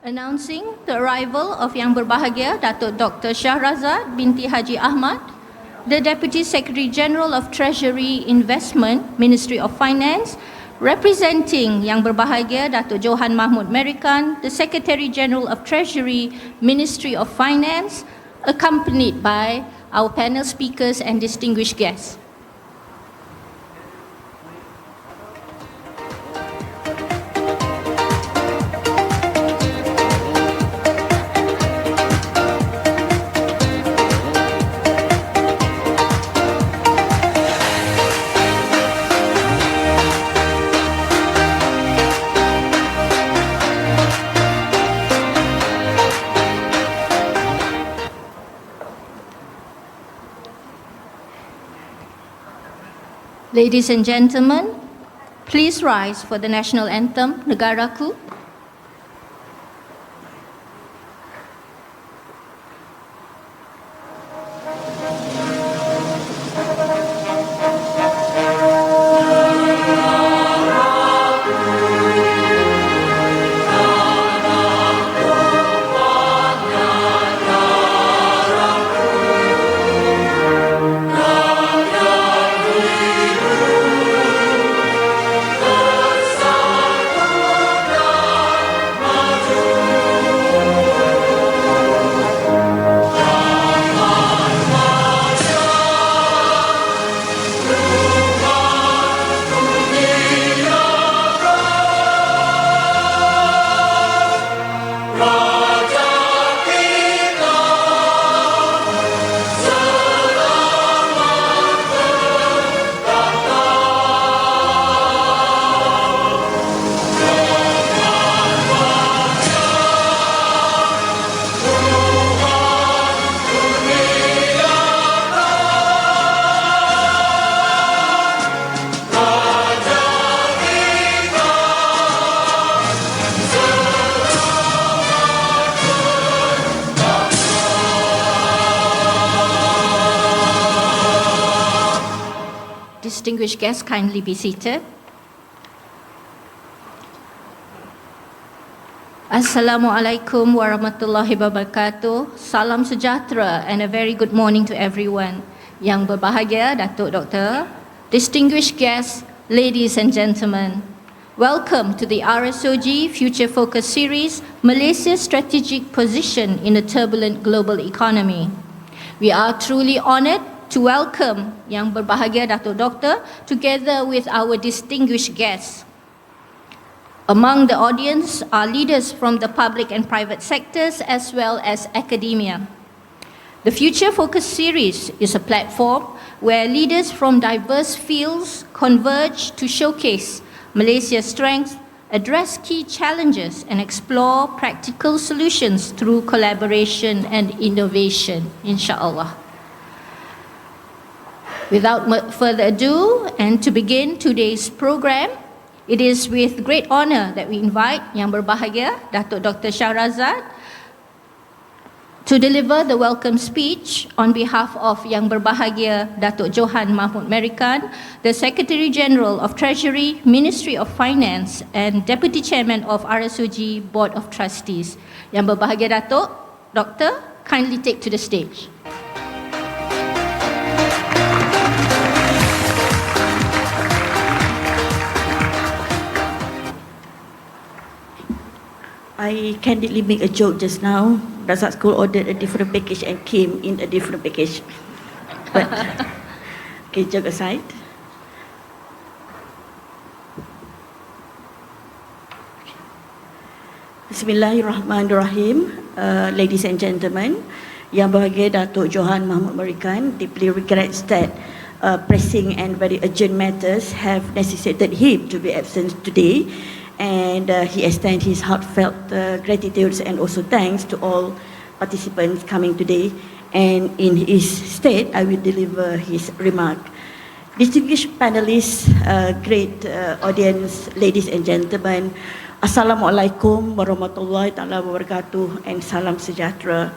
Announcing the arrival of Yang Berbahagia Datuk Dr. Shahrazad binti Haji Ahmad, the Deputy Secretary General of Treasury Investment, Ministry of Finance, representing Yang Berbahagia Datuk Johan Mahmud Merican, the Secretary General of Treasury, Ministry of Finance, accompanied by our panel speakers and distinguished guests. Ladies and gentlemen, please rise for the national anthem, Negaraku. Distinguished guests, kindly be seated. Assalamualaikum warahmatullahi wabarakatuh. Salam sejahtera and a very good morning to everyone. Yang Berbahagia Datuk Dr. Distinguished guests, ladies and gentlemen. Welcome to the RSOG Future Focus Series, Malaysia's Strategic Position in a Turbulent Global Economy. We are truly honoured to welcome Yang Berbahagia Datuk Dr. together with our distinguished guests. Among the audience are leaders from the public and private sectors as well as academia. The Future Focus Series is a platform where leaders from diverse fields converge to showcase Malaysia's strengths, address key challenges and explore practical solutions through collaboration and innovation, insyaAllah. Without further ado, and to begin today's program, it is with great honour that we invite Yang Berbahagia Datuk Dr. Shahrazad to deliver the welcome speech on behalf of Yang Berbahagia Datuk Johan Mahmud Merican, the Secretary General of Treasury, Ministry of Finance and Deputy Chairman of RSOG Board of Trustees. Yang Berbahagia Datuk Dr. kindly take to the stage. I candidly make a joke just now. Razak School ordered a different package and came in a different package. But, okay, joke aside. Bismillahirrahmanirrahim. Ladies and gentlemen, Yang Berbahagia Datuk Johan Mahmud Merican deeply regrets that pressing and very urgent matters have necessitated him to be absent today. And he extends his heartfelt gratitude and also thanks to all participants coming today. And in his stead, I will deliver his remark. Distinguished panelists, great audience, ladies and gentlemen, Assalamualaikum warahmatullahi wabarakatuh and salam sejahtera.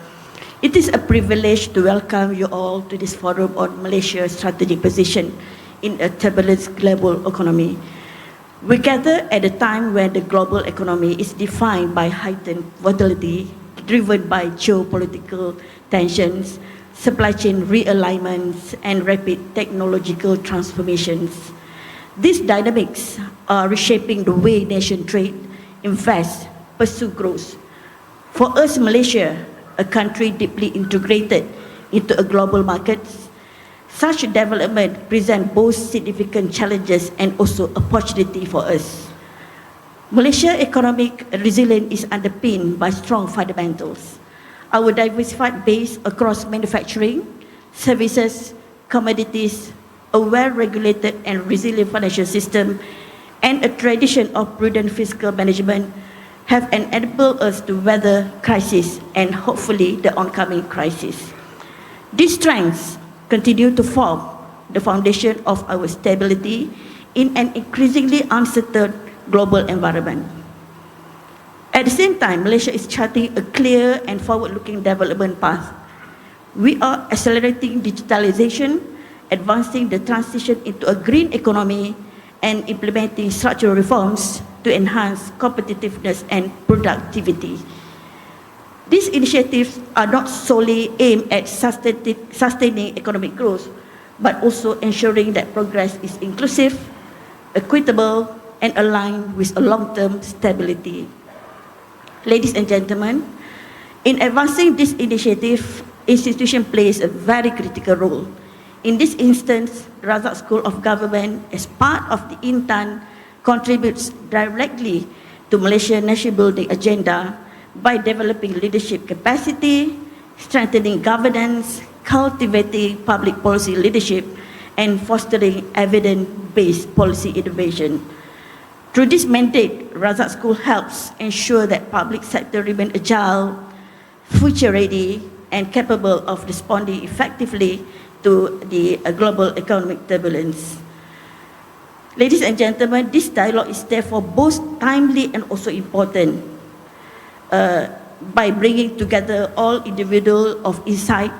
It is a privilege to welcome you all to this forum on Malaysia's strategic position in a turbulent global economy. We gather at a time when the global economy is defined by heightened volatility, driven by geopolitical tensions, supply chain realignments, and rapid technological transformations. These dynamics are reshaping the way nations trade, invest, pursue growth. For us, Malaysia, a country deeply integrated into a global market, such development presents both significant challenges and also opportunity for us. Malaysia's economic resilience is underpinned by strong fundamentals. Our diversified base across manufacturing, services, commodities, a well-regulated and resilient financial system, and a tradition of prudent fiscal management have enabled us to weather crisis and hopefully the oncoming crisis. These strengths continue to form the foundation of our stability in an increasingly uncertain global environment. At the same time, Malaysia is charting a clear and forward-looking development path. We are accelerating digitalization, advancing the transition into a green economy, and implementing structural reforms to enhance competitiveness and productivity. These initiatives are not solely aimed at sustaining economic growth, but also ensuring that progress is inclusive, equitable, and aligned with a long-term stability. Ladies and gentlemen, in advancing this initiative, institution plays a very critical role. In this instance, Razak School of Government, as part of the Intan, contributes directly to Malaysia's nation building agenda by developing leadership capacity, strengthening governance, cultivating public policy leadership, and fostering evidence-based policy innovation. Through this mandate, Razak School helps ensure that public sector remain agile, future-ready, and capable of responding effectively to the global economic turbulence. Ladies and gentlemen, this dialogue is therefore both timely and also important by bringing together all individuals of insight,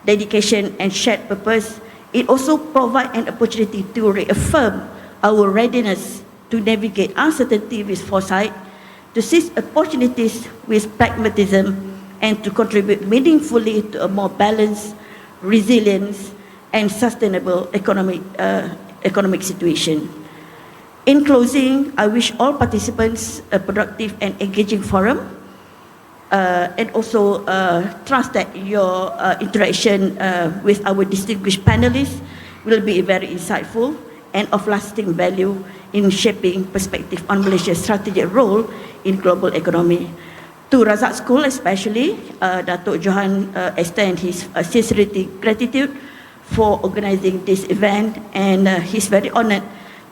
dedication, and shared purpose. It also provides an opportunity to reaffirm our readiness to navigate uncertainty with foresight, to seize opportunities with pragmatism, and to contribute meaningfully to a more balanced, resilient, and sustainable economic situation. In closing, I wish all participants a productive and engaging forum, and also trust that your interaction with our distinguished panelists will be very insightful and of lasting value in shaping perspective on Malaysia's strategic role in global economy. To Razak School especially, Datuk Johan extend his sincerity gratitude for organizing this event, and he's very honored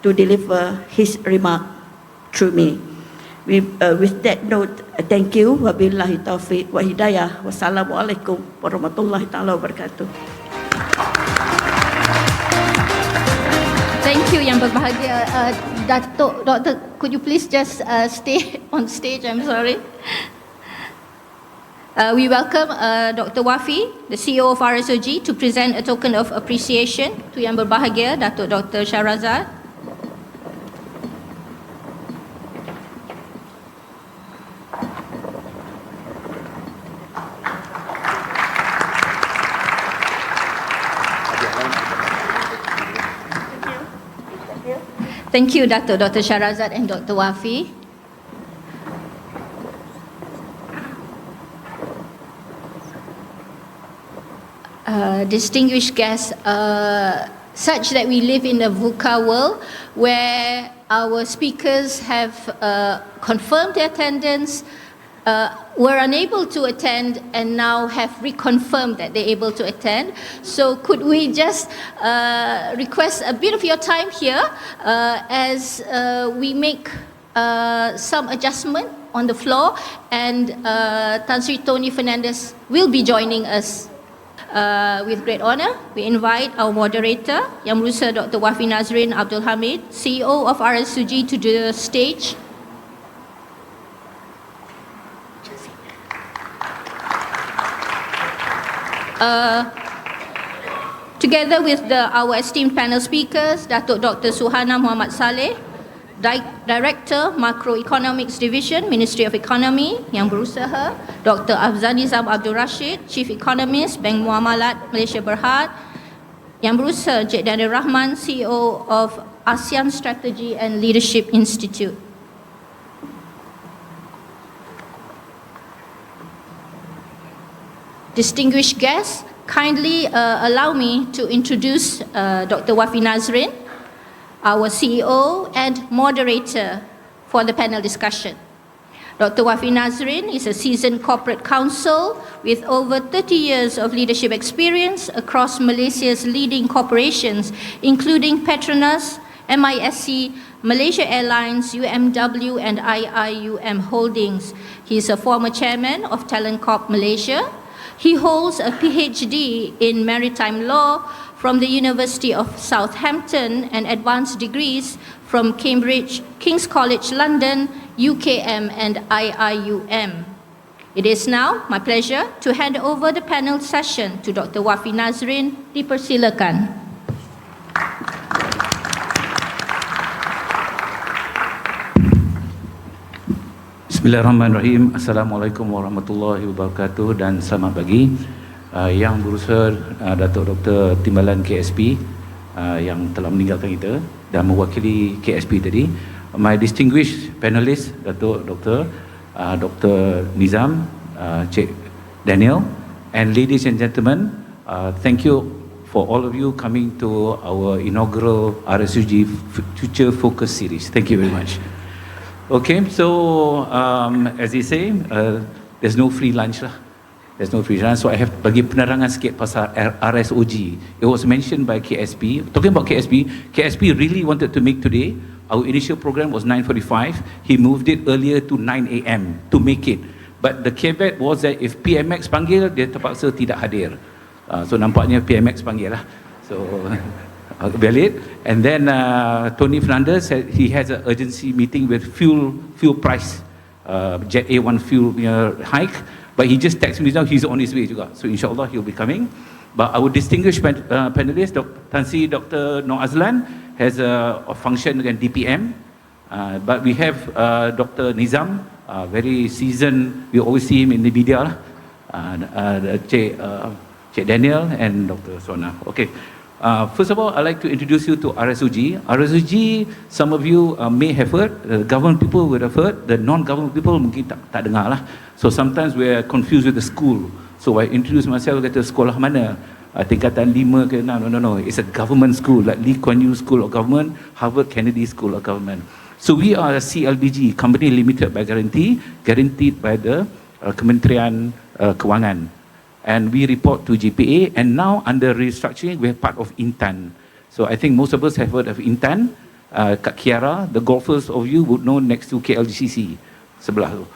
to deliver his remark through me. With that note, thank you. Wabillahi taufiq wa hidayah. Wassalamualaikum warahmatullahi taala wabarakatuh. Thank you Yang Berbahagia. Datuk, Doctor, could you please just stay on stage? I'm sorry. We welcome Dr. Wafi, the CEO of RSOG, to present a token of appreciation to Yang Berbahagia, Datuk Dr. Shahrazad. Thank you, Dr. Shahrazad and Dr. Wafi. Distinguished guests, such that we live in a VUCA world where our speakers have confirmed their attendance, were unable to attend, and now have reconfirmed that they're able to attend. So could we just request a bit of your time here as we make some adjustment on the floor, and Tan Sri Tony Fernandez will be joining us. With great honor, we invite our moderator, Yang Berusaha Dr. Wafi Nazrin Abdul Hamid, CEO of RSOG, to the stage. Together with our esteemed panel speakers, Datuk Dr. Suhana Muhammad Saleh, Director Macroeconomics Division, Ministry of Economy yang berusaha, Dr. Afzanizam Abdul Rashid, Chief Economist, Bank Muamalat Malaysia Berhad, yang berusaha Cik Daniel Rahman, CEO of ASEAN Strategy and Leadership Institute. Distinguished guests, kindly allow me to introduce Dr. Wafi Nazrin, our CEO and moderator for the panel discussion. Dr. Wafi Nazrin is a seasoned corporate counsel with over 30 years of leadership experience across Malaysia's leading corporations, including Petronas, MISC, Malaysia Airlines, UMW, and IIUM Holdings. He is a former chairman of Talent Corp Malaysia. He holds a PhD in maritime law from the University of Southampton and advanced degrees from Cambridge, King's College London, UKM, and IIUM. It is now my pleasure to hand over the panel session to Dr. Wafi Nazrin. Dipersilakan. Bismillahirrahmanirrahim. Assalamualaikum warahmatullahi wabarakatuh dan selamat pagi. Yang berusaha Datuk Dr. Timbalan KSP yang telah meninggalkan kita dan mewakili KSP tadi. My distinguished panelists, Datuk Dr. Nizam, Cik Daniel, and ladies and gentlemen, thank you for all of you coming to our inaugural RSOG Future Focus Series. Thank you very much. Okay, so as they say, there's no free lunch lah. There's no free lunch, so I have bagi penerangan sikit pasal RSOG. It was mentioned by KSP. Talking about KSP really wanted to make today. Our initial program was 9:45. He moved it earlier to 9 AM to make it. But the caveat was that if PMX panggil, dia terpaksa tidak hadir. So nampaknya PMX panggil lah. So valid. And then Tony Fernandez said he has an urgency meeting with fuel price, Jet A1 fuel hike, but he just texted me now he's on his way juga. So insyaAllah he'll be coming. But our distinguished panelist, Dr. Noor Azlan, has a function dengan DPM. But we have Dr. Nizam, very seasoned, we always see him in the media, Cik Daniel and Dr. Sona. Okay. First of all, I'd like to introduce you to RSOG. RSOG, some of you may have heard, the government people would have heard, the non-government people mungkin tak dengar lah. So sometimes we're confused with the school. So I introduce myself, kata sekolah mana? Tingkatan 5 ke 6? No. It's a government school, like Lee Kuan Yew School of Government, Harvard Kennedy School of Government. So we are a CLBG, Company Limited by Guarantee, guaranteed by the Kementerian Kewangan. And we report to GPA, and now under restructuring, we're part of Intan. So I think most of us have heard of Intan. Kat Kiara, the golfers of you would know next to KLGCC, sebelah tu.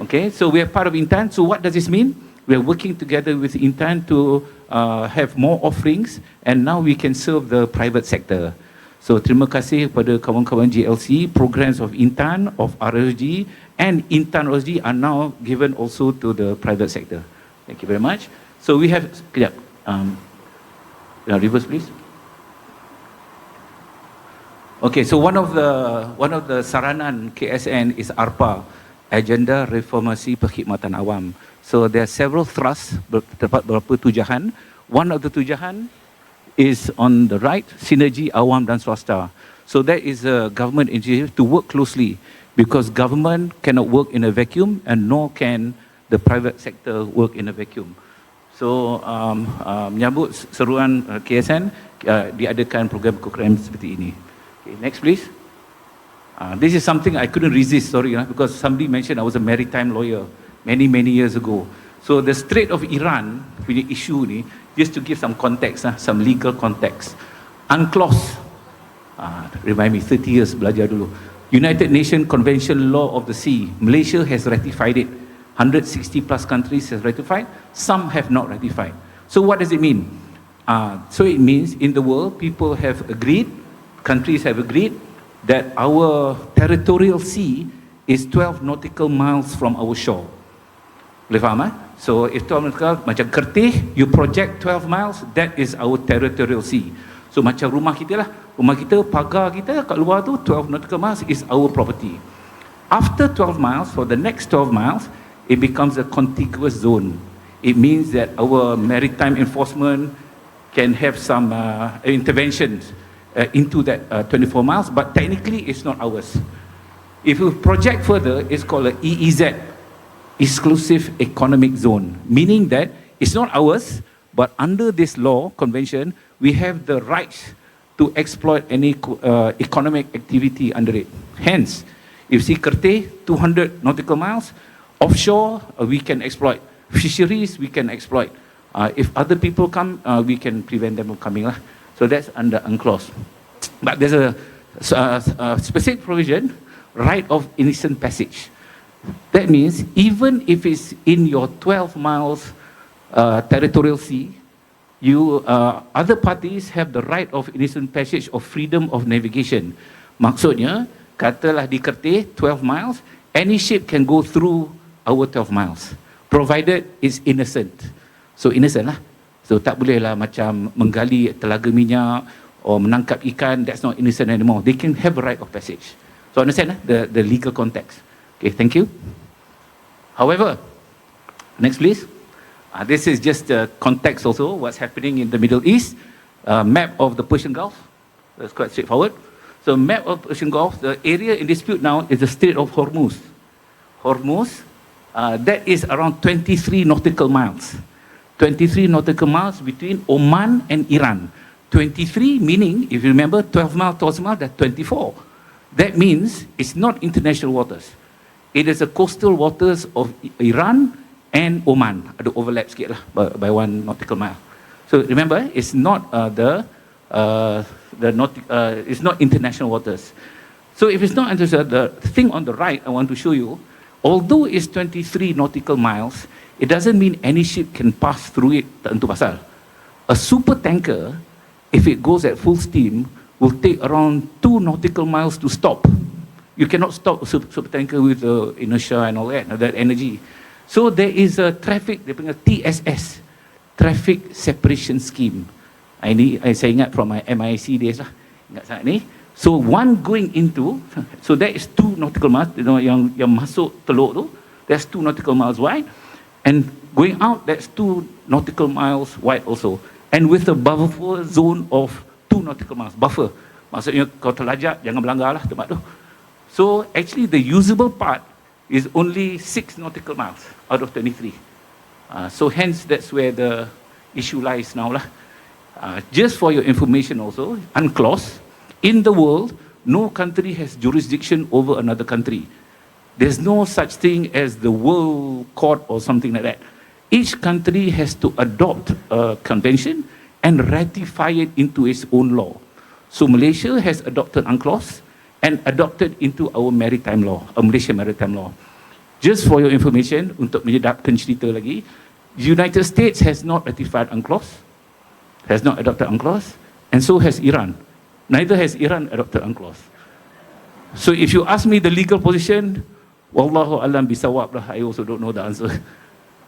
Okay, so we're part of Intan. So what does this mean? We're working together with Intan to have more offerings, and now we can serve the private sector. So terima kasih kepada kawan-kawan GLC, programs of Intan, of RSOG, and Intan RSOG are now given also to the private sector. Thank you very much. So we have, reverse please. Okay, so one of the saranan KSN is ARPA, Agenda Reformasi Perkhidmatan Awam. So there are several thrusts, terdapat beberapa tujahan. One of the tujahan is on the right, Sinergi Awam dan Swasta. So that is a government initiative to work closely, because government cannot work in a vacuum, and nor can the private sector work in a vacuum. So menyambut seruan KSN, diadakan program seperti ini. Okay, next please. This is something I couldn't resist, sorry, because somebody mentioned I was a maritime lawyer many years ago. So the Strait of Iran punya issue ni, just to give some context, some legal context. UNCLOS, remind me, 30 years belajar dulu. United Nations Convention Law of the Sea, Malaysia has ratified it. 160 plus countries have ratified, some have not ratified. So what does it mean? So it means in the world, people have agreed, countries have agreed that our territorial sea is 12 nautical miles from our shore. Boleh faham? So if 12 nautical, macam Kertih, you project 12 miles, that is our territorial sea. So macam rumah kita lah, Rumah kita, pagar kita kat luar tu 12 nautical miles is our property. After 12 miles, for the next 12 miles, it becomes a contiguous zone. It means that our maritime enforcement can have some interventions into that 24 miles, but technically it's not ours. If we project further, it's called an EEZ, Exclusive Economic Zone, meaning that it's not ours, but under this law, convention, we have the rights to exploit any economic activity under it. Hence, if you see Kerteh, 200 nautical miles, offshore, we can exploit. Fisheries, we can exploit. If other people come, we can prevent them from coming. So that's under UNCLOS. But there's a specific provision, right of innocent passage. That means even if it's in your 12 miles territorial sea, you other parties have the right of innocent passage or freedom of navigation. Maksudnya, katalah di Kerteh 12 miles, any ship can go through our 12 miles, provided it's innocent. So innocent lah. So tak boleh lah macam menggali telaga minyak or menangkap ikan, that's not innocent anymore. They can have a right of passage. So understand the legal context. Okay, thank you. However, next please. This is just the context also, what's happening in the Middle East. Map of the Persian Gulf. That's quite straightforward. So map of Persian Gulf, the area in dispute now is the Strait of Hormuz. Hormuz, that is around 23 nautical miles. 23 nautical miles between Oman and Iran. 23 meaning, if you remember, 12 miles, that's 24. That means it's not international waters. It is the coastal waters of Iran and Oman. Ada overlap sikit lah by 1 nautical mile. So remember, it's not it's not international waters. So if it's not international, the thing on the right I want to show you, although it's 23 nautical miles, it doesn't mean any ship can pass through it. Tak tentu pasal. A super tanker, if it goes at full steam, will take around 2 nautical miles to stop. You cannot stop a super tanker with inertia and all that energy. So there is a traffic, dia panggil TSS, Traffic Separation Scheme. Ini saya ingat from my MIC days lah, ingat sangat ni. So one going into, so that is 2 nautical miles, yang masuk teluk tu, that's 2 nautical miles wide, and going out, that's 2 nautical miles wide also, and with a buffer zone of 2 nautical miles, buffer. Maksudnya kau terlajak, jangan berlanggar lah tempat tu. So actually the usable part is only 6 nautical miles out of 23. So hence that's where the issue lies now lah. Just for your information also, UNCLOS, in the world, no country has jurisdiction over another country. There's no such thing as the World Court or something like that. Each country has to adopt a convention and ratify it into its own law. So Malaysia has adopted UNCLOS and adopted into our maritime law, Malaysia maritime law. Just for your information, untuk menyedapkan cerita lagi, United States has not ratified UNCLOS, has not adopted UNCLOS, and so has Iran. Neither has Iran adopted UNCLOS. So if you ask me the legal position, wallahu alam bisawab lah, I also don't know the answer.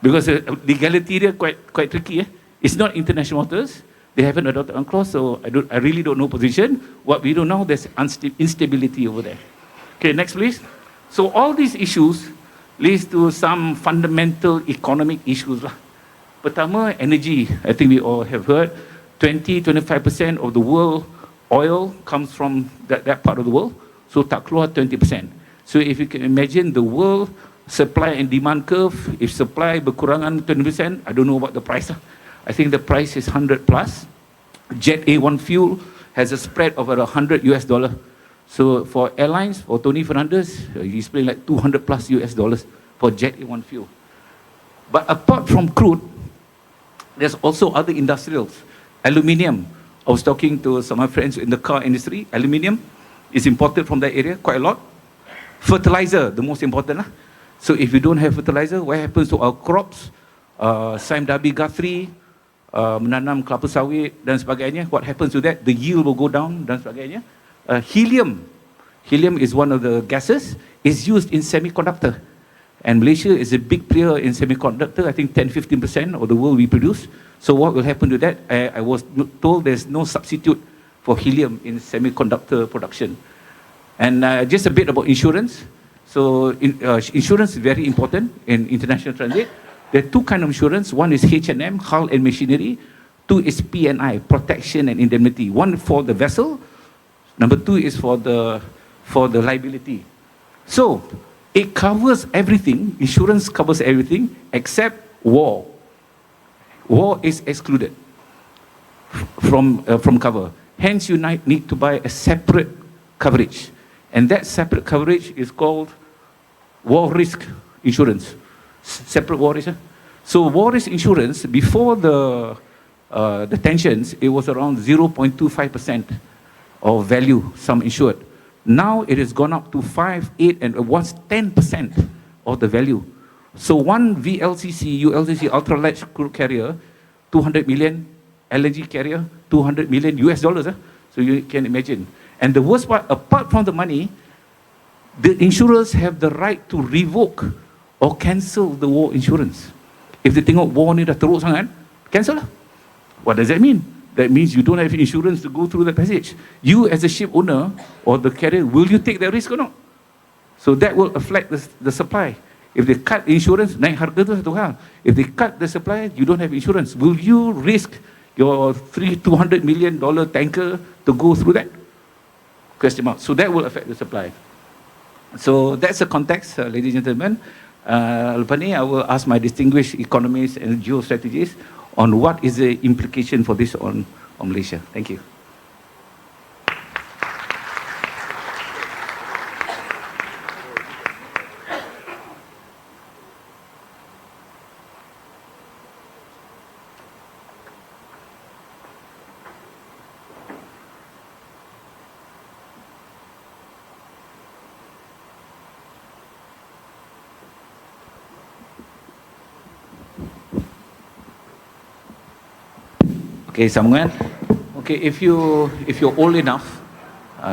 Because legality dia quite tricky. It's not international waters. They haven't adopted UNCLOS, so I really don't know position. What we do now, there's instability over there. Okay, next please. So all these issues leads to some fundamental economic issues lah. Pertama, energy. I think we all have heard 20-25% of the world oil comes from that part of the world. So tak keluar 20%. So if you can imagine the world supply and demand curve, if supply berkurangan 20%, I don't know what the price lah. I think the price is 100 plus. Jet A1 fuel has a spread of about $100 US. So for airlines, for Tony Fernandez, he's paying like $200 plus US for Jet A1 fuel. But apart from crude, there's also other industrials. Aluminium. I was talking to some of my friends in the car industry. Aluminium is imported from that area quite a lot. Fertilizer, the most important lah. So if you don't have fertilizer, what happens to our crops? Saim Dabi Guthrie, menanam kelapa sawit dan sebagainya. What happens to that? The yield will go down dan sebagainya. Helium. Helium is one of the gases. It's used in semiconductor. And Malaysia is a big player in semiconductor. I think 10-15% of the world we produce. So what will happen to that? I was told there's no substitute for helium in semiconductor production. And just a bit about insurance. So insurance is very important in international transit. There are two kinds of insurance. One is H&M, hull and machinery. Two is P&I, protection and indemnity. One for the vessel. Number two is for the liability. So it covers everything. Insurance covers everything except war. War is excluded from cover. Hence, you need to buy a separate coverage. And that separate coverage is called war risk insurance. Separate war risk. So war risk insurance, before the tensions, it was around 0.25% of value, some insured. Now it has gone up to 5, 8, and once 10% of the value. So one VLCC, ULCC, ultra-large crude carrier, 200 million, LNG carrier, 200 million US dollars. So you can imagine. And the worst part, apart from the money, the insurers have the right to revoke or cancel the war insurance. If they tengok war ni dah teruk sangat, cancel lah. What does that mean? That means you don't have insurance to go through the passage. You as a ship owner or the carrier, will you take that risk or not? So that will affect the supply. If they cut insurance, naik harga tu satu hal. If they cut the supply, you don't have insurance. Will you risk your $200 million tanker to go through that? Question mark. So that will affect the supply. So that's the context, ladies and gentlemen. Lepas ni, I will ask my distinguished economists and geostrategists on what is the implication for this on Malaysia. Thank you. Okay, sambungan. Okay, if you're old enough,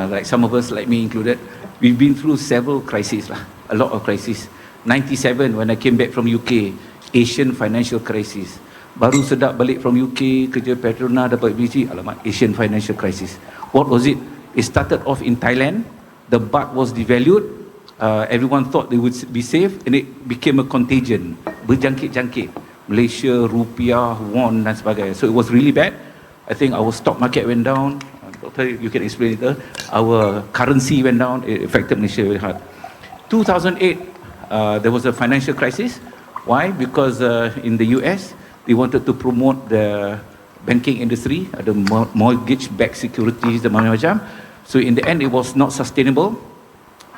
like some of us, like me included, we've been through several crises lah, a lot of crises. 97 when I came back from UK, Asian financial crisis. Baru sedap balik from UK, kerja Petronas dapat biji, alamak, Asian financial crisis. What was it? It started off in Thailand. The baht was devalued. Everyone thought they would be safe, and it became a contagion. Berjangkit-jangkit. Malaysia, rupiah, won dan sebagainya. So it was really bad. I think our stock market went down. Doctor, you can explain later. Our currency went down. It affected Malaysia very hard. 2008, there was a financial crisis. Why? Because in the US, they wanted to promote the banking industry, the mortgage-backed securities, the macam-macam. So in the end, it was not sustainable.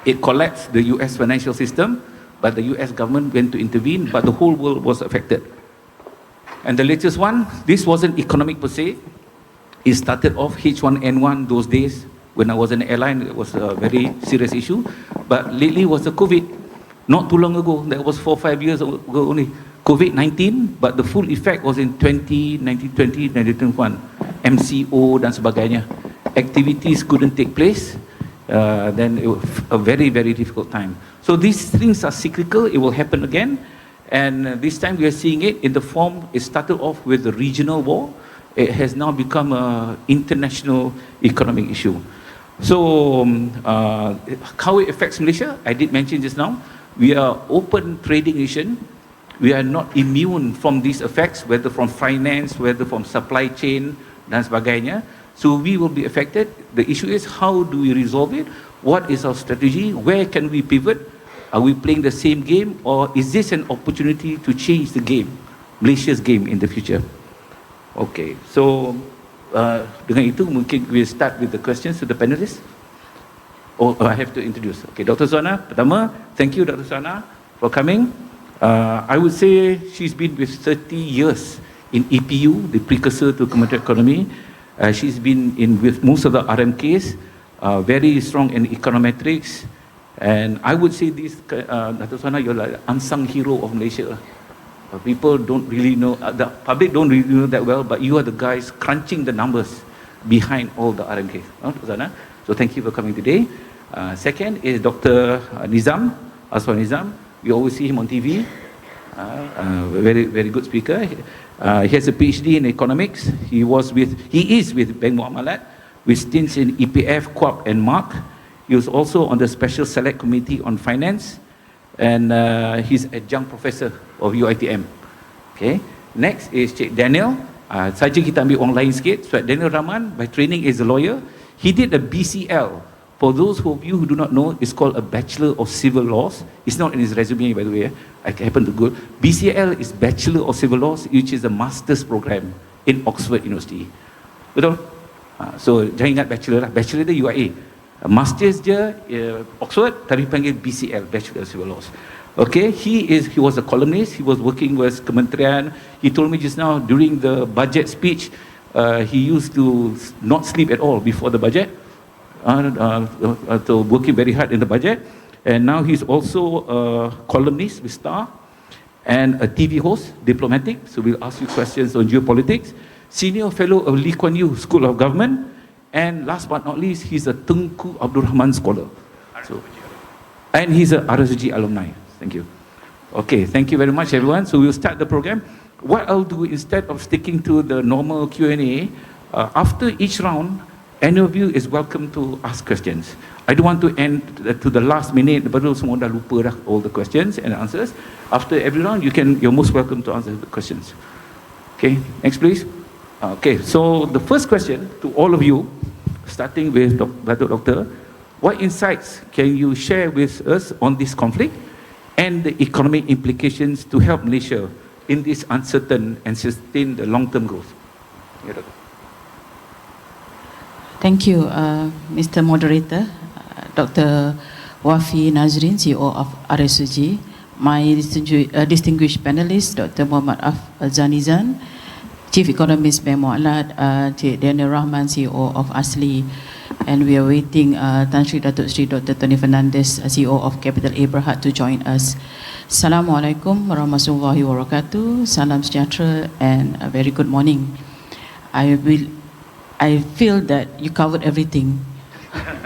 It collapsed the US financial system, but the US government went to intervene, but the whole world was affected. And the latest one, this wasn't economic per se. It started off H1N1 those days. When I was in the airline, it was a very serious issue. But lately was the COVID. Not too long ago, that was 4-5 years ago only. COVID-19, but the full effect was in 2020, 2021. MCO dan sebagainya. Activities couldn't take place. Then it was a very, very difficult time. So these things are cyclical, it will happen again. And this time we are seeing it in the form, it started off with the regional war. It has now become an international economic issue. So how it affects Malaysia, I did mention just now, we are open trading nation. We are not immune from these effects, whether from finance, whether from supply chain dan sebagainya. So we will be affected. The issue is how do we resolve it? What is our strategy? Where can we pivot? Are we playing the same game, or is this an opportunity to change the game, Malaysia's game in the future? Okay, so dengan itu mungkin we'll start with the questions to the panelists. Oh, I have to introduce. Okay, Dr. Suana, pertama, thank you Dr. Suana for coming. I would say she's been with 30 years in EPU, the precursor to competitive economy. She's been in with most of the RMKs, very strong in econometrics. And I would say this, Dr. Suana, you're like the unsung hero of Malaysia. People don't really know, the public don't really know that well, but you are the guys crunching the numbers behind all the RMKs. Dr. Suana, so thank you for coming today. Second is Dr. Nizam, Aswan Nizam. We always see him on TV. Very, very good speaker. He has a PhD in economics. He is with Bank Muamalat. with stints in EPF, QAP, and MARC. He was also on the Special Select Committee on Finance, and he's adjunct professor of UiTM. Okay. Next is Cik Daniel. Saja kita ambil orang lain sikit. So Daniel Rahman, by training is a lawyer. He did a BCL. For those of you who do not know, it's called a Bachelor of Civil Laws. It's not in his resume, by the way. I happen to go. BCL is Bachelor of Civil Laws, which is a master's program in Oxford University. Betul? So jangan ingat bachelor lah. Bachelor dia UIA. Master's dia Oxford, tapi panggil BCL, Bachelor of Civil Laws. Okay, he was a columnist. He was working with Kementerian. He told me just now during the budget speech, he used to not sleep at all before the budget. So working very hard in the budget, and now he's also a columnist with Star and a TV host, diplomatic. So we'll ask you questions on geopolitics. Senior fellow of Lee Kuan Yew School of Government, and last but not least, he's a Tengku Abdul Rahman scholar. So, and he's a RSOG alumni. Thank you. Okay, thank you very much, everyone. So we'll start the program. What I'll do, instead of sticking to the normal Q&A, after each round, any of you is welcome to ask questions. I don't want to end to the last minute, baru semua dah lupa dah all the questions and answers. After every round, you're most welcome to answer the questions. Okay, next please. Okay, so the first question to all of you, starting with Doctor, what insights can you share with us on this conflict and the economic implications to help Malaysia in this uncertain and sustain the long-term growth? Yeah, Doctor. Thank you, Mr. Moderator, Dr. Wafi Nazrin, CEO of RSOG, my distinguished panelists, Dr. Muhammad Zanizan, Chief Economist Bank Mu'alad, Cik Daniel Rahman, CEO of ASLI, and we are waiting Tan Sri Datuk Sri Dr. Tony Fernandez, CEO of Capital A Berhad, to join us. Assalamualaikum warahmatullahi wabarakatuh, salam sejahtera, and a very good morning. I feel that you covered everything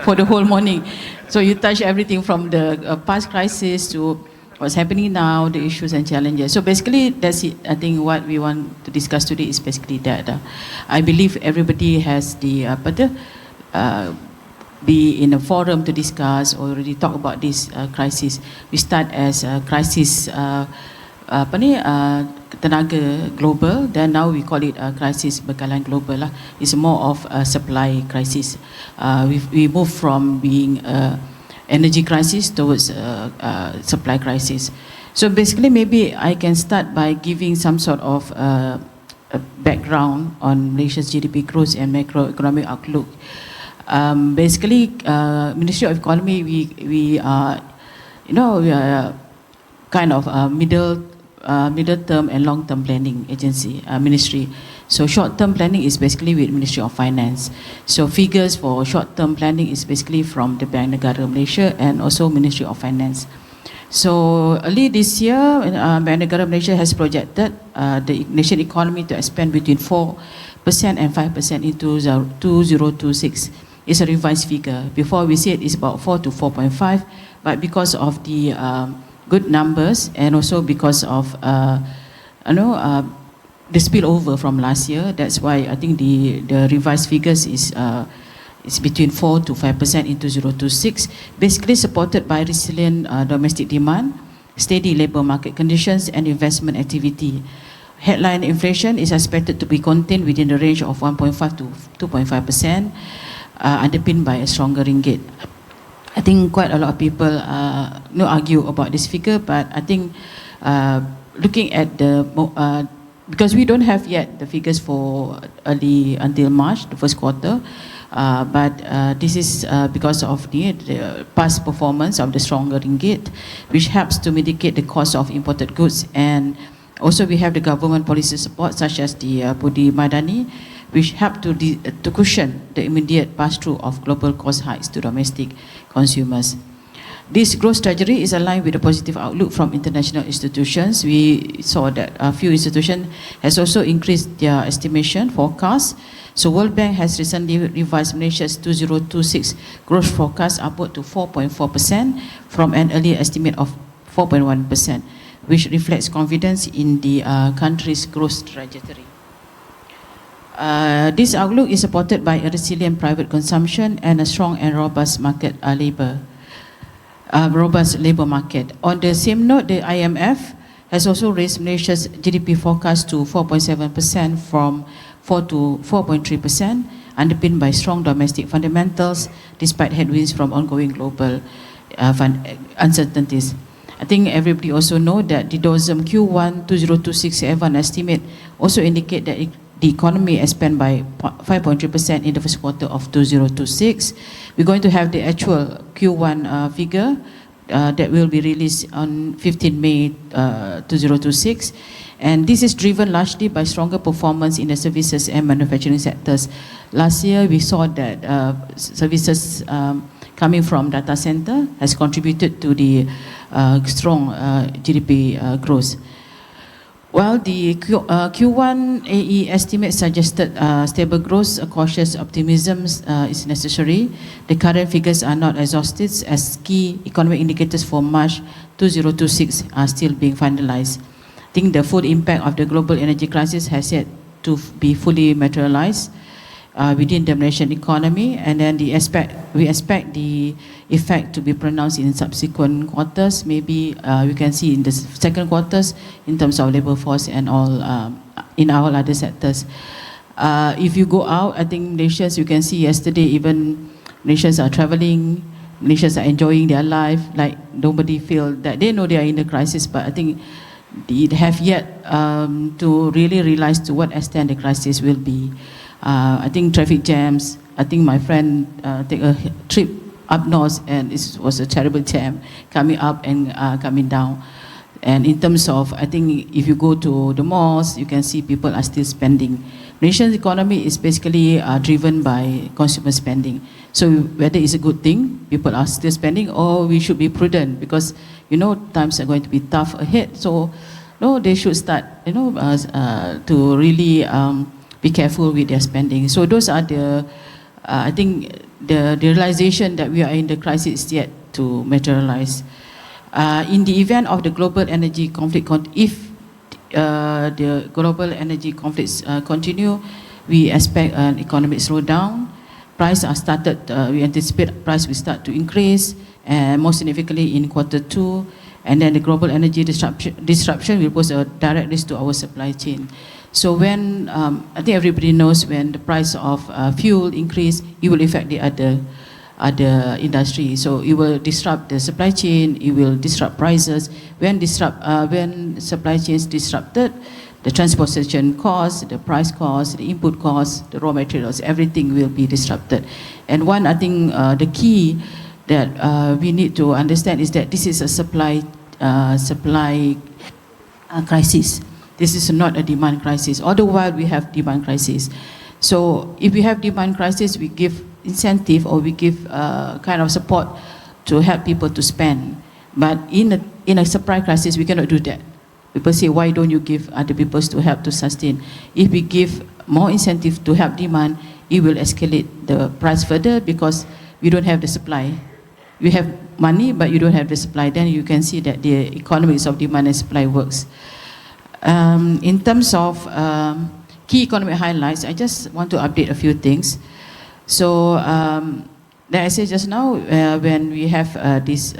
for the whole morning. So you touched everything from the past crisis to what's happening now, the issues and challenges. So basically, that's it. I think what we want to discuss today is basically that. I believe everybody has the be in a forum to discuss or already talk about this crisis. We start as a crisis tenaga global, then now we call it a crisis bekalan global lah. It's more of a supply crisis. We move from being energy crisis towards supply crisis. So basically, maybe I can start by giving some sort of a background on Malaysia's GDP growth and macroeconomic outlook. Basically, Ministry of Economy, we are kind of middle term and long term planning agency ministry. So short term planning is basically with Ministry of Finance. So figures for short term planning is basically from the Bank Negara Malaysia and also Ministry of Finance. So early this year, Bank Negara Malaysia has projected the nation economy to expand between 4% and 5% into 2026. It's a revised figure. Before we said it's about 4 to 4.5, but because of the good numbers and also because of the spillover from last year, that's why I think the revised figures is between 4 to 5% into 2026, basically supported by resilient domestic demand, steady labour market conditions and investment activity. Headline inflation is expected to be contained within the range of 1.5 to 2.5%, underpinned by a stronger ringgit. I think quite a lot of people argue about this figure, but I think looking at because we don't have yet the figures for early until March, the first quarter, but this is because of the past performance of the stronger ringgit, which helps to mitigate the cost of imported goods, and also we have the government policy support such as the Budi Madani, which help to cushion the immediate pass-through of global cost hikes to domestic consumers. This growth strategy is aligned with the positive outlook from international institutions. We saw that a few institutions has also increased their estimation forecast. So World Bank has recently revised Malaysia's 2026 growth forecast upward to 4.4% from an earlier estimate of 4.1%, which reflects confidence in the country's growth trajectory. This outlook is supported by a resilient private consumption and a strong and robust robust labor market. On the same note, the IMF has also raised Malaysia's GDP forecast to 4.7% from 4 to 4.3%, underpinned by strong domestic fundamentals despite headwinds from ongoing global uncertainties. I think everybody also know that the DOSM Q1 2026 Evan estimate also indicate that the economy expand by 5.3% in the first quarter of 2026. We're going to have the actual Q1 figure that will be released on 15 May 2026. And this is driven largely by stronger performance in the services and manufacturing sectors. Last year, we saw that services coming from data center has contributed to the strong GDP growth. While the Q1 AE estimate suggested stable growth, cautious optimism is necessary. The current figures are not exhaustive as key economic indicators for March 2026 are still being finalized. I think the full impact of the global energy crisis has yet to be fully materialized within the Malaysian economy, and then we expect the effect to be pronounced in subsequent quarters. Maybe we can see in the second quarters in terms of labor force and all in our other sectors. If you go out, I think Malaysians, you can see yesterday even Malaysians are traveling, Malaysians are enjoying their life, like nobody feel that they know they are in a crisis, but I think they have yet to really realize to what extent the crisis will be. I think traffic jams, I think my friend take a trip up north and it was a terrible jam coming up and coming down. And in terms of, I think if you go to the malls, you can see people are still spending. Malaysia's economy is basically driven by consumer spending. So whether it's a good thing, people are still spending, or we should be prudent because, you know, times are going to be tough ahead. So, no, they should start, you know, to really be careful with their spending. So those are the, I think, the realization that we are in the crisis is yet to materialize. In the event of the global energy conflict, if the global energy conflicts continue, we expect an economic slowdown. Price are started, we anticipate price will start to increase, and more significantly in Q2, and then the global energy disruption will pose a direct risk to our supply chain. So when, I think everybody knows when the price of fuel increase, it will affect the other industry. So it will disrupt the supply chain, it will disrupt prices. When supply chains disrupted, the transportation costs, the price costs, the input costs, the raw materials, everything will be disrupted. And one, I think, the key that we need to understand is that this is a supply crisis. This is not a demand crisis. All the while we have demand crisis. So if we have demand crisis, we give incentive or we give kind of support to help people to spend. But in a supply crisis, we cannot do that. People say, why don't you give other people to help to sustain? If we give more incentive to help demand, it will escalate the price further because we don't have the supply. You have money, but you don't have the supply. Then you can see that the economics of demand and supply works. In terms of key economic highlights, I just want to update a few things. So, like I said just now, when we have this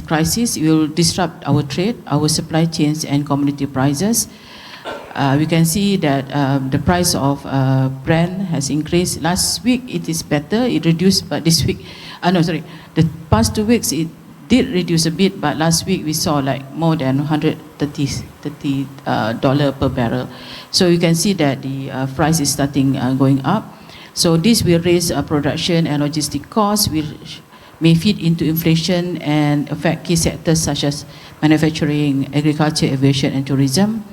crisis, it will disrupt our trade, our supply chains and commodity prices. We can see that the price of Brent has increased. Last week it is better, it reduced, but this week, the past 2 weeks it did reduce a bit, but last week we saw like more than $130 per barrel. So you can see that the price is starting going up. So this will raise production and logistic costs, which may feed into inflation and affect key sectors such as manufacturing, agriculture, aviation and tourism.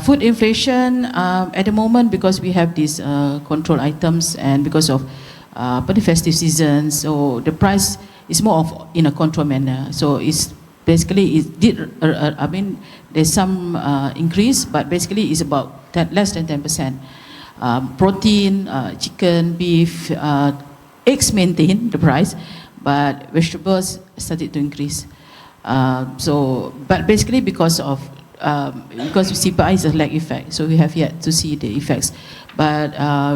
Food inflation at the moment, because we have these control items and because of the festive season, so the price is more of in a control manner. So it's basically, it did, I mean, there's some increase, but basically it's about less than 10%. Protein, chicken, beef, eggs maintain the price, but vegetables started to increase. But basically because of because CPI is a lag effect, so we have yet to see the effects. But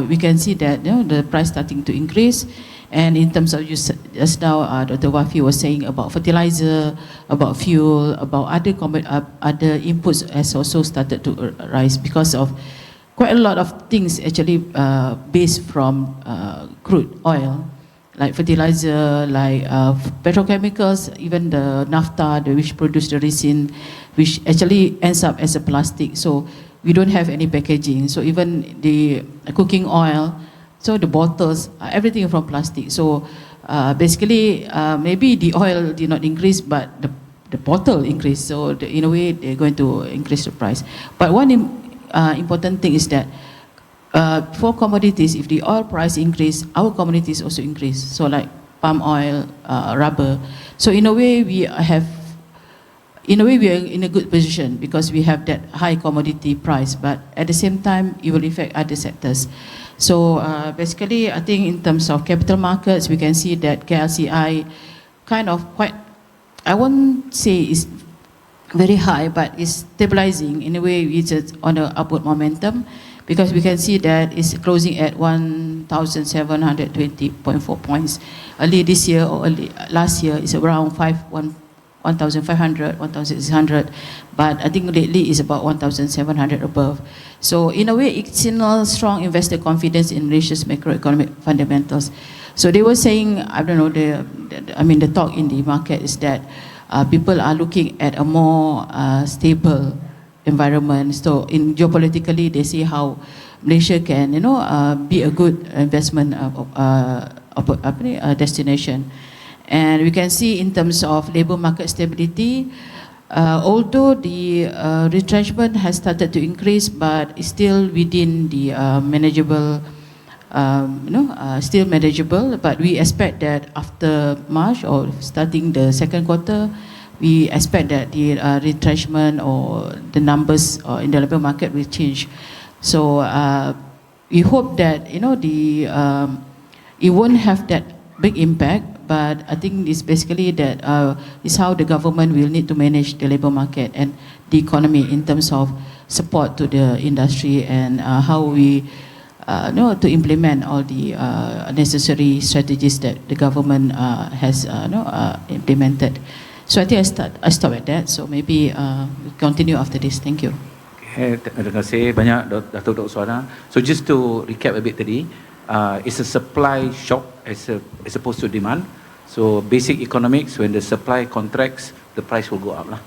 we can see that the price starting to increase. And in terms of just now, Dr. Wafi was saying about fertilizer, about fuel, about other inputs has also started to rise because of quite a lot of things actually based from crude oil, like fertilizer, like petrochemicals, even the naphtha, which produce the resin, which actually ends up as a plastic. So we don't have any packaging. So even the cooking oil, so the bottles, everything from plastic. So basically, maybe the oil did not increase, but the bottle increased. So in a way, they're going to increase the price. But one important thing is that for commodities, if the oil price increase, our commodities also increase. So like palm oil, rubber. So in a way, we are in a good position because we have that high commodity price. But at the same time, it will affect other sectors. So basically, I think in terms of capital markets, we can see that KLCI kind of quite, I won't say it's very high, but it's stabilizing in a way. It's on an upward momentum because we can see that it's closing at 1,720.4 points. Early this year or early last year, it's around 1,500, 1,600, but I think lately it's about 1,700 above. So in a way, it signals strong investor confidence in Malaysia's macroeconomic fundamentals. So they were saying, I don't know, the talk in the market is that people are looking at a more stable environment. So in geopolitically, they see how Malaysia can, be a good investment destination. And we can see in terms of labor market stability, although the retrenchment has started to increase, but it's still within the manageable, still manageable. But we expect that after March or starting the second quarter, we expect that the retrenchment or the numbers in the labor market will change. So we hope that it won't have that big impact. But I think it's basically that is how the government will need to manage the labor market and the economy in terms of support to the industry and how we to implement all the necessary strategies that the government has implemented. So I think I stop at that. So maybe we continue after this. Thank you. Okay, terima kasih banyak Datuk Dr. Suara. So just to recap a bit tadi, it's a supply shock as opposed to demand. So basic economics, when the supply contracts, the price will go up lah.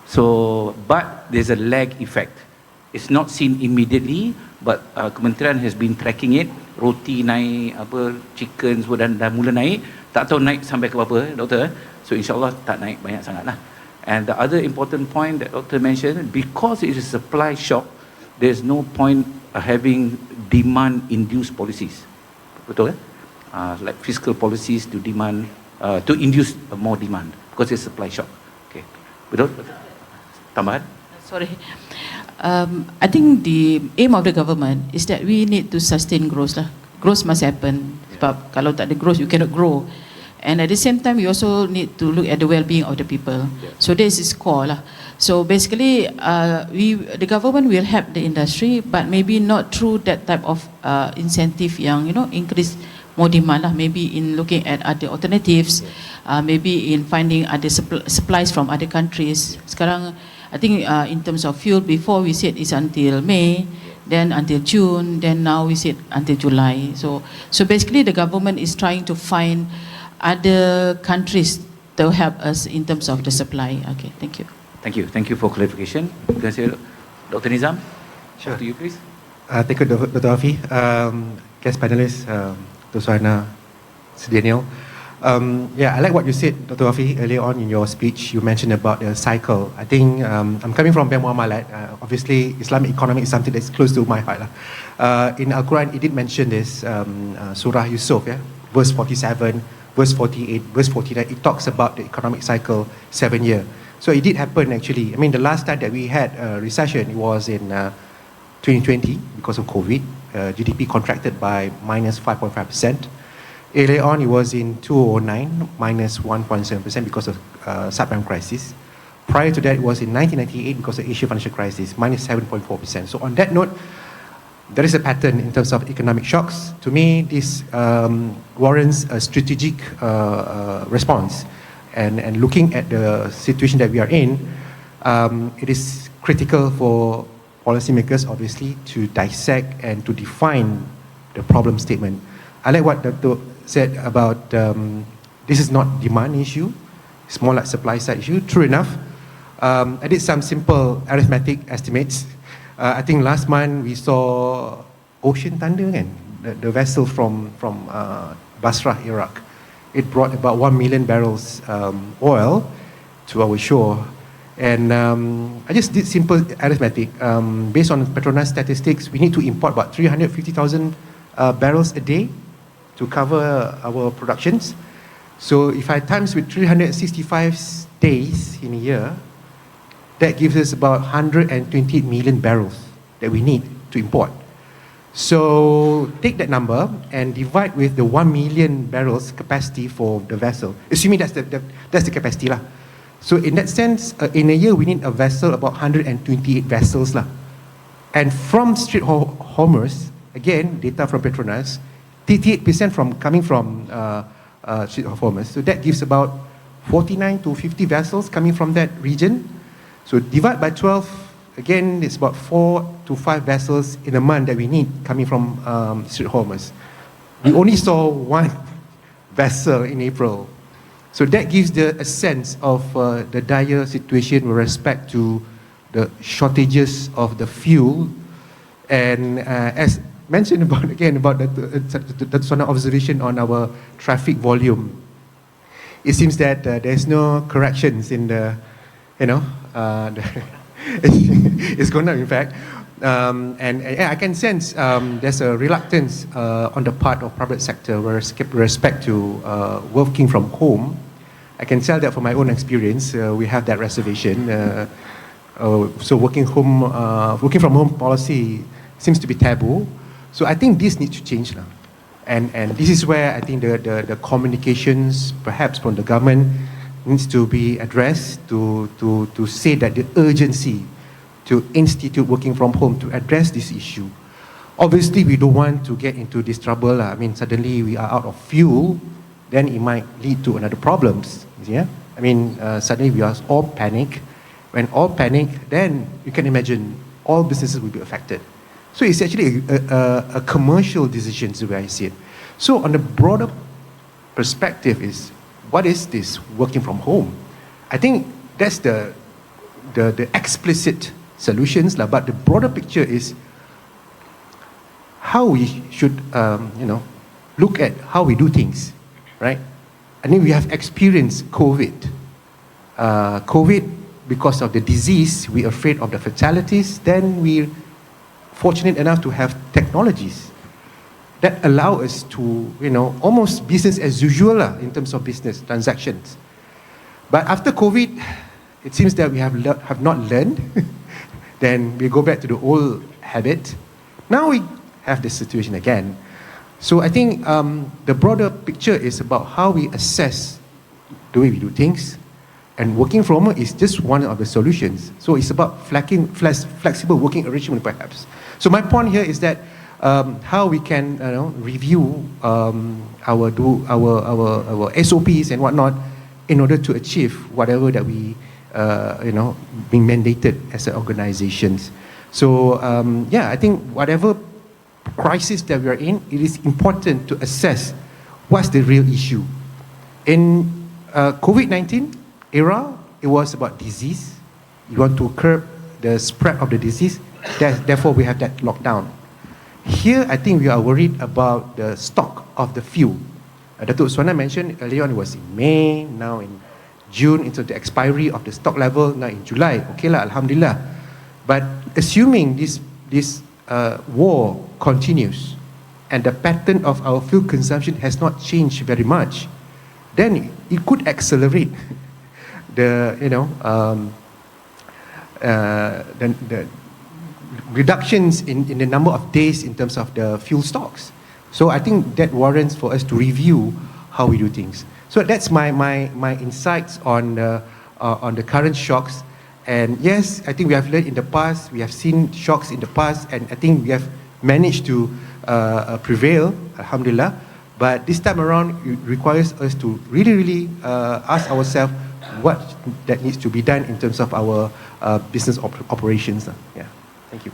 So but there's a lag effect. It's not seen immediately, but Kementerian has been tracking it. Roti naik, chicken semua dah mula naik. Tak tahu naik sampai ke berapa, doktor. So insyaAllah tak naik banyak sangat lah. And the other important point that doctor mentioned, because it is a supply shock, there's no point having demand-induced policies. Betul like fiscal policies to demand, to induce more demand because it's supply shock. Okay, betul? Tambahan? Sorry. I think the aim of the government is that we need to sustain growth lah. Growth must happen. Sebab kalau tak ada growth, you cannot grow. And at the same time, you also need to look at the well-being of the people. So this is core lah. So basically, the government will help the industry, but maybe not through that type of incentive yang increase more demand lah. Maybe in looking at other alternatives, maybe in finding other supplies from other countries. Sekarang, I think in terms of fuel, before we said it's until May, then until June, then now we said until July. So basically, the government is trying to find other countries to help us in terms of the supply. Okay, thank you. Thank you for clarification. Terima kasih, Dr. Nizam. Sure. To you, please. Thank you, Dr. Afi. Guest panelists, Dr. Suhaina, Daniel. I like what you said, Dr. Afi, earlier on in your speech. You mentioned about the cycle. I think I'm coming from Bank Muamalat. Obviously, Islamic economy is something that's close to my heart. In Al-Quran, it did mention this, Surah Yusuf, verse 47, verse 48, verse 49. It talks about the economic cycle 7 year. So it did happen actually. I mean, the last time that we had a recession, it was in 2020 because of COVID. GDP contracted by minus 5.5%. Earlier on, it was in 2009, minus 1.7% because of subprime crisis. Prior to that, it was in 1998 because of the Asian financial crisis, minus 7.4%. So on that note, there is a pattern in terms of economic shocks. To me, this warrants a strategic response. And looking at the situation that we are in, it is critical for policymakers, obviously, to dissect and to define the problem statement. I like what Dr. said about this is not demand issue, it's more like supply side issue. True enough. I did some simple arithmetic estimates. I think last month we saw Ocean Thunder, the vessel from Basra, Iraq. It brought about 1 million barrels oil to our shore. And I just did simple arithmetic. Based on Petronas statistics, we need to import about 350,000 barrels a day to cover our productions. So if I times with 365 days in a year, that gives us about 128 million barrels that we need to import. So take that number and divide with the 1 million barrels capacity for the vessel, assuming that's the capacity lah. So in that sense, in a year we need a vessel about 128 vessels lah. And from Strait Hormuz, again data from Petronas, 38% coming from Strait of Hormuz. So that gives about 49 to 50 vessels coming from that region. So divide by 12, again, it's about 4 to 5 vessels in a month that we need coming from Strait Hormuz. We only saw one vessel in April. So that gives a sense of the dire situation with respect to the shortages of the fuel. And as mentioned about the Sona observation on our traffic volume, it seems that there's no corrections in the, it's gone up in fact. And I can sense there's a reluctance on the part of private sector with respect to working from home. I can tell that from my own experience, we have that reservation. So working from home policy seems to be taboo. So I think this needs to change now. And this is where I think the communications, perhaps from the government, needs to be addressed to say that the urgency to institute working from home to address this issue. Obviously, we don't want to get into this trouble. I mean, suddenly we are out of fuel, then it might lead to another problems. Yeah, I mean, suddenly we are all panic. When all panic, then you can imagine all businesses will be affected. So it's actually a commercial decision, the way I see it. So on the broader perspective is, what is this working from home? I think that's the explicit solutions, but the broader picture is how we should, look at how we do things, right? I think we have experienced COVID. COVID, because of the disease, we're afraid of the fatalities. Then we're fortunate enough to have technologies that allow us to, almost business as usual in terms of business transactions. But after COVID, it seems that we have not learned. Then we go back to the old habit. Now we have this situation again. So I think the broader picture is about how we assess the way we do things. And working from home is just one of the solutions. So it's about flexible working arrangement, perhaps. So my point here is that how we can review our SOPs and whatnot in order to achieve whatever that we being mandated as organizations. So I think whatever crisis that we are in, it is important to assess what's the real issue. In COVID-19 era, it was about disease. You want to curb the spread of the disease, therefore we have that lockdown. Here, I think we are worried about the stock of the fuel. Datuk Suwana mentioned earlier on, it was in May, now in June, into the expiry of the stock level, now in July. Okay lah, alhamdulillah. But assuming this war continues and the pattern of our fuel consumption has not changed very much, then it could accelerate the reductions in the number of days in terms of the fuel stocks. So I think that warrants for us to review how we do things. So that's my insights on on the current shocks. And yes, I think we have learned in the past, we have seen shocks in the past, and I think we have managed to prevail, alhamdulillah. But this time around, it requires us to really ask ourselves what that needs to be done in terms of our business operations. Yeah, thank you.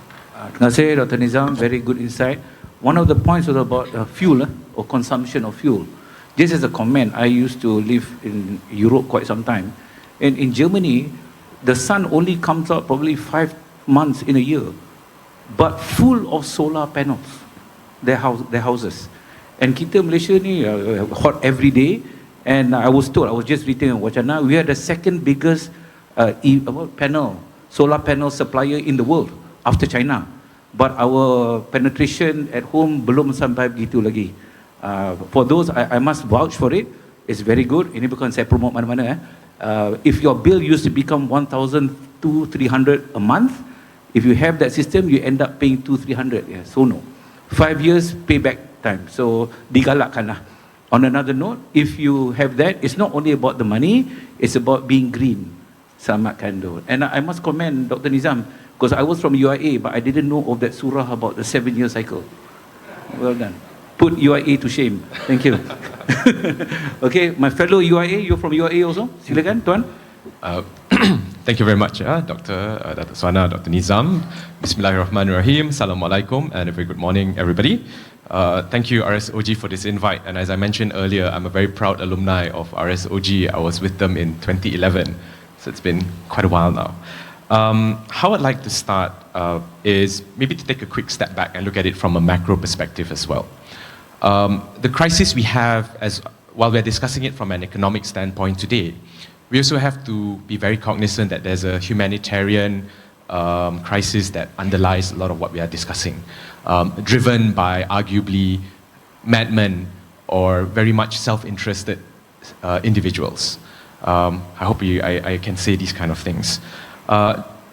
Terima kasih Dr. Nizam, very good insight. One of the points was about fuel or consumption of fuel. Just as a comment, I used to live in Europe quite some time, and in Germany, the sun only comes out probably 5 months in a year, but full of solar panels, their houses. And kita Malaysia ni hot every day, and I was told, I was just reading in Wacana, we are the second biggest solar panel supplier in the world after China. But our penetration at home belum sampai begitu lagi. For those, I must vouch for it. It's very good. Ini bukan saya promote mana-mana. If your bill used to become 1,200-300 a month, if you have that system, you end up paying 200-300. Yeah, so no. 5 years payback time. So digalakkan lah. On another note, if you have that, it's not only about the money, it's about being green. Selamatkan tu. And I must commend Dr. Nizam, because I was from UIA, but I didn't know of that surah about the 7-year cycle. Well done. Put UIA to shame. Thank you. Okay, my fellow UIA, you're from UIA also? Silakan, Tuan. Thank you very much, Dr. Suana, Dr. Nizam. Bismillahirrahmanirrahim. Assalamualaikum, and a very good morning, everybody. Thank you, RSOG, for this invite. And as I mentioned earlier, I'm a very proud alumni of RSOG. I was with them in 2011, so it's been quite a while now. How I'd like to start is maybe to take a quick step back and look at it from a macro perspective as well. The crisis we have, while we're discussing it from an economic standpoint today, we also have to be very cognizant that there's a humanitarian crisis that underlies a lot of what we are discussing, driven by arguably madmen or very much self-interested individuals. I hope I can say these kind of things.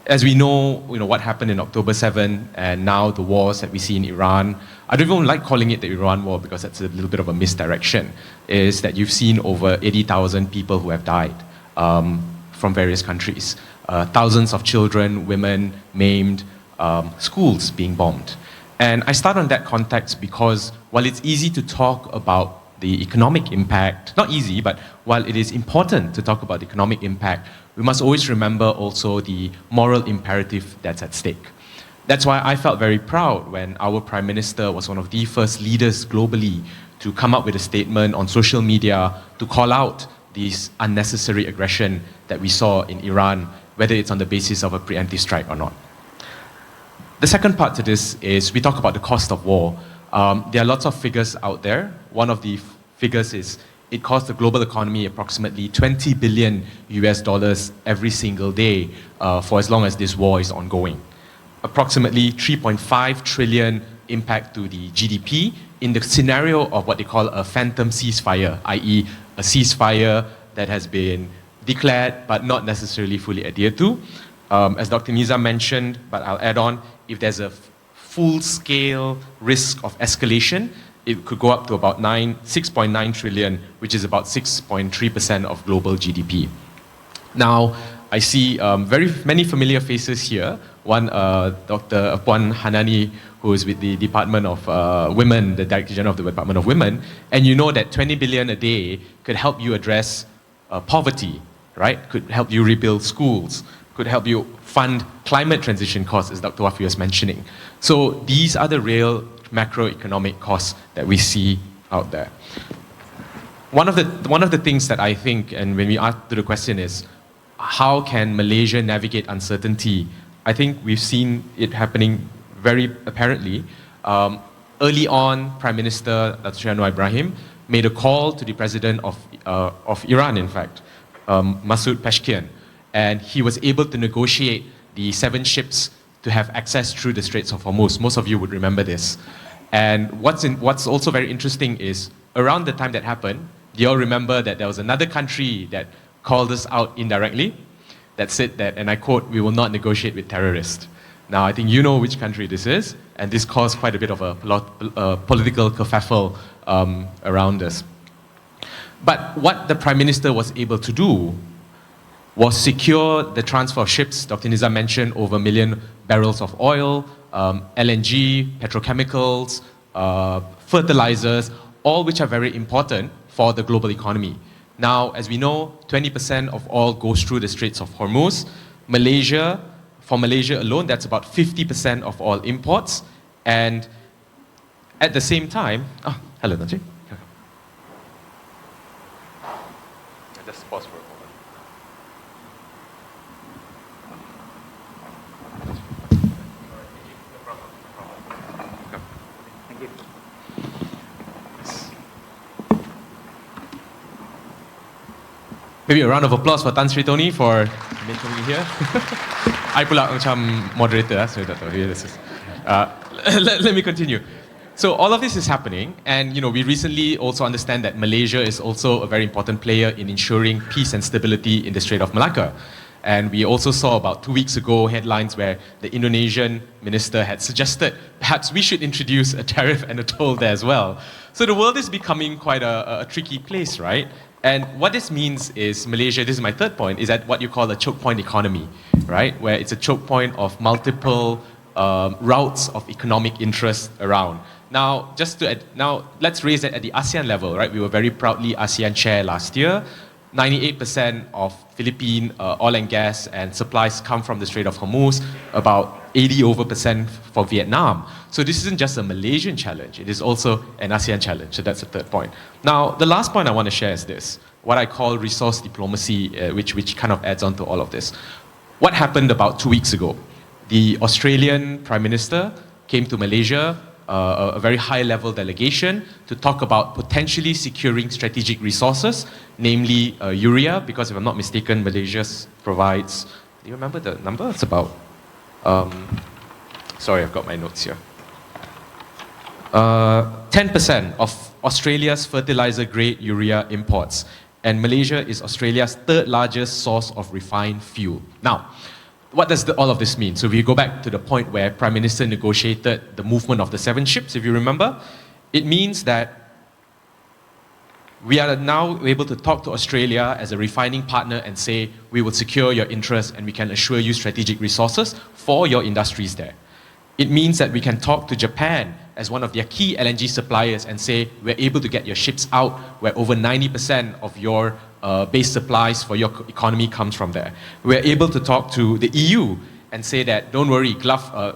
As we know, what happened in October 7 and now the wars that we see in Iran, I don't even like calling it the Iran war because that's a little bit of a misdirection, is that you've seen over 80,000 people who have died from various countries. Thousands of children, women maimed, schools being bombed. And I start on that context because while it's easy to talk about the economic impact, not easy, but while it is important to talk about the economic impact, we must always remember also the moral imperative that's at stake. That's why I felt very proud when our Prime Minister was one of the first leaders globally to come up with a statement on social media to call out this unnecessary aggression that we saw in Iran, whether it's on the basis of a preemptive strike or not. The second part to this is we talk about the cost of war. There are lots of figures out there. One of the figures is it costs the global economy approximately $20 billion every single day for as long as this war is ongoing. Approximately 3.5 trillion impact to the GDP in the scenario of what they call a phantom ceasefire, i.e. a ceasefire that has been declared but not necessarily fully adhered to. As Dr. Nizam mentioned, but I'll add on, if there's a full-scale risk of escalation, it could go up to about 6.9 trillion, which is about 6.3% of global GDP. Now, I see very many familiar faces here. One, Dr. Puan Hanani, who is with the Department of Women, the Director General of the Department of Women, and you know that 20 billion a day could help you address poverty, right? Could help you rebuild schools, could help you fund climate transition costs, as Dr. Wafi was mentioning. So these are the real macroeconomic costs that we see out there. One of the things that I think, and when we ask the question is, how can Malaysia navigate uncertainty? I think we've seen it happening very apparently. Early on, Prime Minister Dr. Sri Anwar Ibrahim made a call to the president of Iran, in fact, Masoud Pezeshkian, and he was able to negotiate the 7 ships to have access through the Straits of Hormuz. Most of you would remember this. And what's also very interesting is, around the time that happened, do you all remember that there was another country that called us out indirectly, that said that, and I quote, "We will not negotiate with terrorists." Now, I think you know which country this is, and this caused quite a bit of a political kerfuffle around us. But what the Prime Minister was able to do was secure the transfer of ships. Dr. Nizam mentioned over 1 million barrels of oil, LNG, petrochemicals, fertilizers, all which are very important for the global economy. Now, as we know, 20% of oil goes through the Straits of Hormuz. For Malaysia alone, that's about 50% of all imports. And at the same time, hello, Najib. Just pause for a moment. Maybe a round of applause for Tan Sri Tony for making me here. I pula macam moderator, so I don't know who this is. Let me continue. So all of this is happening, and we recently also understand that Malaysia is also a very important player in ensuring peace and stability in the Strait of Malacca. And we also saw about 2 weeks ago headlines where the Indonesian minister had suggested perhaps we should introduce a tariff and a toll there as well. So the world is becoming quite a tricky place, right? And what this means is Malaysia, this is my third point, is at what you call a choke point economy, right? Where it's a choke point of multiple routes of economic interest around. Now, let's raise it at the ASEAN level, right? We were very proudly ASEAN chair last year. 98% of Philippine oil and gas and supplies come from the Strait of Hormuz, about 80% for Vietnam. So this isn't just a Malaysian challenge, it is also an ASEAN challenge. So that's the third point. Now, the last point I want to share is this, what I call resource diplomacy, which kind of adds on to all of this. What happened about 2 weeks ago? The Australian Prime Minister came to Malaysia, a very high-level delegation, to talk about potentially securing strategic resources, namely urea, because if I'm not mistaken, Malaysia provides, do you remember the number? It's about, sorry, I've got my notes here. 10% of Australia's fertilizer-grade urea imports, and Malaysia is Australia's third largest source of refined fuel. Now, what does all of this mean? So we go back to the point where Prime Minister negotiated the movement of the 7 ships, if you remember. It means that we are now able to talk to Australia as a refining partner and say, we will secure your interests and we can assure you strategic resources for your industries there. It means that we can talk to Japan as one of their key LNG suppliers and say, we're able to get your ships out where over 90% of your base supplies for your economy comes from there. We're able to talk to the EU and say that, don't worry,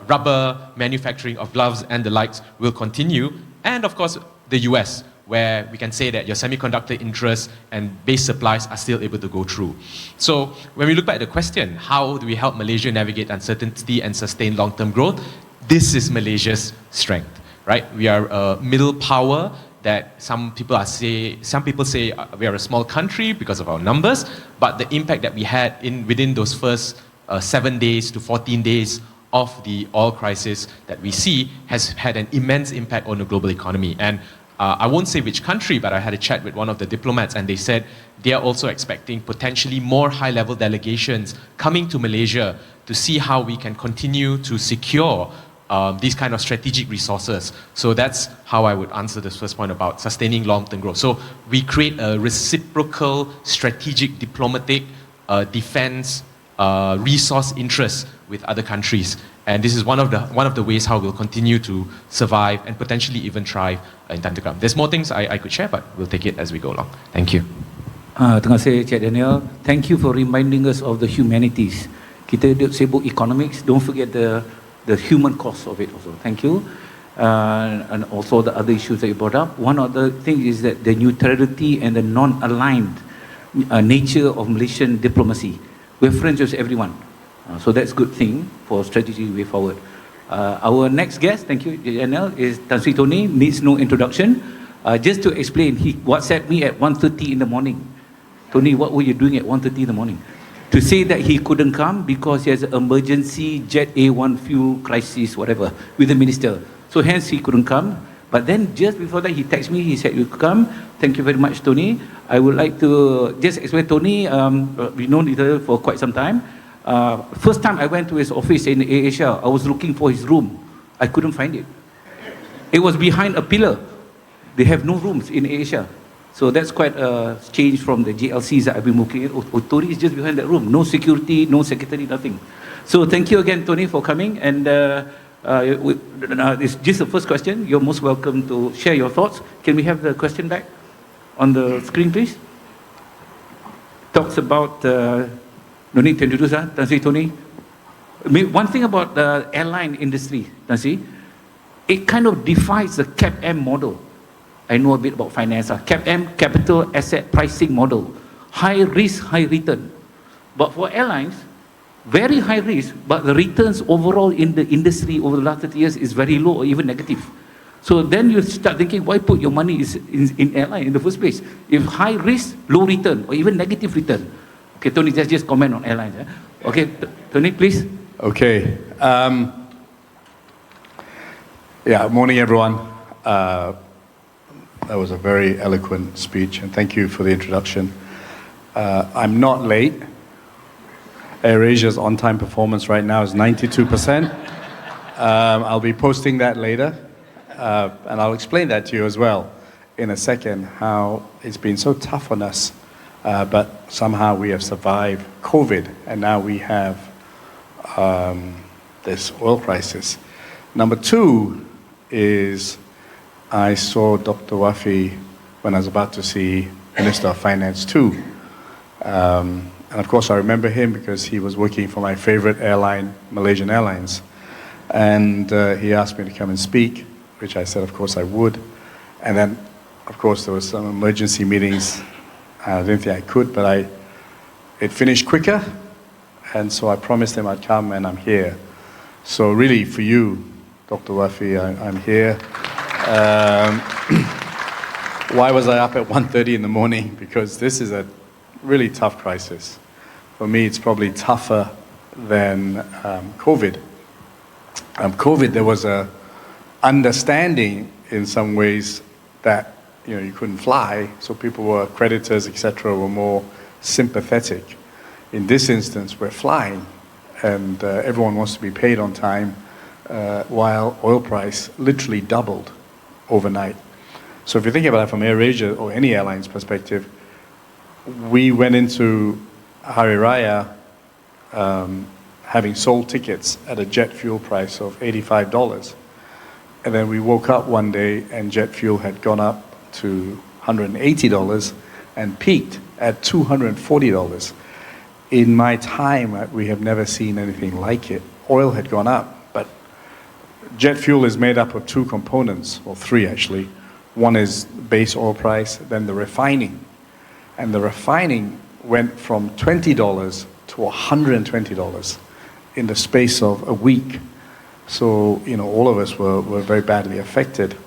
rubber manufacturing of gloves and the likes will continue. And of course, the US, where we can say that your semiconductor interests and base supplies are still able to go through. So when we look back at the question, how do we help Malaysia navigate uncertainty and sustain long-term growth? This is Malaysia's strength, right? We are a middle power that some people say we are a small country because of our numbers, but the impact that we had within those first 7 days to 14 days of the oil crisis that we see has had an immense impact on the global economy. And I won't say which country, but I had a chat with one of the diplomats and they said they are also expecting potentially more high-level delegations coming to Malaysia to see how we can continue to secure these kind of strategic resources. So that's how I would answer this first point about sustaining long-term growth. So we create a reciprocal, strategic, diplomatic, defense, resource interest with other countries. And this is one of the ways how we'll continue to survive and potentially even thrive in time to come. There's more things I could share, but we'll take it as we go along. Thank you. Terima kasih Cik Daniel. Thank you for reminding us of the humanities. Kita sibuk economics, don't forget the human cost of it also. Thank you. And also the other issues that you brought up. One of the things is that the neutrality and the non-aligned nature of Malaysian diplomacy. We're friends with everyone. So that's a good thing for strategy way forward. Our next guest, thank you Daniel, is Tan Sri Tony, needs no introduction. Just to explain, he WhatsApped me at 1:30 in the morning. Tony, what were you doing at 1:30 in the morning? To say that he couldn't come because he has an emergency Jet A1 fuel crisis, whatever, with the minister. So hence he couldn't come. But then just before that, he texted me, he said, you could come. Thank you very much, Tony. I would like to just explain, Tony, we've known each other for quite some time. First time I went to his office in Asia, I was looking for his room. I couldn't find it. It was behind a pillar. They have no rooms in Asia. So that's quite a change from the GLCs that I've been working at. Tony is just behind that room. No security, no secretary, nothing. So thank you again, Tony, for coming. And it's just the first question. You're most welcome to share your thoughts. Can we have the question back on the screen, please? Talks about, no need to introduce, Tan Sri Tony. One thing about the airline industry, Tan Sri, it kind of defies the CAPM model. I know a bit about finance. CAPM, capital asset pricing model. High risk, high return. But for airlines, very high risk, but the returns overall in the industry over the last 30 years is very low or even negative. So then you start thinking, why put your money in airline in the first place? If high risk, low return, or even negative return. Okay, Tony, just comment on airlines. Okay, Tony, please. Okay. Yeah, morning everyone. That was a very eloquent speech, and thank you for the introduction. I'm not late. AirAsia's on-time performance right now is 92%. I'll be posting that later, and I'll explain that to you as well in a second, how it's been so tough on us, but somehow we have survived COVID, and now we have this oil crisis. Number two is I saw Dr. Wafi when I was about to see Minister of Finance too. And of course I remember him because he was working for my favorite airline, Malaysian Airlines. And he asked me to come and speak, which I said of course I would. And then of course there was some emergency meetings. I didn't think I could, but it finished quicker. And so I promised him I'd come, and I'm here. So really for you, Dr. Wafi, I'm here. Why was I up at 1:30 in the morning? Because this is a really tough crisis. For me, it's probably tougher than COVID. COVID, there was a understanding in some ways that you couldn't fly, so people were, creditors, etc., were more sympathetic. In this instance, we're flying, and everyone wants to be paid on time, while oil price literally doubled overnight. So if you think about it from AirAsia or any airline's perspective, we went into Hari Raya having sold tickets at a jet fuel price of $85. And then we woke up one day and jet fuel had gone up to $180 and peaked at $240. In my time, we have never seen anything like it. Oil had gone up, but jet fuel is made up of two components, or three actually. One is base oil price, then the refining. And the refining went from $20 to $120 in the space of a week. So, all of us were very badly affected.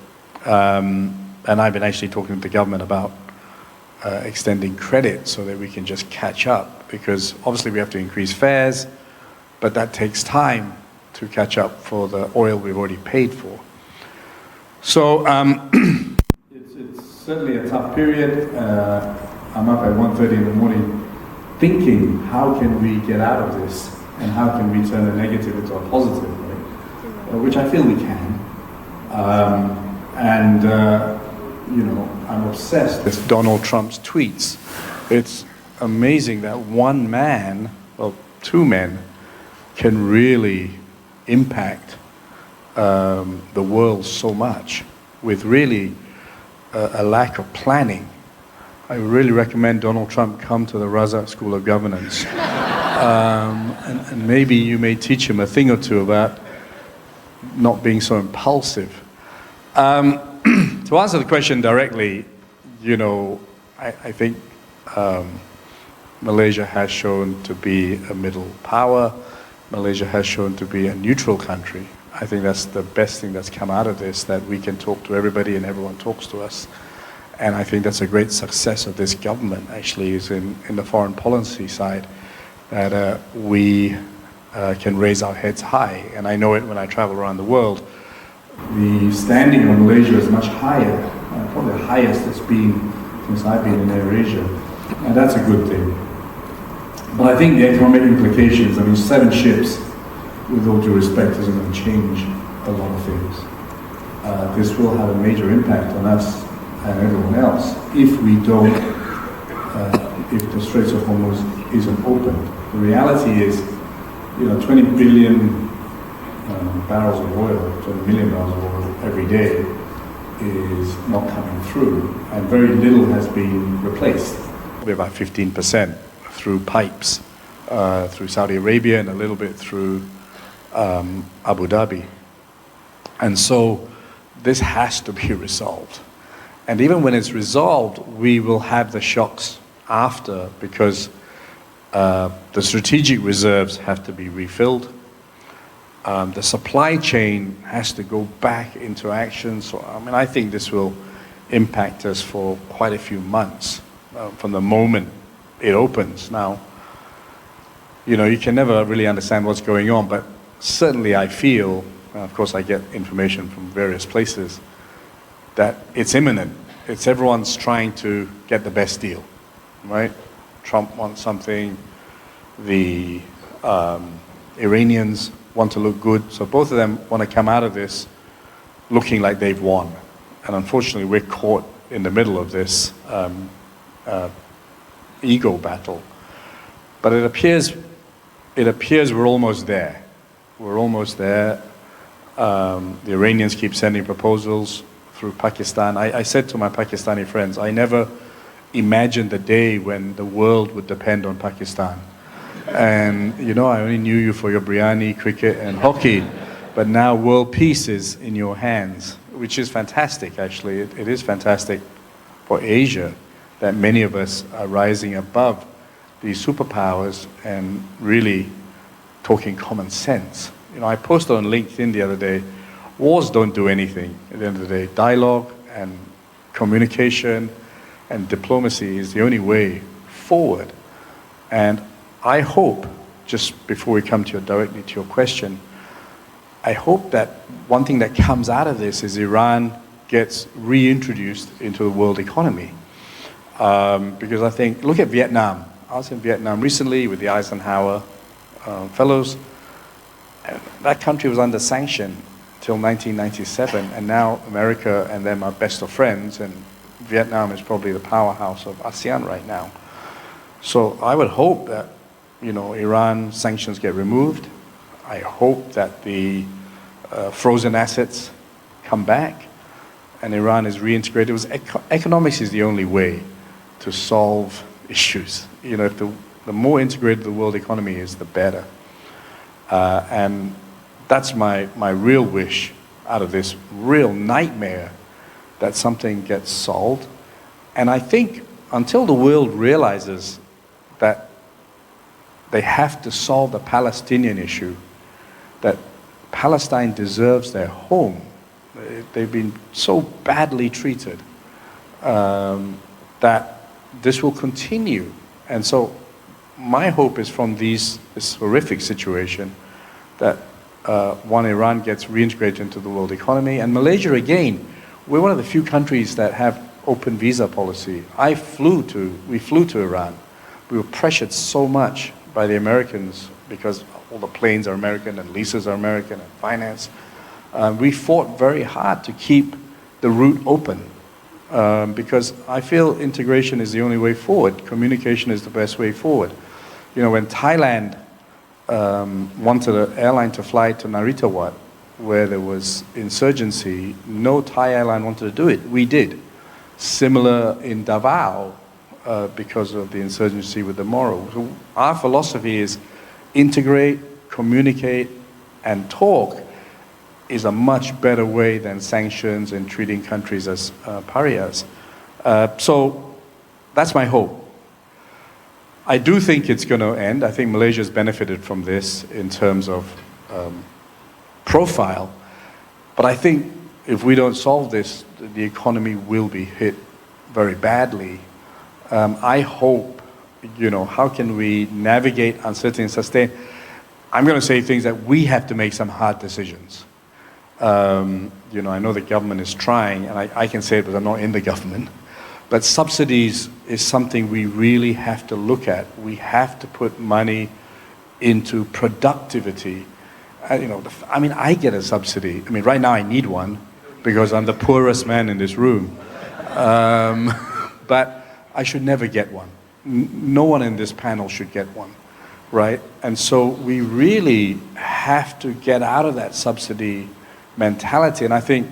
And I've been actually talking to the government about extending credit so that we can just catch up, because obviously we have to increase fares, but that takes time to catch up for the oil we've already paid for. So it's certainly a tough period. I'm up at 1:30 in the morning thinking, how can we get out of this, and how can we turn a negative into a positive, right? Which I feel we can. I'm obsessed with Donald Trump's tweets. It's amazing that one man, well, two men, can really impact the world so much with really a lack of planning. I really recommend Donald Trump come to the Razak School of Government. And maybe you may teach him a thing or two about not being so impulsive. To answer the question directly, I think Malaysia has shown to be a middle power. Malaysia has shown to be a neutral country. I think that's the best thing that's come out of this, that we can talk to everybody and everyone talks to us. And I think that's a great success of this government, actually, is in the foreign policy side, that we can raise our heads high. And I know it when I travel around the world. The standing of Malaysia is much higher, probably the highest it's been since I've been in AirAsia. And that's a good thing. But I think the economic implications, 7 ships, with all due respect, isn't going to change a lot of things. This will have a major impact on us and everyone else if we don't, if the Straits of Hormuz isn't open. The reality is, 20 billion barrels of oil, 20 million barrels of oil every day is not coming through, and very little has been replaced. Probably about 15% through pipes, through Saudi Arabia, and a little bit through Abu Dhabi. And so this has to be resolved. And even when it's resolved, we will have the shocks after, because the strategic reserves have to be refilled. The supply chain has to go back into action. So, I think this will impact us for quite a few months from the moment it opens. Now, you can never really understand what's going on, but certainly I feel, and of course I get information from various places, that it's imminent. It's everyone's trying to get the best deal, right? Trump wants something, the Iranians want to look good, so both of them want to come out of this looking like they've won. And unfortunately, we're caught in the middle of this ego battle. But it appears we're almost there. We're almost there. The Iranians keep sending proposals through Pakistan. I said to my Pakistani friends, I never imagined the day when the world would depend on Pakistan. And I only knew you for your biryani, cricket, and hockey, but now world peace is in your hands, which is fantastic, actually. It is fantastic for Asia that many of us are rising above these superpowers and really talking common sense. I posted on LinkedIn the other day, wars don't do anything at the end of the day. Dialogue and communication and diplomacy is the only way forward. And I hope, just before we come directly to your question, I hope that one thing that comes out of this is Iran gets reintroduced into the world economy. Because I think, look at Vietnam. I was in Vietnam recently with the Eisenhower fellows. That country was under sanction till 1997, and now America and them are best of friends, and Vietnam is probably the powerhouse of ASEAN right now. So I would hope that Iran sanctions get removed. I hope that the frozen assets come back and Iran is reintegrated. Economics is the only way to solve issues. If the more integrated the world economy is, the better. And that's my real wish out of this real nightmare, that something gets solved. And I think until the world realizes that they have to solve the Palestinian issue, that Palestine deserves their home. They've been so badly treated that this will continue. And so my hope is from this horrific situation that Iran gets reintegrated into the world economy. And Malaysia, again, we're one of the few countries that have open visa policy. We flew to Iran. We were pressured so much by the Americans because all the planes are American and leases are American and finance. We fought very hard to keep the route open because I feel integration is the only way forward. Communication is the best way forward. When Thailand wanted an airline to fly to Naritawat, where there was insurgency, no Thai airline wanted to do it. We did. Similar in Davao, because of the insurgency with the Moro. So our philosophy is integrate, communicate, and talk is a much better way than sanctions and treating countries as pariahs. So that's my hope. I do think it's going to end. I think Malaysia's benefited from this in terms of profile. But I think if we don't solve this, the economy will be hit very badly. I hope, how can we navigate uncertainty and sustain? I'm going to say things that we have to make some hard decisions. I know the government is trying, and I can say it because I'm not in the government, but subsidies is something we really have to look at. We have to put money into productivity. I get a subsidy. Right now I need one because I'm the poorest man in this room. But I should never get one. No one in this panel should get one, right? And so we really have to get out of that subsidy mentality. And I think,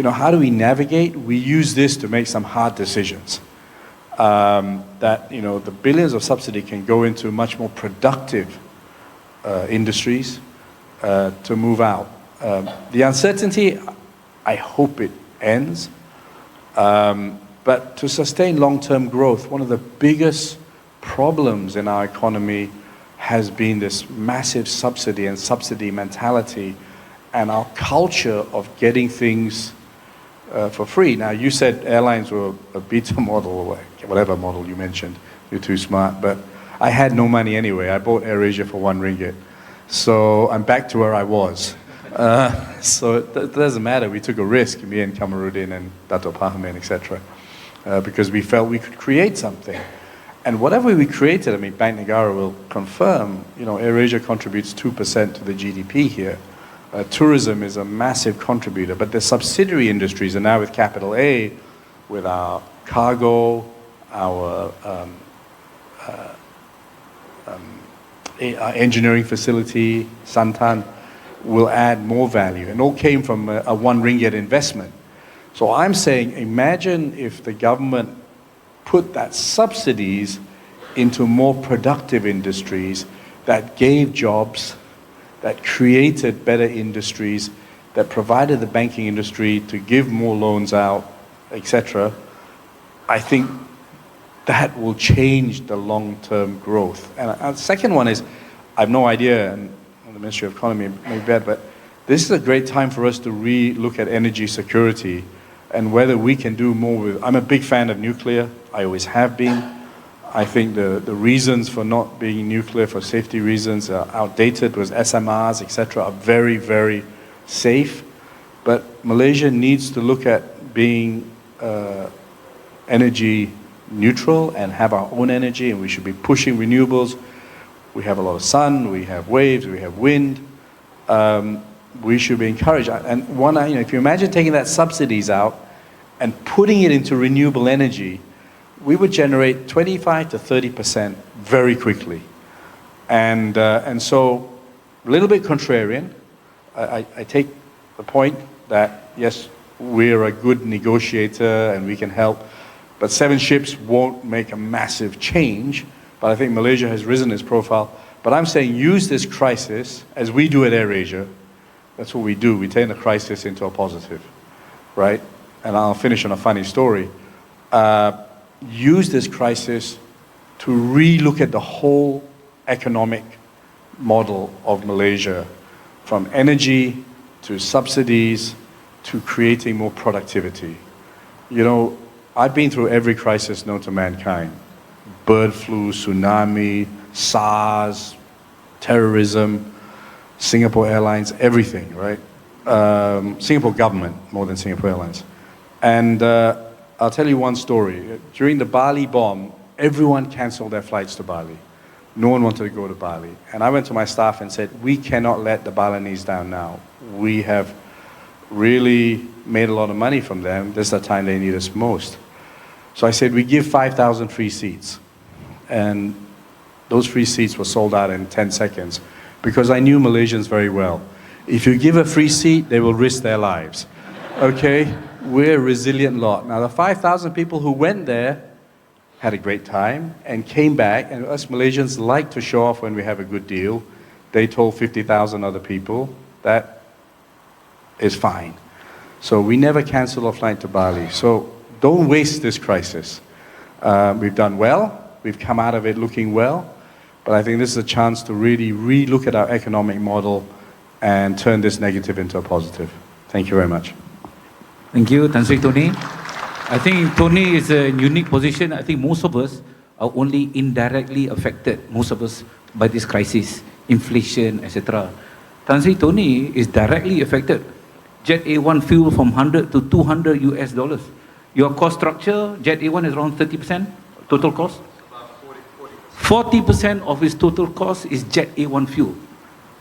how do we navigate? We use this to make some hard decisions. That, the billions of subsidy can go into much more productive industries to move out. The uncertainty, I hope it ends. But to sustain long-term growth, one of the biggest problems in our economy has been this massive subsidy and subsidy mentality and our culture of getting things for free. Now, you said airlines were a beta model, or whatever model you mentioned. You're too smart. But I had no money anyway. I bought AirAsia for RM1. So I'm back to where I was. So it doesn't matter. We took a risk, me and Kamarudin and Dato Pahamin, etc. Because we felt we could create something. And whatever we created, Bank Negara will confirm, AirAsia contributes 2% to the GDP here. Tourism is a massive contributor, but the subsidiary industries are now with capital A, with our cargo, our engineering facility, Santan, will add more value. And all came from a RM1 investment. So I'm saying, imagine if the government put that subsidies into more productive industries that gave jobs, that created better industries, that provided the banking industry to give more loans out, etc. I think that will change the long-term growth. And the second one is, I have no idea, and the Ministry of Economy may be better, but this is a great time for us to re-look at energy security and whether we can do more with. I'm a big fan of nuclear. I always have been. I think the reasons for not being nuclear for safety reasons are outdated, because SMRs, etc., are very, very safe. But Malaysia needs to look at being energy neutral and have our own energy, and we should be pushing renewables. We have a lot of sun, we have waves, we have wind. We should be encouraged. And if you imagine taking that subsidies out and putting it into renewable energy, we would generate 25 to 30% very quickly. And so, a little bit contrarian. I take the point that, yes, we're a good negotiator and we can help, but 7 ships won't make a massive change. But I think Malaysia has risen its profile. But I'm saying use this crisis, as we do at AirAsia. That's what we do. We turn the crisis into a positive, right? And I'll finish on a funny story. Use this crisis to re-look at the whole economic model of Malaysia, from energy to subsidies to creating more productivity. I've been through every crisis known to mankind. Bird flu, tsunami, SARS, terrorism, Singapore Airlines, everything, right? Singapore government, more than Singapore Airlines. And I'll tell you one story. During the Bali bomb, everyone canceled their flights to Bali. No one wanted to go to Bali. And I went to my staff and said, we cannot let the Balinese down now. We have really made a lot of money from them. This is the time they need us most. So I said, we give 5,000 free seats. And those free seats were sold out in 10 seconds because I knew Malaysians very well. If you give a free seat, they will risk their lives. Okay? We're a resilient lot. Now, the 5,000 people who went there had a great time and came back, and us Malaysians like to show off when we have a good deal. They told 50,000 other people that is fine. So we never canceled our flight to Bali. So don't waste this crisis. We've done well. We've come out of it looking well. But I think this is a chance to really re-look at our economic model and turn this negative into a positive. Thank you very much. Thank you, Tan Sri Tony. I think Tony is a unique position. I think most of us are only indirectly affected, most of us, by this crisis, inflation, etc. Tan Sri Tony is directly affected. Jet A1 fuel from 100 to 200 US dollars. Your cost structure, Jet A1 is around 30% total cost? About 40%. 40% of his total cost is Jet A1 fuel.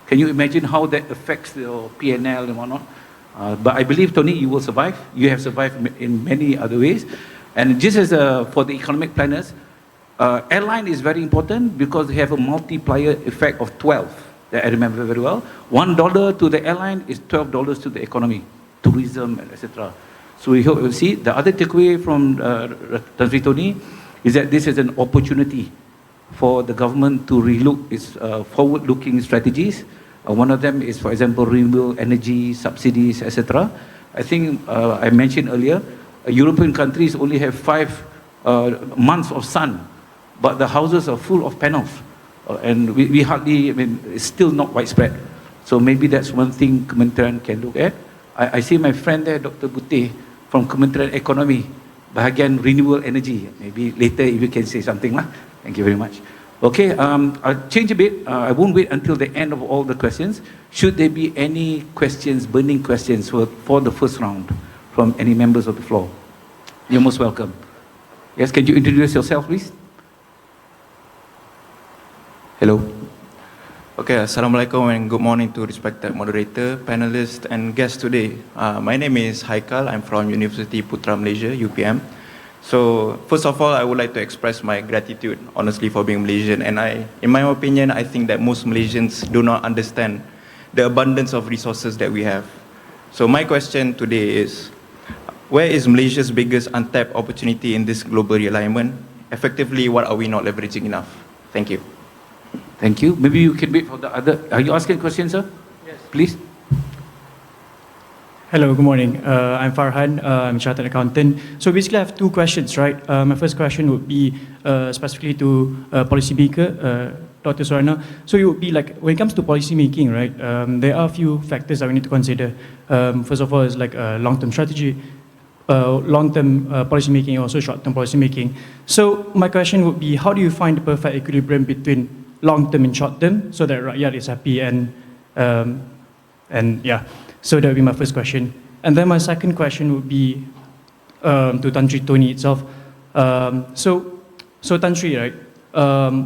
Can you imagine how that affects your P&L and whatnot? But I believe, Tony, you will survive. You have survived in many other ways. And just as for the economic planners, airline is very important because they have a multiplier effect of 12 that I remember very well. $1 to the airline is $12 to the economy, tourism, etc. So we hope you'll see. The other takeaway from Tan Sri Tony is that this is an opportunity for the government to relook its forward-looking strategies. One of them is, for example, renewable energy, subsidies, etc. I think I mentioned earlier, European countries only have 5 months of sun, but the houses are full of panels. And we hardly, I mean, it's still not widespread. So maybe that's one thing Kementerian can look at. I see my friend there, Dr. Butte, from Kementerian Economy, bahagian renewable energy. Maybe later if you can say something lah. Thank you very much. Okay, I'll change a bit. I won't wait until the end of all the questions. Should there be any questions, burning questions for the first round from any members of the floor? You're most welcome. Yes, can you introduce yourself, please? Hello. Okay, Assalamualaikum and good morning to respected moderator, panelists and guests today. My name is Haikal. I'm from University Putra Malaysia, UPM. So first of all, I would like to express my gratitude, honestly, for being Malaysian. And in my opinion, I think that most Malaysians do not understand the abundance of resources that we have. So my question today is, where is Malaysia's biggest untapped opportunity in this global realignment? Effectively, what are we not leveraging enough? Thank you. Thank you. Maybe you can wait for the other. Are you asking questions, sir? Yes. Please. Hello, good morning. I'm Farhan. I'm a chartered accountant. So basically, I have 2 questions, right? My first question would be specifically to policymaker, Dr. Suarna. So it would be like, when it comes to policy making, right, there are a few factors that we need to consider. First of all, is like long-term strategy, long-term policy making, also short-term policy making. So my question would be, how do you find the perfect equilibrium between long-term and short-term so that rakyat is happy and yeah. So that would be my first question. And then my second question would be to Tan Sri Tony itself. So Tan Sri, right,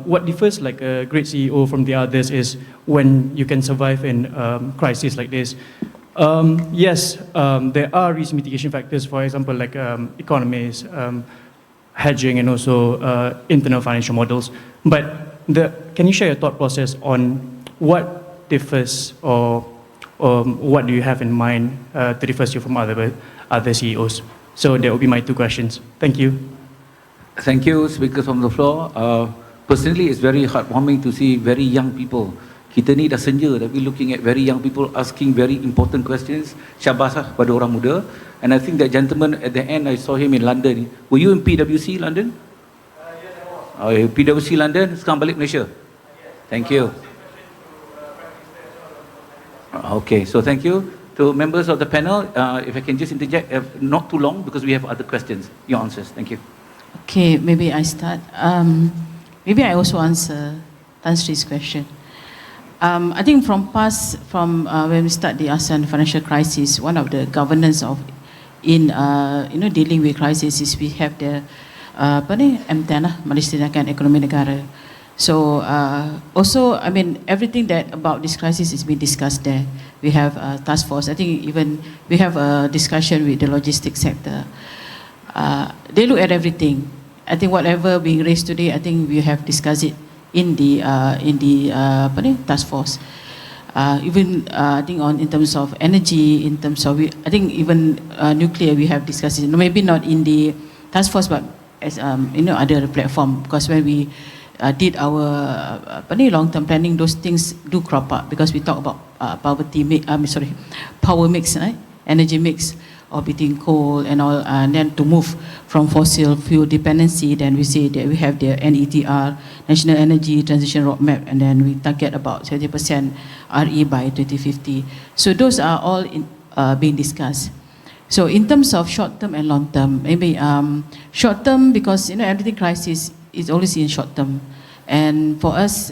what differs like a great CEO from the others is when you can survive in crisis like this. Yes, there are risk mitigation factors, for example, like economies, hedging, and also internal financial models. But can you share your thought process on what differs or what do you have in mind to differ you from other CEOs? So that would be my 2 questions. Thank you. Thank you, speakers from the floor. Personally, it's very heartwarming to see very young people. Kita ni dah senja, tapi looking at very young people asking very important questions. Syabaslah pada orang muda. And I think that gentleman at the end, I saw him in London. Were you in PwC London? Yes, I was. PwC London, sekarang balik Malaysia. Thank you. Okay, so thank you to members of the panel. If I can just interject, not too long because we have other questions. Your answers. Thank you. Okay, maybe I start. Maybe I also answer Tan Sri's question. I think from when we start the ASEAN financial crisis, one of the governance in dealing with crisis is we have the MTN, Malaysia Tindakan Ekonomi Negara. So also, I mean, everything that about this crisis is being discussed there. We have a task force. I think even we have a discussion with the logistics sector. They look at everything. I think whatever being raised today, I think we have discussed it in the task force. Even I think in terms of energy, in terms of I think even nuclear we have discussed it. Maybe not in the task force, but as other platform, because when we did our long-term planning, those things do crop up because we talk about power mix, right? Energy mix, or between coal and all, and then to move from fossil fuel dependency, then we say that we have the NETR, National Energy Transition Roadmap, and then we target about 70% RE by 2050. So those are all being discussed. So in terms of short-term and long-term, maybe short-term because everything crisis is always in short-term, and for us,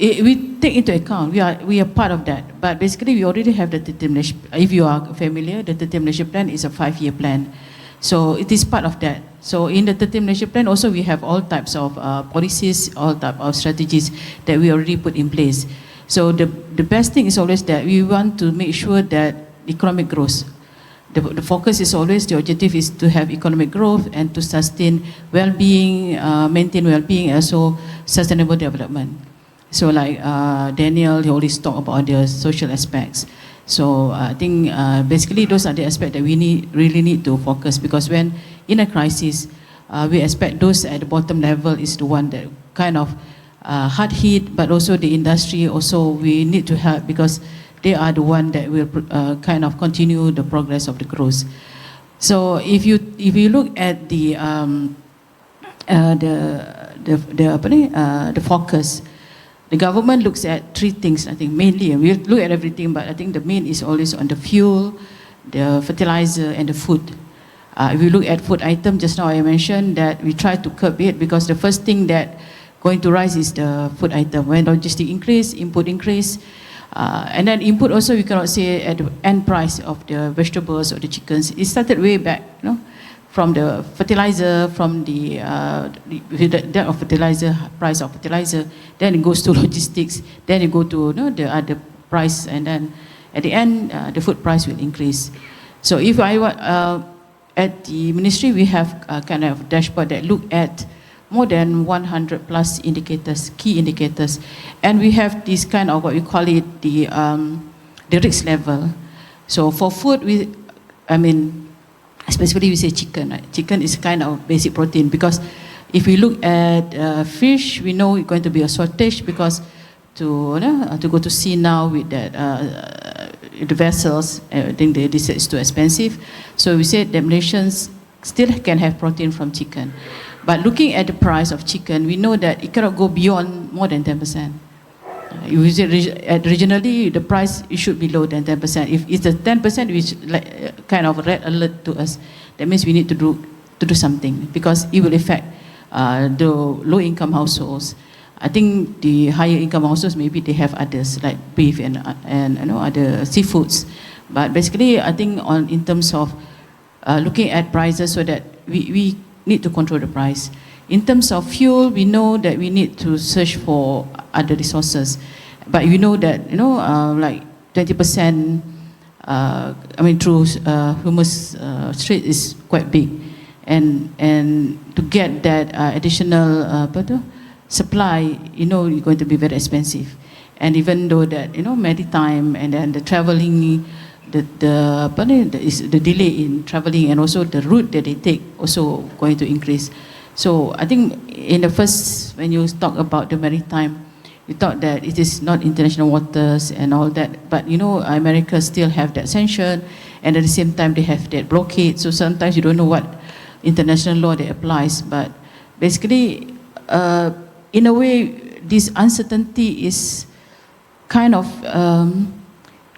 we take into account, we are part of that. But basically, we already have the 30 Malaysia. If you are familiar, the 30 Malaysia plan is a 5-year plan, so it is part of that. So in the 30 Malaysia plan, also we have all types of policies, all types of strategies that we already put in place. So the best thing is always that we want to make sure that economic growth, the focus is always, the objective is to have economic growth and to sustain well-being, maintain well-being, and also sustainable development. So like Daniel, he always talk about the social aspects. So I think basically those are the aspects that we really need to focus, because when in a crisis, we expect those at the bottom level is the one that kind of hard hit, but also the industry also we need to help, because they are the one that will kind of continue the progress of the growth. So if you look at the focus, the government looks at three things. I think mainly we look at everything, but I think the main is always on the fuel, the fertilizer, and the food. If you look at food item, just now I mentioned that we try to curb it, because the first thing that going to rise is the food item. When logistic increase, input increase, and then input also we cannot say at the end price of the vegetables or the chickens. It started way back, from the fertilizer, from the that of fertilizer, price of fertilizer. Then it goes to logistics. Then it go to the other price, and then at the end the food price will increase. So if I at the ministry we have a kind of dashboard that look at more than 100 plus indicators, key indicators, and we have this kind of what we call it the risk level. So for food, specifically we say chicken. Right? Chicken is kind of basic protein, because if we look at fish, we know it's going to be a shortage, because to go to sea now with that the vessels, I think they say it's too expensive. So we said that nations still can have protein from chicken. But looking at the price of chicken, we know that it cannot go beyond more than 10%. Regionally, the price it should be lower than 10%. If it's the 10%, which like kind of red alert to us, that means we need to do something, because it will affect the low-income households. I think the higher income households, maybe they have others like beef and other seafoods. But basically, I think in terms of looking at prices, so that we need to control the price. In terms of fuel, we know that we need to search for other resources, but we know that like 20%, through humus strait is quite big, and to get that additional supply, you're going to be very expensive. And even though that maritime and then the traveling, the delay in traveling, and also the route that they take also going to increase. So I think in the first, when you talk about the maritime, you thought that it is not international waters and all that, but America still have that sanction, and at the same time they have that blockade. So sometimes you don't know what international law that applies. But basically, in a way, this uncertainty is kind of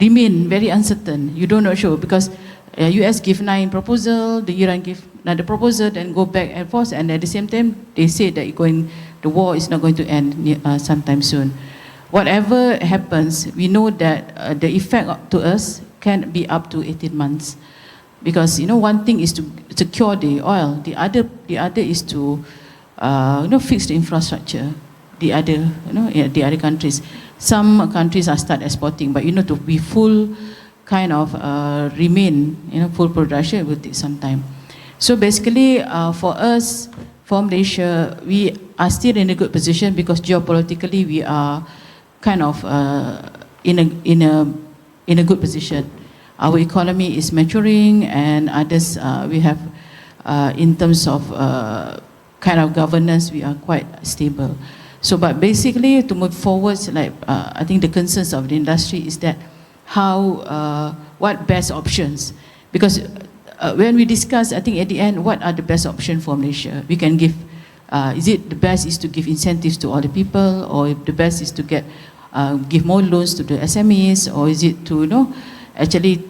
remain very uncertain. You don't know sure, because US give 9 proposal, the Iran give another proposal, then go back and forth, and at the same time they say that the war is not going to end sometime soon. Whatever happens, we know that the effect to us can be up to 18 months, because one thing is to secure the oil, the other is to fix the infrastructure. The other countries, some countries are start exporting, but to be full kind of remain full production, it will take some time. So basically, for us, for Malaysia, we are still in a good position, because geopolitically we are kind of in a good position. Our economy is maturing, and others we have in terms of kind of governance, we are quite stable. So, but basically, to move forward, like I think the concerns of the industry is that what best options, because when we discuss, I think at the end, what are the best options for Malaysia? We can give, is it the best is to give incentives to all the people, or the best is to give more loans to the SMEs, or is it to, actually,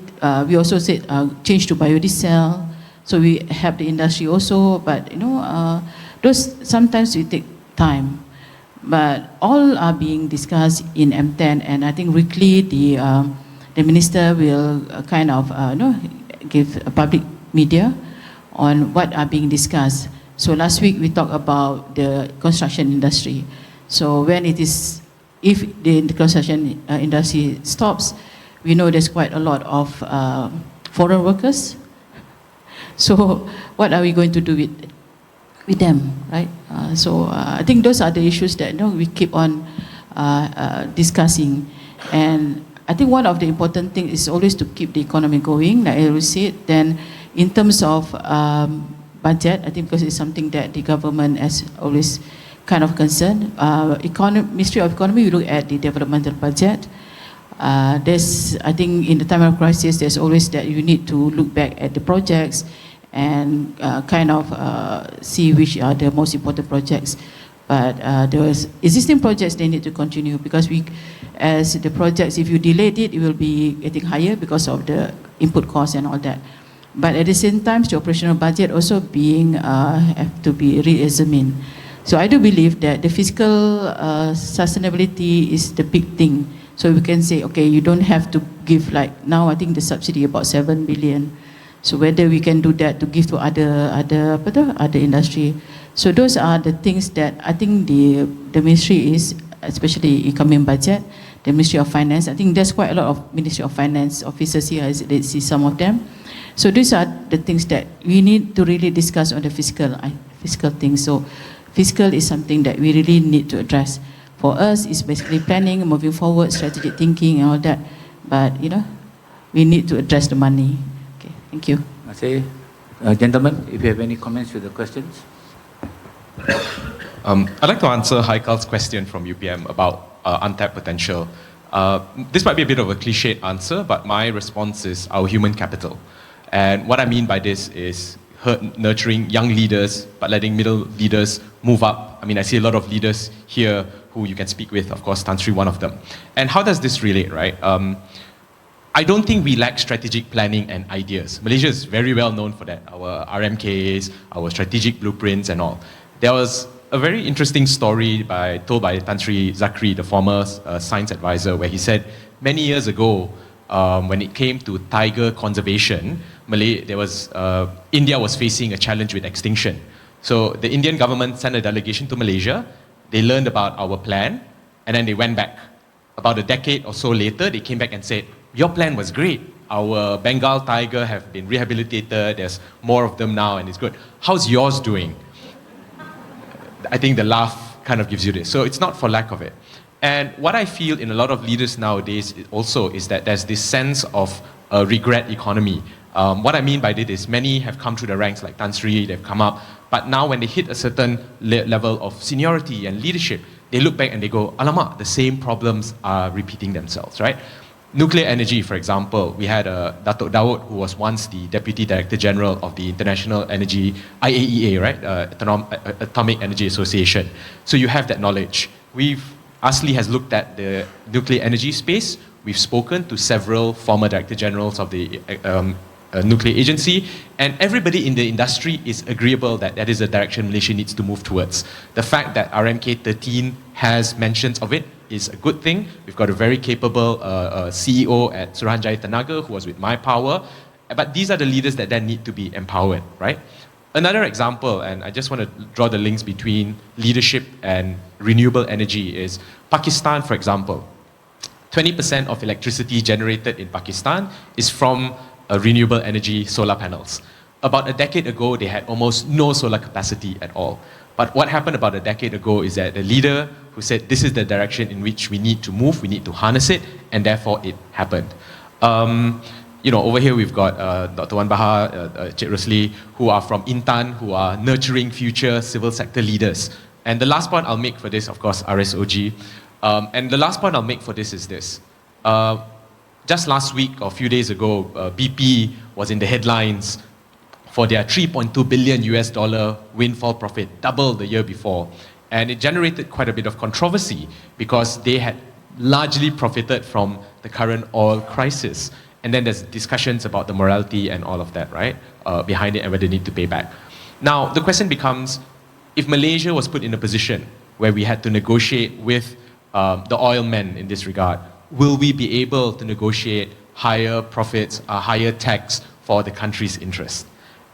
we also said change to biodiesel, so we help the industry also, but those sometimes we take time. But all are being discussed in M10, and I think weekly the minister will kind of give a public media on what are being discussed. So last week we talked about the construction industry. So when if the construction industry stops, we know there's quite a lot of foreign workers. So what are we going to do with them, right? So I think those are the issues that we keep on discussing. And I think one of the important things is always to keep the economy going, like I always said. Then in terms of budget, I think because it's something that the government has always kind of concerned. Ministry of Economy, we look at the developmental budget. There's, I think in the time of crisis, there's always that you need to look back at the projects and kind of see which are the most important projects. But those existing projects, they need to continue, because as the projects, if you delayed it, it will be getting higher because of the input costs and all that. But at the same time, the operational budget also have to be re-examined. So I do believe that the fiscal sustainability is the big thing. So we can say, okay, you don't have to give, like now I think the subsidy about 7 billion. So whether we can do that to give to other industry. So those are the things that I think the ministry is, especially incoming budget, the Ministry of Finance. I think there's quite a lot of Ministry of Finance officers here. I see some of them. So these are the things that we need to really discuss on the fiscal things. So fiscal is something that we really need to address. For us, it's basically planning, moving forward, strategic thinking and all that. But, we need to address the money. Okay, thank you. I say, gentlemen, if you have any comments with the questions. I'd like to answer Haikal's question from UPM about untapped potential. This might be a bit of a cliched answer, but my response is our human capital. And what I mean by this is nurturing young leaders, but letting middle leaders move up. I mean, I see a lot of leaders here who you can speak with, of course, Tan Sri, one of them. And how does this relate, right? I don't think we lack strategic planning and ideas. Malaysia is very well known for that, our RMKs, our strategic blueprints and all. There was a very interesting story told by Tan Sri Zakri, the former science advisor, where he said many years ago, when it came to tiger conservation, India was facing a challenge with extinction. So the Indian government sent a delegation to Malaysia. They learned about our plan, and then they went back. About a decade or so later, they came back and said, your plan was great. Our Bengal tiger have been rehabilitated. There's more of them now, and it's good. How's yours doing? I think the laugh kind of gives you this. So it's not for lack of it. And what I feel in a lot of leaders nowadays also is that there's this sense of a regret economy. What I mean by this is many have come through the ranks like Tan Sri, they've come up, but now when they hit a certain level of seniority and leadership, they look back and they go, alamak, the same problems are repeating themselves, right? Nuclear energy, for example, we had Datuk Daud, who was once the Deputy Director General of the International Energy, IAEA, right? Atomic Energy Association. So you have that knowledge. ASLI has looked at the nuclear energy space. We've spoken to several former Director Generals of the nuclear agency, and everybody in the industry is agreeable that that is the direction Malaysia needs to move towards. The fact that RMK 13 has mentions of it is a good thing. We've got a very capable CEO at Suruhanjaya Tenaga who was with My Power, but these are the leaders that then need to be empowered, right? Another example, and I just want to draw the links between leadership and renewable energy, is Pakistan, for example. 20% of electricity generated in Pakistan is from renewable energy solar panels. About a decade ago, they had almost no solar capacity at all. But what happened about a decade ago is that the leader who said this is the direction in which we need to move, we need to harness it, and therefore it happened. Over here we've got Dr. Wan Bahar, Cik Rosli, who are from Intan, who are nurturing future civil sector leaders. And the last point I'll make for this, of course, RSOG. And the last point I'll make for this is this. Just last week or a few days ago, BP was in the headlines for their $3.2 billion windfall profit, double the year before. And it generated quite a bit of controversy because they had largely profited from the current oil crisis. And then there's discussions about the morality and all of that, right? Behind it and whether they need to pay back. Now, the question becomes, if Malaysia was put in a position where we had to negotiate with the oil men in this regard, will we be able to negotiate higher profits, higher tax for the country's interest?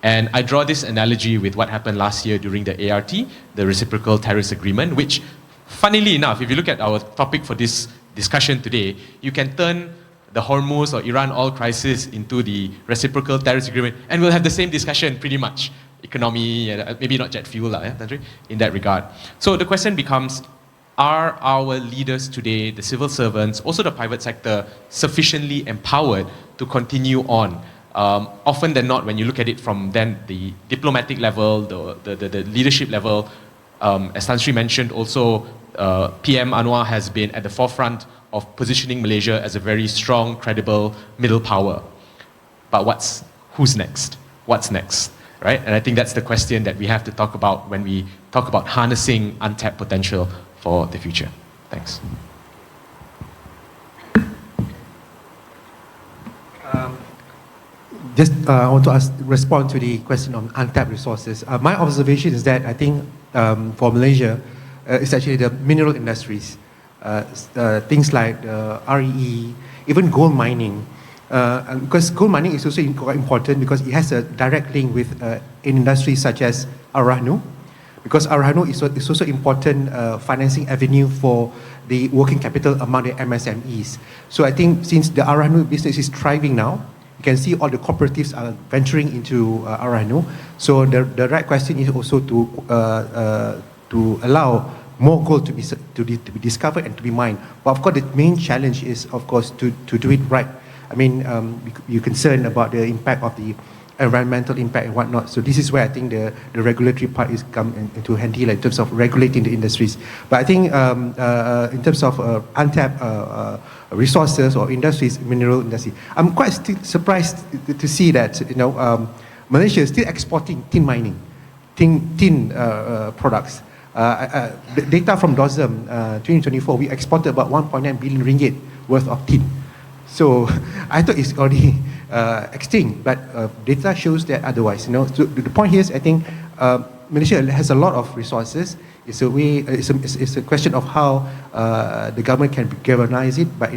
And I draw this analogy with what happened last year during the ART, the Reciprocal Tariffs Agreement, which, funnily enough, if you look at our topic for this discussion today, you can turn the Hormuz or Iran oil crisis into the reciprocal tariffs agreement, and we'll have the same discussion pretty much. Economy, maybe not jet fuel, in that regard. So the question becomes, are our leaders today, the civil servants, also the private sector, sufficiently empowered to continue on? Often than not, when you look at it from then the diplomatic level, the leadership level, as Tan Sri mentioned also, PM Anwar has been at the forefront of positioning Malaysia as a very strong, credible middle power. But who's next? What's next? Right? And I think that's the question that we have to talk about when we talk about harnessing untapped potential for the future. Thanks. I want to respond to the question on untapped resources. My observation is that I think for Malaysia, it's actually the mineral industries, things like REE, even gold mining. Because gold mining is also quite important because it has a direct link with industries such as Ar-Rahnu, because Ar-Rahnu is also important financing avenue for the working capital among the MSMEs. So I think since the Ar-Rahnu business is thriving now, you can see all the cooperatives are venturing into Ar-Rahnu. So the right question is also to allow more gold to be discovered and to be mined. But of course, the main challenge is, of course, to do it right. I mean, you're concerned about the impact of the environmental impact and whatnot. So this is where I think the regulatory part is come into handy, like in terms of regulating the industries. But I think in terms of untapped resources or industries, mineral industry, I'm quite still surprised to see that Malaysia is still exporting tin mining, tin products. The data from DOSM 2024, we exported about 1.9 billion ringgit worth of tin. So I thought it's already extinct, but data shows that otherwise. So the point here is, I think Malaysia has a lot of resources. It's a question of how the government can galvanize it, but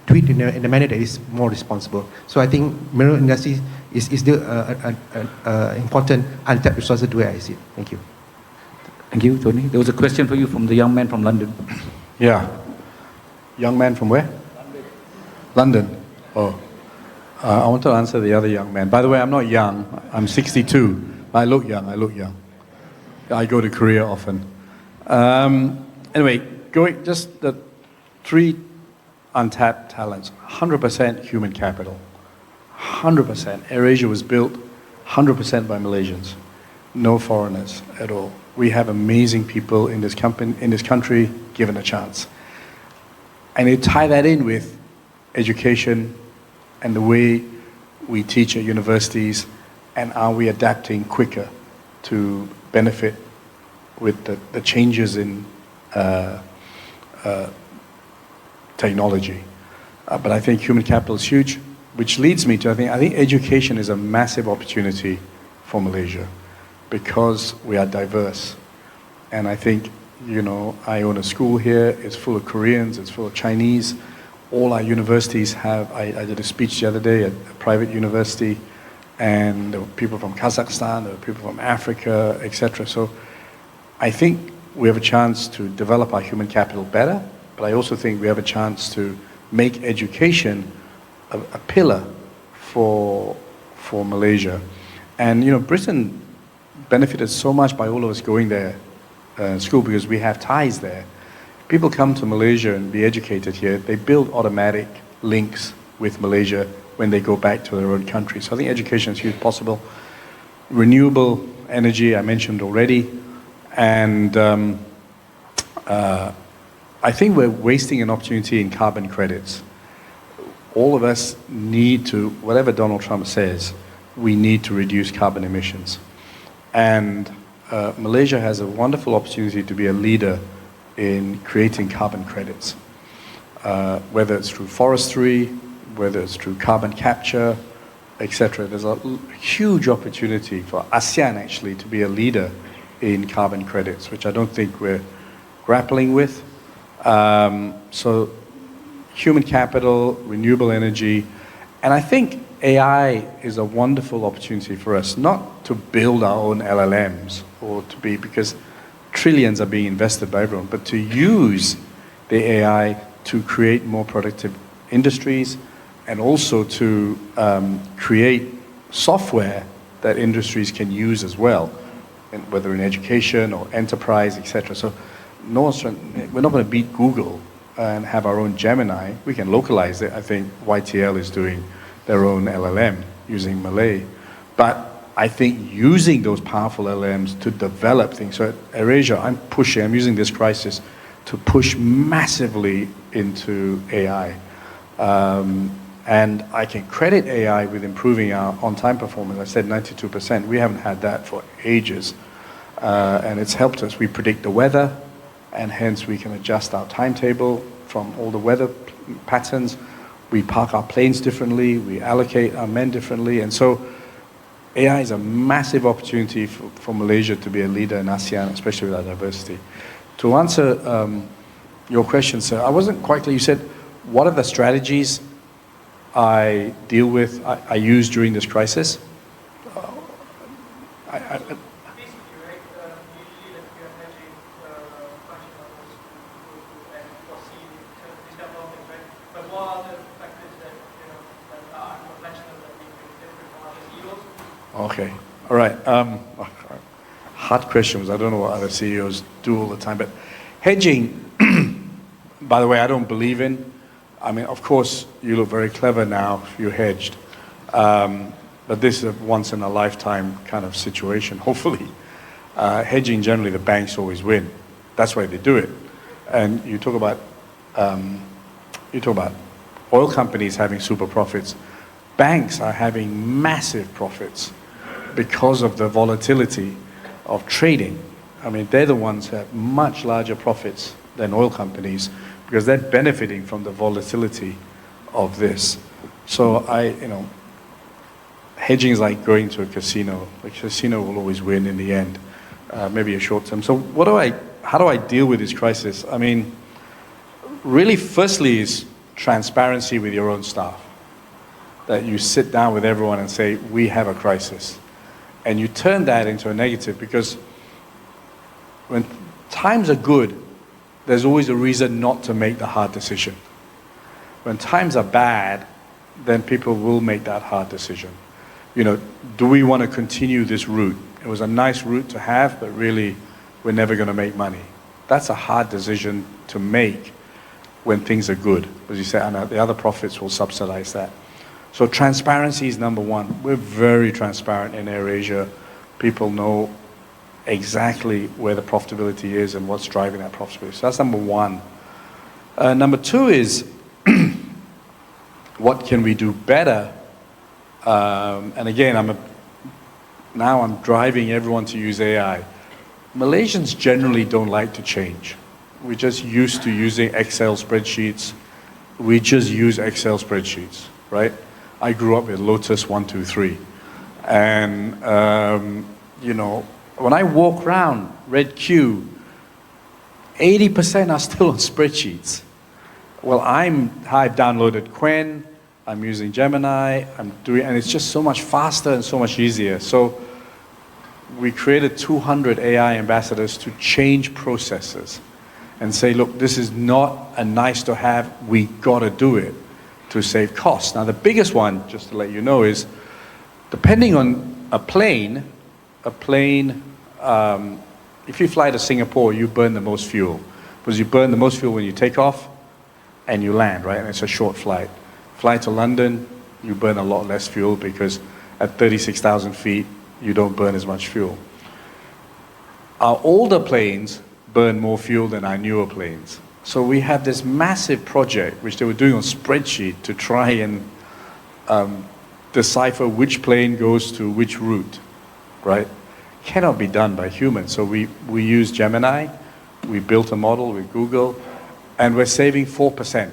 do it in a manner that is more responsible. So I think mineral industry is still an important untapped resource the way I see it. Thank you. Thank you, Tony. There was a question for you from the young man from London. Yeah. Young man from where? London. Oh. I want to answer the other young man. By the way, I'm not young. I'm 62. I look young. I go to Korea often. Anyway, just the 3 untapped talents. 100% human capital. 100%. AirAsia was built 100% by Malaysians. No foreigners at all. We have amazing people in this country given a chance. And you tie that in with education and the way we teach at universities, and are we adapting quicker to benefit with the changes in technology. But I think human capital is huge, which leads me to, I think education is a massive opportunity for Malaysia because we are diverse. And I think, I own a school here, it's full of Koreans, it's full of Chinese. All our universities have, I did a speech the other day at a private university, and there were people from Kazakhstan, there were people from Africa, etc. So I think we have a chance to develop our human capital better, but I also think we have a chance to make education a pillar for Malaysia. And Britain benefited so much by all of us going there school because we have ties there. People come to Malaysia and be educated here, they build automatic links with Malaysia when they go back to their own country. So I think education is huge possible. Renewable energy, I mentioned already. And I think we're wasting an opportunity in carbon credits. All of us need to, whatever Donald Trump says, we need to reduce carbon emissions. And Malaysia has a wonderful opportunity to be a leader in creating carbon credits, whether it's through forestry, whether it's through carbon capture, etc. There's a huge opportunity for ASEAN actually to be a leader in carbon credits, which I don't think we're grappling with. So human capital, renewable energy, and I think AI is a wonderful opportunity for us, not to build our own LLMs or to be, because trillions are being invested by everyone, but to use the AI to create more productive industries, and also to create software that industries can use as well, whether in education or enterprise, etc. So we're not going to beat Google and have our own Gemini. We can localize it. I think YTL is doing their own LLM using Malay. But I think using those powerful LLMs to develop things. So at AirAsia, I'm using this crisis to push massively into AI. And I can credit AI with improving our on-time performance. I said 92%. We haven't had that for ages. And it's helped us. We predict the weather, and hence we can adjust our timetable from all the weather patterns. We park our planes differently. We allocate our men differently. And so AI is a massive opportunity for Malaysia to be a leader in ASEAN, especially with our diversity. To answer your question, sir, I wasn't quite clear. You said, what are the strategies I deal with, I use during this crisis? Okay, all right. Hard questions. I don't know what other CEOs do all the time, but hedging, by the way, I don't believe in. I mean, of course, you look very clever now if you hedged, but this is a once-in-a-lifetime kind of situation, hopefully. Hedging, generally, the banks always win. That's why they do it. And you talk about oil companies having super profits. Banks are having massive profits because of the volatility of trading. I mean, they're the ones who have much larger profits than oil companies because they're benefiting from the volatility of this. So hedging is like going to a casino. The casino will always win in the end, maybe a short term. So how do I deal with this crisis? I mean, really, firstly is transparency with your own staff. That you sit down with everyone and say, we have a crisis. And you turn that into a negative, because when times are good, there's always a reason not to make the hard decision. When times are bad, then people will make that hard decision. Do we want to continue this route? It was a nice route to have, but really, we're never going to make money. That's a hard decision to make when things are good. As you say, and the other profits will subsidize that. So transparency is number one. We're very transparent in AirAsia. People know exactly where the profitability is and what's driving that profitability. So that's number one. Number two is, what can we do better? And again, now I'm driving everyone to use AI. Malaysians generally don't like to change. We're just used to using Excel spreadsheets. We just use Excel spreadsheets, right? I grew up with Lotus 123. And, when I walk around Red Q, 80% are still on spreadsheets. Well, I've downloaded Quen, I'm using Gemini, and it's just so much faster and so much easier. So we created 200 AI ambassadors to change processes and say, look, this is not a nice to have, we gotta do it to save costs. Now the biggest one, just to let you know, is depending on a plane, if you fly to Singapore, you burn the most fuel. Because you burn the most fuel when you take off and you land, right? And it's a short flight. Fly to London, you burn a lot less fuel because at 36,000 feet, you don't burn as much fuel. Our older planes burn more fuel than our newer planes. So we have this massive project, which they were doing on spreadsheet to try and decipher which plane goes to which route, right? Cannot be done by humans. So we use Gemini, we built a model with Google, and we're saving 4%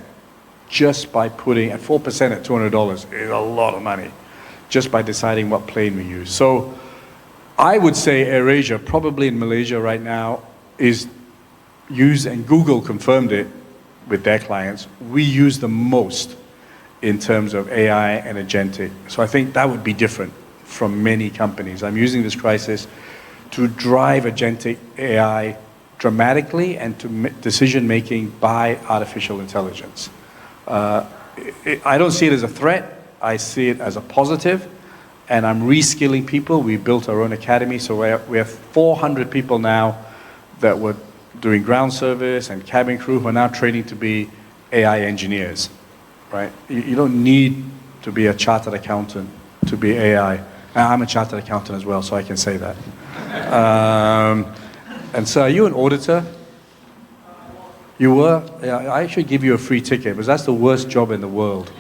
just by putting, at 4% at $200 is a lot of money, just by deciding what plane we use. So I would say AirAsia, probably in Malaysia right now, is used, and Google confirmed it with their clients, we use the most in terms of AI and agentic. So I think that would be different from many companies. I'm using this crisis to drive agentic AI dramatically and to decision-making by artificial intelligence. I don't see it as a threat. I see it as a positive, and I'm reskilling people. We built our own academy, so we have 400 people now that were doing ground service and cabin crew who are now training to be AI engineers, right? You don't need to be a chartered accountant to be AI. I'm a chartered accountant as well, so I can say that. And so are you an auditor? You were? Yeah, I should give you a free ticket, because that's the worst job in the world.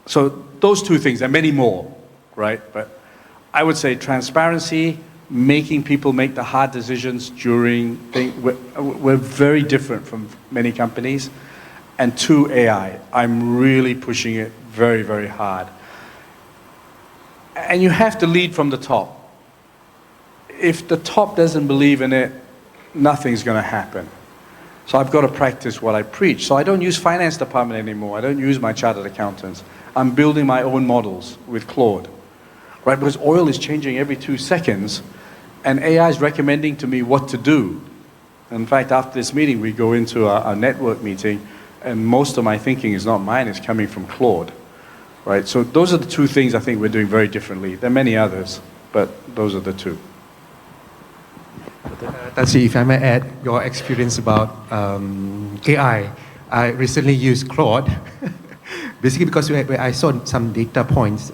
So those two things, and many more, right? But I would say transparency, making people make the hard decisions during things. We're very different from many companies. And two, AI. I'm really pushing it very, very hard. And you have to lead from the top. If the top doesn't believe in it, nothing's going to happen. So I've got to practice what I preach. So I don't use finance department anymore. I don't use my chartered accountants. I'm building my own models with Claude, right? Because oil is changing every 2 seconds, and AI is recommending to me what to do. In fact, after this meeting, we go into our network meeting, and most of my thinking is not mine, it's coming from Claude, right? So those are the two things I think we're doing very differently. There are many others, but those are the two. Tansi, if I may add, your experience about AI. I recently used Claude, basically because when I saw some data points.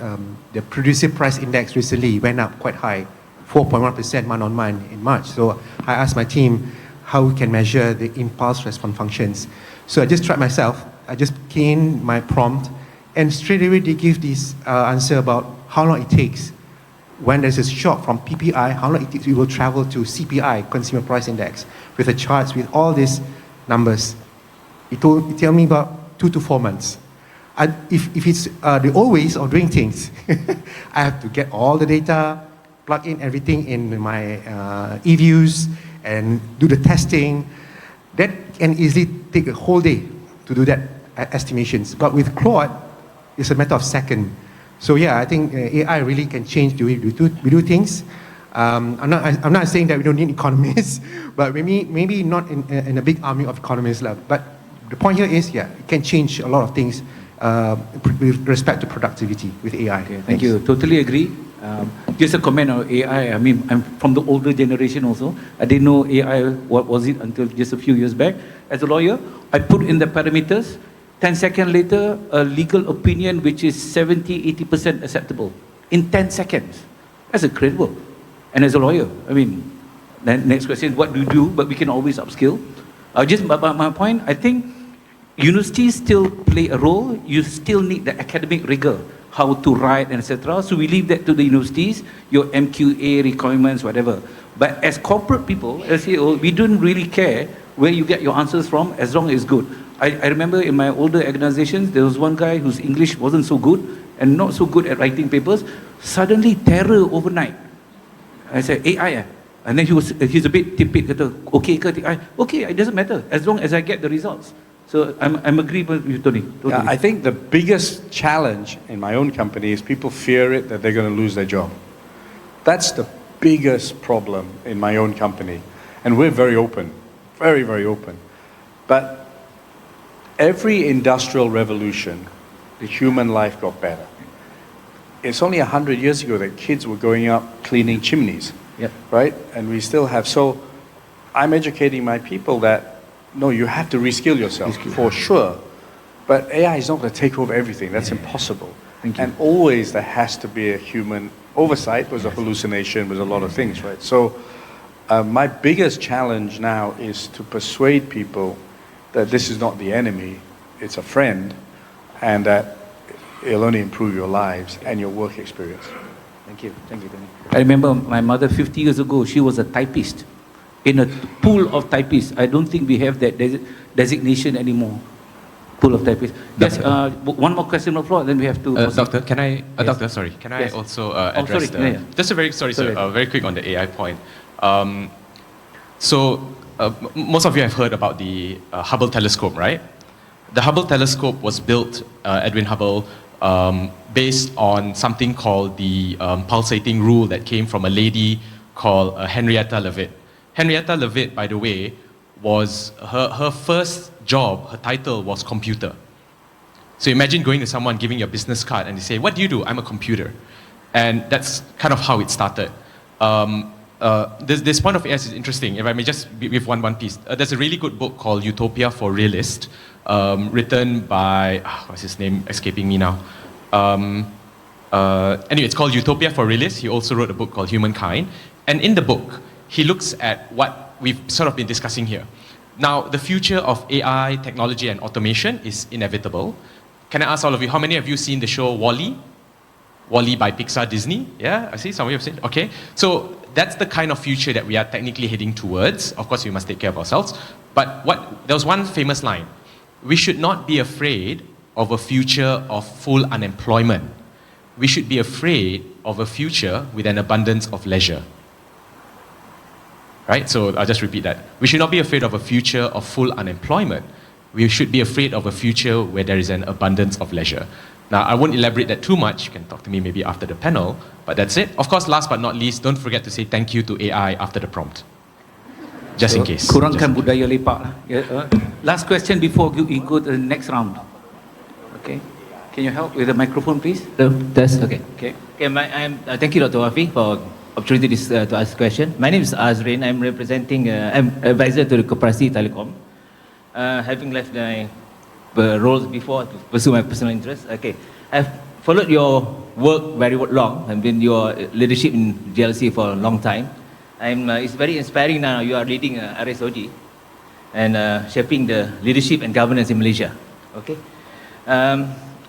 The producer price index recently went up quite high, 4.1% month on month in March. So I asked my team how we can measure the impulse response functions. So I just tried myself. I just key in my prompt, and straight away they give this answer about how long it takes. When there's a shock from PPI, how long it will travel to CPI, Consumer Price Index, with the charts, with all these numbers. It tell me about 2 to 4 months. And if it's the old ways of doing things, I have to get all the data, plug in everything in my eViews, and do the testing. That can easily take a whole day to do that estimations. But with Claude, it's a matter of seconds. So yeah, I think AI really can change the way we do things. I'm not saying that we don't need economists, but maybe not in a big army of economists. But the point here is, yeah, it can change a lot of things with respect to productivity with AI. Okay, thank you. Totally agree. Just a comment on AI. I mean, I'm from the older generation also. I didn't know AI, what was it until just a few years back. As a lawyer, I put in the parameters. 10 seconds later, a legal opinion which is 70-80% acceptable. In 10 seconds. That's incredible. And as a lawyer, I mean, then next question is what do you do? But we can always upskill. Just my point, I think universities still play a role. You still need the academic rigor, how to write, and etc. So we leave that to the universities, your MQA requirements, whatever. But as corporate people, as CEO, we don't really care where you get your answers from, as long as it's good. I remember in my older organizations, there was one guy whose English wasn't so good and not so good at writing papers. Suddenly, terror overnight. I said, AI. And then he's a bit tipid, okay, okay, it doesn't matter, as long as I get the results. So I'm agreeable with you, Tony. Totally. Yeah, I think the biggest challenge in my own company is people fear it, that they're going to lose their job. That's the biggest problem in my own company. And we're very open, very, very open. But every industrial revolution, the human life got better. It's only 100 years ago that kids were going up cleaning chimneys, yep. Right? And we still have. So I'm educating my people that, no, you have to reskill yourself, for sure. But AI is not going to take over everything. That's impossible. Thank you. And always there has to be a human oversight. Was a hallucination, was a lot of things, right? So my biggest challenge now is to persuade people that this is not the enemy, it's a friend, and that it'll only improve your lives and your work experience. Thank you, Tony. I remember my mother 50 years ago, she was a typist. In a pool of typists, I don't think we have that designation anymore. Pool of typists. Yes, one more question on the floor, then we have to... Doctor, can I, yes. Doctor, sorry, can I yes. also address just a very, sorry, sir, very quick on the AI point. Most of you have heard about the Hubble telescope, right? The Hubble telescope was built, Edwin Hubble, based on something called the pulsating rule that came from a lady called Henrietta Leavitt. Henrietta Leavitt, by the way, was her first job, her title was computer. So imagine going to someone, giving your business card, and they say, "What do you do?" "I'm a computer." And that's kind of how it started. This point of AS is interesting. If I may just give one piece. There's a really good book called Utopia for Realists, written by, what's his name escaping me now? Anyway, it's called Utopia for Realists. He also wrote a book called Humankind. And in the book, he looks at what we've sort of been discussing here. Now, the future of AI, technology, and automation is inevitable. Can I ask all of you, how many of you seen the show WALL-E? WALL-E by Pixar Disney? Yeah, I see some of you have seen. Okay, so that's the kind of future that we are technically heading towards. Of course, we must take care of ourselves. But there was one famous line: we should not be afraid of a future of full unemployment. We should be afraid of a future with an abundance of leisure. Right? So I'll just repeat that. We should not be afraid of a future of full unemployment. We should be afraid of a future where there is an abundance of leisure. Now, I won't elaborate that too much. You can talk to me maybe after the panel, but that's it. Of course, last but not least, don't forget to say thank you to AI after the prompt. Just in case. Kurangkan budaya lepak lah. Last question before you go to the next round. Okay. Can you help with the microphone, please? That's okay. Thank you, Dr. Wafi, for opportunity to ask question. My name is Azrin. I'm representing, I'm advisor to the Koperasi Telecom. Having left my roles before to pursue my personal interest. Okay, I've followed your work very long. I've been your leadership in GLC for a long time. It's very inspiring now. You are leading RSOG and shaping the leadership and governance in Malaysia. Okay, I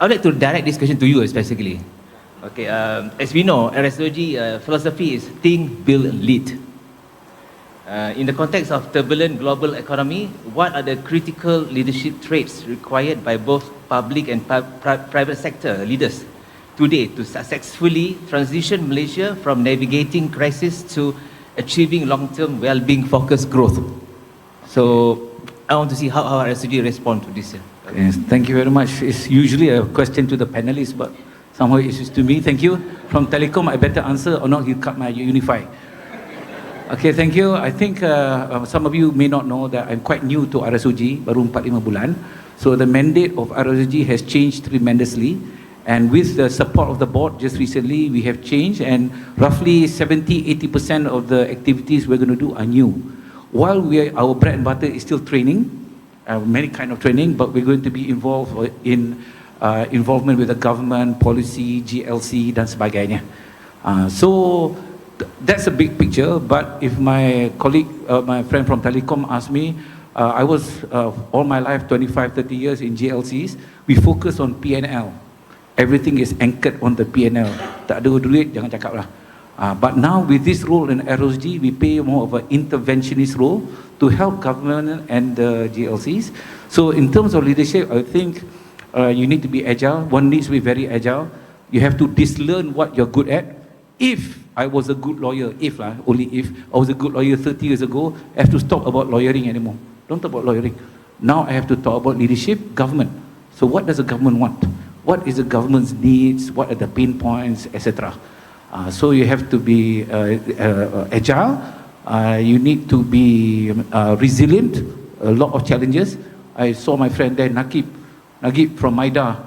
would like to direct this question to you specifically. Okay, as we know, RSOG philosophy is think, build, and lead. In the context of turbulent global economy, what are the critical leadership traits required by both public and private sector leaders today to successfully transition Malaysia from navigating crisis to achieving long-term well-being focused growth? So I want to see how RSOG respond to this. Yes, thank you very much. It's usually a question to the panelists, but somehow it's to me. Thank you. From Telecom, I better answer or not, you cut my Unify. Okay, thank you. I think some of you may not know that I'm quite new to RSOG, baru 4-5 bulan. So the mandate of RSOG has changed tremendously. And with the support of the board, just recently, we have changed, and roughly 70-80% of the activities we're going to do are new. While our bread and butter is still training, many kind of training, but we're going to be involved in involvement with the government, policy, GLC, dan sebagainya. So that's a big picture, but if my colleague, my friend from Telecom asked me, I was all my life, 25-30 years in GLCs, we focus on P&L. Everything is anchored on the P&L. Tak ada duit, jangan cakap lah. But now with this role in RSOG, we play more of an interventionist role to help government and the GLCs. So in terms of leadership, I think you need to be agile. One needs to be very agile. You have to dislearn what you're good at. If I was a good lawyer, only if I was a good lawyer 30 years ago, I have to stop about lawyering anymore. Don't talk about lawyering. Now I have to talk about leadership, government. So what does the government want? What is the government's needs? What are the pain points, etc. So you have to be agile. You need to be resilient. A lot of challenges. I saw my friend there, Nagib from Maida.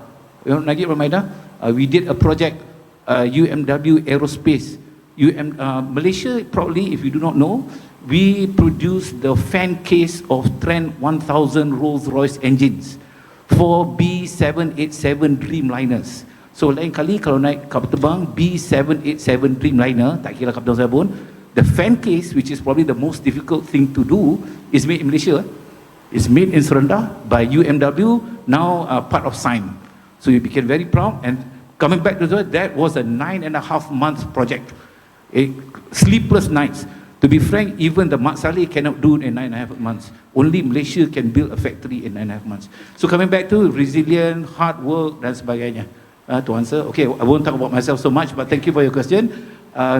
You know Nagib from Maida? We did a project, UMW Aerospace. Malaysia, probably, if you do not know, we produced the fan case of Trent 1000 Rolls-Royce engines for B787 Dreamliners. So lain kali kalau naik kapal terbang B787 Dreamliner, tak kira kapal saya pun, the fan case, which is probably the most difficult thing to do, is made in Malaysia. It's made in Serenda by UMW, now part of SIGN. So you became very proud. And coming back to that was a 9.5 month project. Sleepless nights. To be frank, even the Mat Salleh cannot do it in 9.5 months. Only Malaysia can build a factory in 9.5 months. So coming back to resilient, hard work dan sebagainya. To answer, okay, I won't talk about myself so much, but thank you for your question.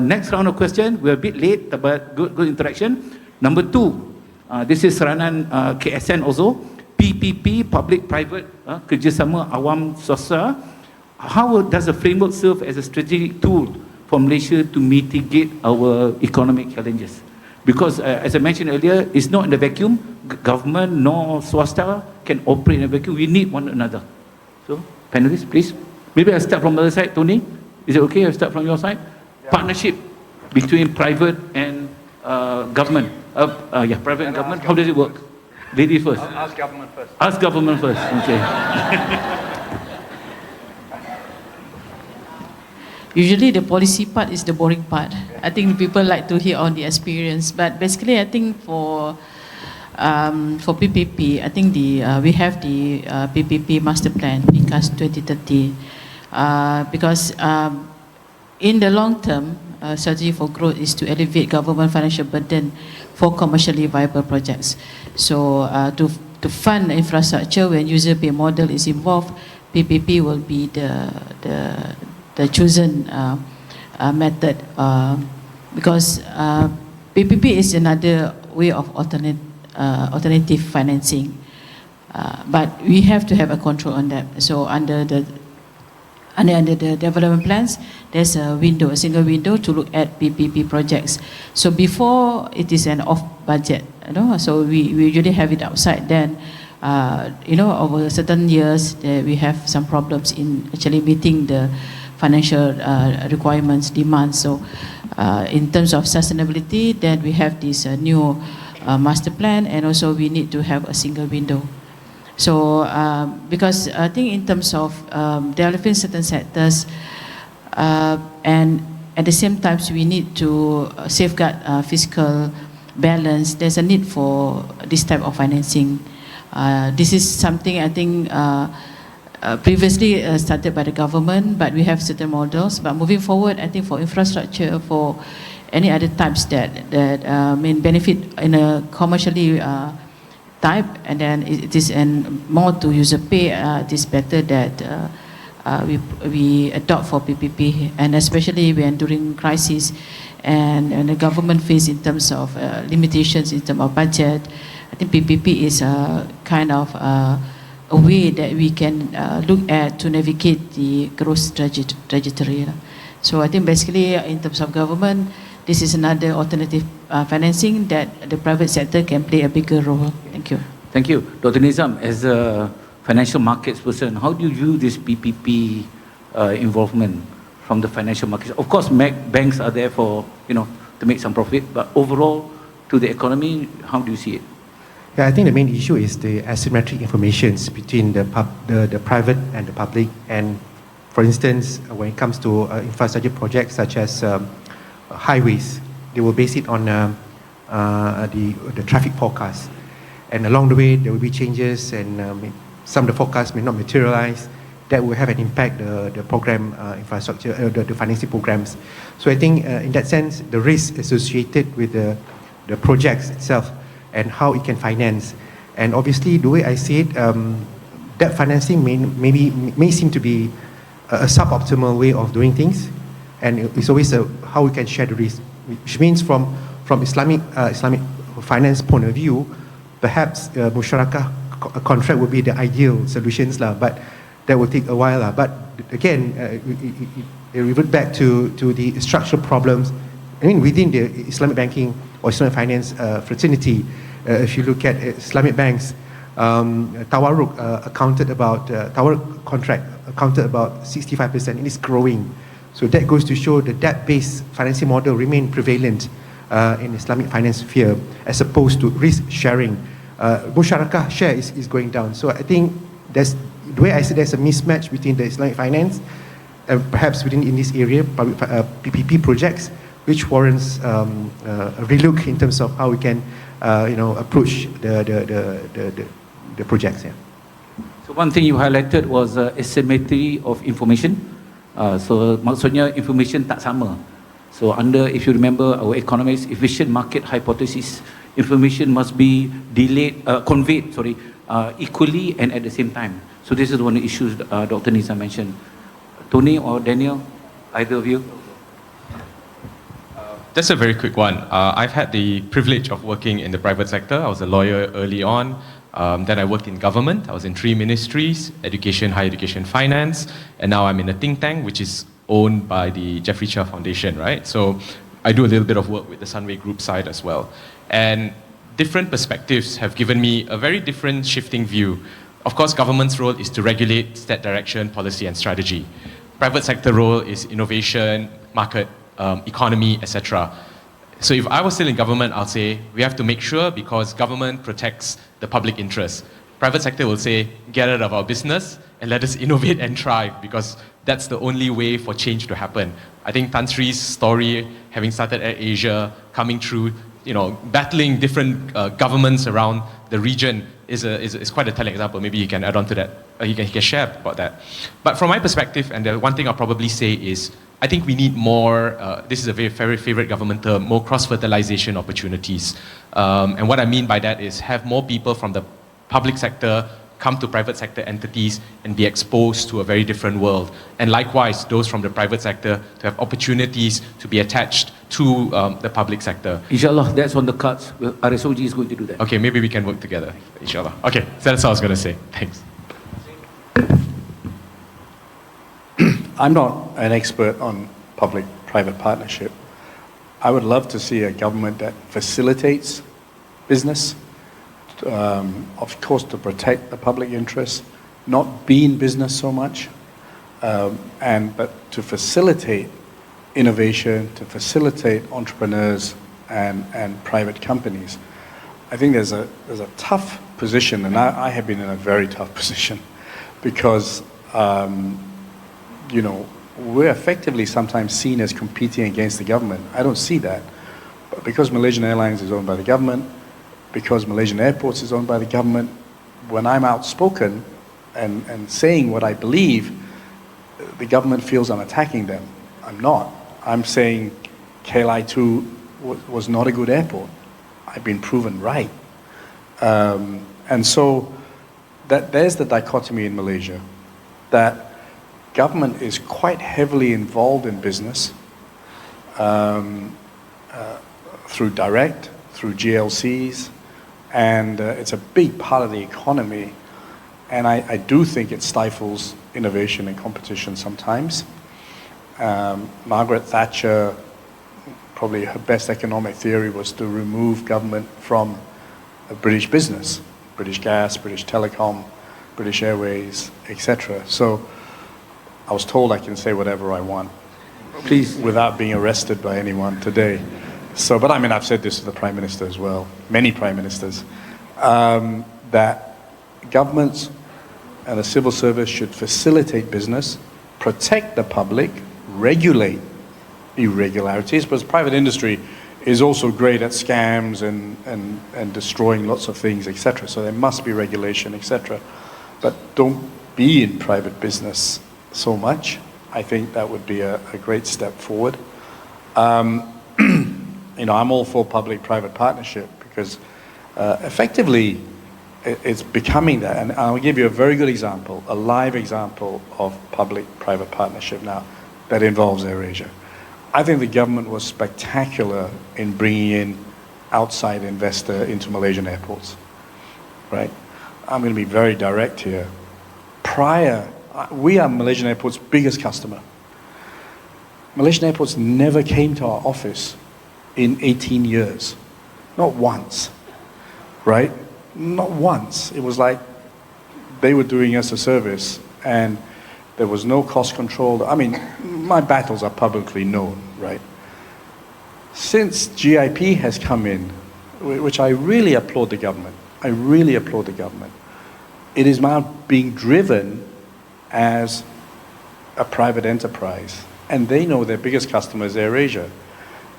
Next round of question, we're a bit late, but good interaction. Number 2, this is seranan KSN also. PPP, public-private, kerjasama awam swasta. How does the framework serve as a strategic tool for Malaysia to mitigate our economic challenges? Because as I mentioned earlier, it's not in the vacuum. Government nor swasta can operate in a vacuum. We need one another. So, panelists, please. Maybe I'll start from the other side. Tony, is it okay? I'll start from your side. Yeah. Partnership between private and government. Private and government. How does it work? Ladies first. Ask government first. Ask government first. Okay. Usually the policy part is the boring part. I think people like to hear on the experience, but basically I think for PPP, I think we have the PPP master plan, PCAS 2030, because in the long term, strategy for growth is to alleviate government financial burden for commercially viable projects. So to fund infrastructure when user pay model is involved, PPP will be the chosen method, because PPP is another way of alternative financing, but we have to have a control on that. So under the development plans, there's a window, a single window to look at PPP projects. So before it is an off budget, so we usually have it outside. Then over certain years we have some problems in actually meeting the financial requirements, demands. So in terms of sustainability, then we have this new master plan, and also we need to have a single window. So because I think in terms of developing certain sectors, and at the same time we need to safeguard fiscal balance, there's a need for this type of financing. This is something I think previously started by the government, but we have certain models. But moving forward, I think for infrastructure, for any other types that may benefit in a commercially type, and then it is more to user pay, it is better that we adopt for PPP, and especially when during crisis and the government face in terms of limitations in terms of budget. I think PPP is a kind of a way that we can look at to navigate the growth trajectory. So I think basically in terms of government, this is another alternative financing that the private sector can play a bigger role. Thank you. Thank you. Dr. Nizam, as a financial markets person, how do you view this PPP involvement from the financial markets? Of course, banks are there for, to make some profit, but overall to the economy, how do you see it? Yeah, I think the main issue is the asymmetric informations between the private and the public. And for instance, when it comes to infrastructure projects such as highways, they will base it on the traffic forecast. And along the way, there will be changes, and some of the forecasts may not materialize. That will have an impact the program infrastructure, the financing programs. So I think in that sense, the risk associated with the projects itself and how it can finance. And obviously, the way I see it, debt financing may seem to be a suboptimal way of doing things, and it's always how we can share the risk, which means from Islamic finance point of view, perhaps musyarakah contract would be the ideal solutions but that will take a while But again, it revert back to the structural problems. I mean, within the Islamic banking or Islamic finance fraternity, if you look at Islamic banks, Tawarruk Tawarruk contract accounted about 65%, and it's growing. So that goes to show the debt-based financing model remain prevalent in Islamic finance sphere, as opposed to risk sharing. Musyarakah share is going down. So I think the way I see there's a mismatch between the Islamic finance, perhaps in this area, PPP projects, which warrants a relook in terms of how we can approach the projects. Yeah. So one thing you highlighted was asymmetry of information. So maksudnya information tak sama. So if you remember our economics efficient market hypothesis, information must be conveyed equally and at the same time. So this is one of the issues Dr. Nizam mentioned. Tony or Daniel, either of you? Just a very quick one. I've had the privilege of working in the private sector. I was a lawyer early on. Then I worked in government. I was in 3 ministries: education, higher education, finance. And now I'm in a think tank, which is owned by the Jeffrey Chia Foundation, right? So I do a little bit of work with the Sunway Group side as well. And different perspectives have given me a very different shifting view. Of course, government's role is to regulate, set direction, policy and strategy. Private sector role is innovation, market, economy, etc. So if I was still in government, I'll say we have to make sure because government protects the public interest. Private sector will say, get out of our business and let us innovate and thrive because that's the only way for change to happen. I think Tan Sri's story, having started at Asia, coming through, battling different governments around the region is quite a telling example. Maybe you can add on to that. He can share about that. But from my perspective, and the one thing I'll probably say is, I think we need more, this is a very favorite government term, more cross-fertilization opportunities. And what I mean by that is have more people from the public sector come to private sector entities and be exposed to a very different world. And likewise, those from the private sector to have opportunities to be attached to the public sector. Inshallah, that's on the cards. RSOG is going to do that. Okay, maybe we can work together, inshallah. Okay, so that's all I was going to say. Thanks. I'm not an expert on public-private partnership. I would love to see a government that facilitates business, of course to protect the public interest, not be in business so much, but to facilitate innovation, to facilitate entrepreneurs and private companies. I think there's a tough position, and I have been in a very tough position because we're effectively sometimes seen as competing against the government. I don't see that. But because Malaysian Airlines is owned by the government, because Malaysian Airports is owned by the government, when I'm outspoken and saying what I believe, the government feels I'm attacking them. I'm not. I'm saying KLI2 was not a good airport. I've been proven right. And so there's the dichotomy in Malaysia, that government is quite heavily involved in business through direct, through GLCs, and it's a big part of the economy. And I do think it stifles innovation and competition sometimes. Margaret Thatcher, probably her best economic theory was to remove government from British business, British Gas, British Telecom, British Airways, etc. So I was told I can say whatever I want, please, without being arrested by anyone today. So, but I mean, I've said this to the Prime Minister as well, many Prime Ministers, that governments and the civil service should facilitate business, protect the public, regulate irregularities, because private industry is also great at scams and destroying lots of things, etc. So there must be regulation, etc. But don't be in private business so much. I think that would be a great step forward. I'm all for public-private partnership because effectively it's becoming that. And I'll give you a very good example, a live example of public-private partnership now that involves AirAsia. I think the government was spectacular in bringing in outside investor into Malaysian airports, right? I'm going to be very direct here. We are Malaysian Airports' biggest customer. Malaysian Airports never came to our office in 18 years. Not once, right? Not once. It was like they were doing us a service and there was no cost control. I mean, my battles are publicly known, right? Since GIP has come in, which I really applaud the government, it is now being driven as a private enterprise. And they know their biggest customer is AirAsia.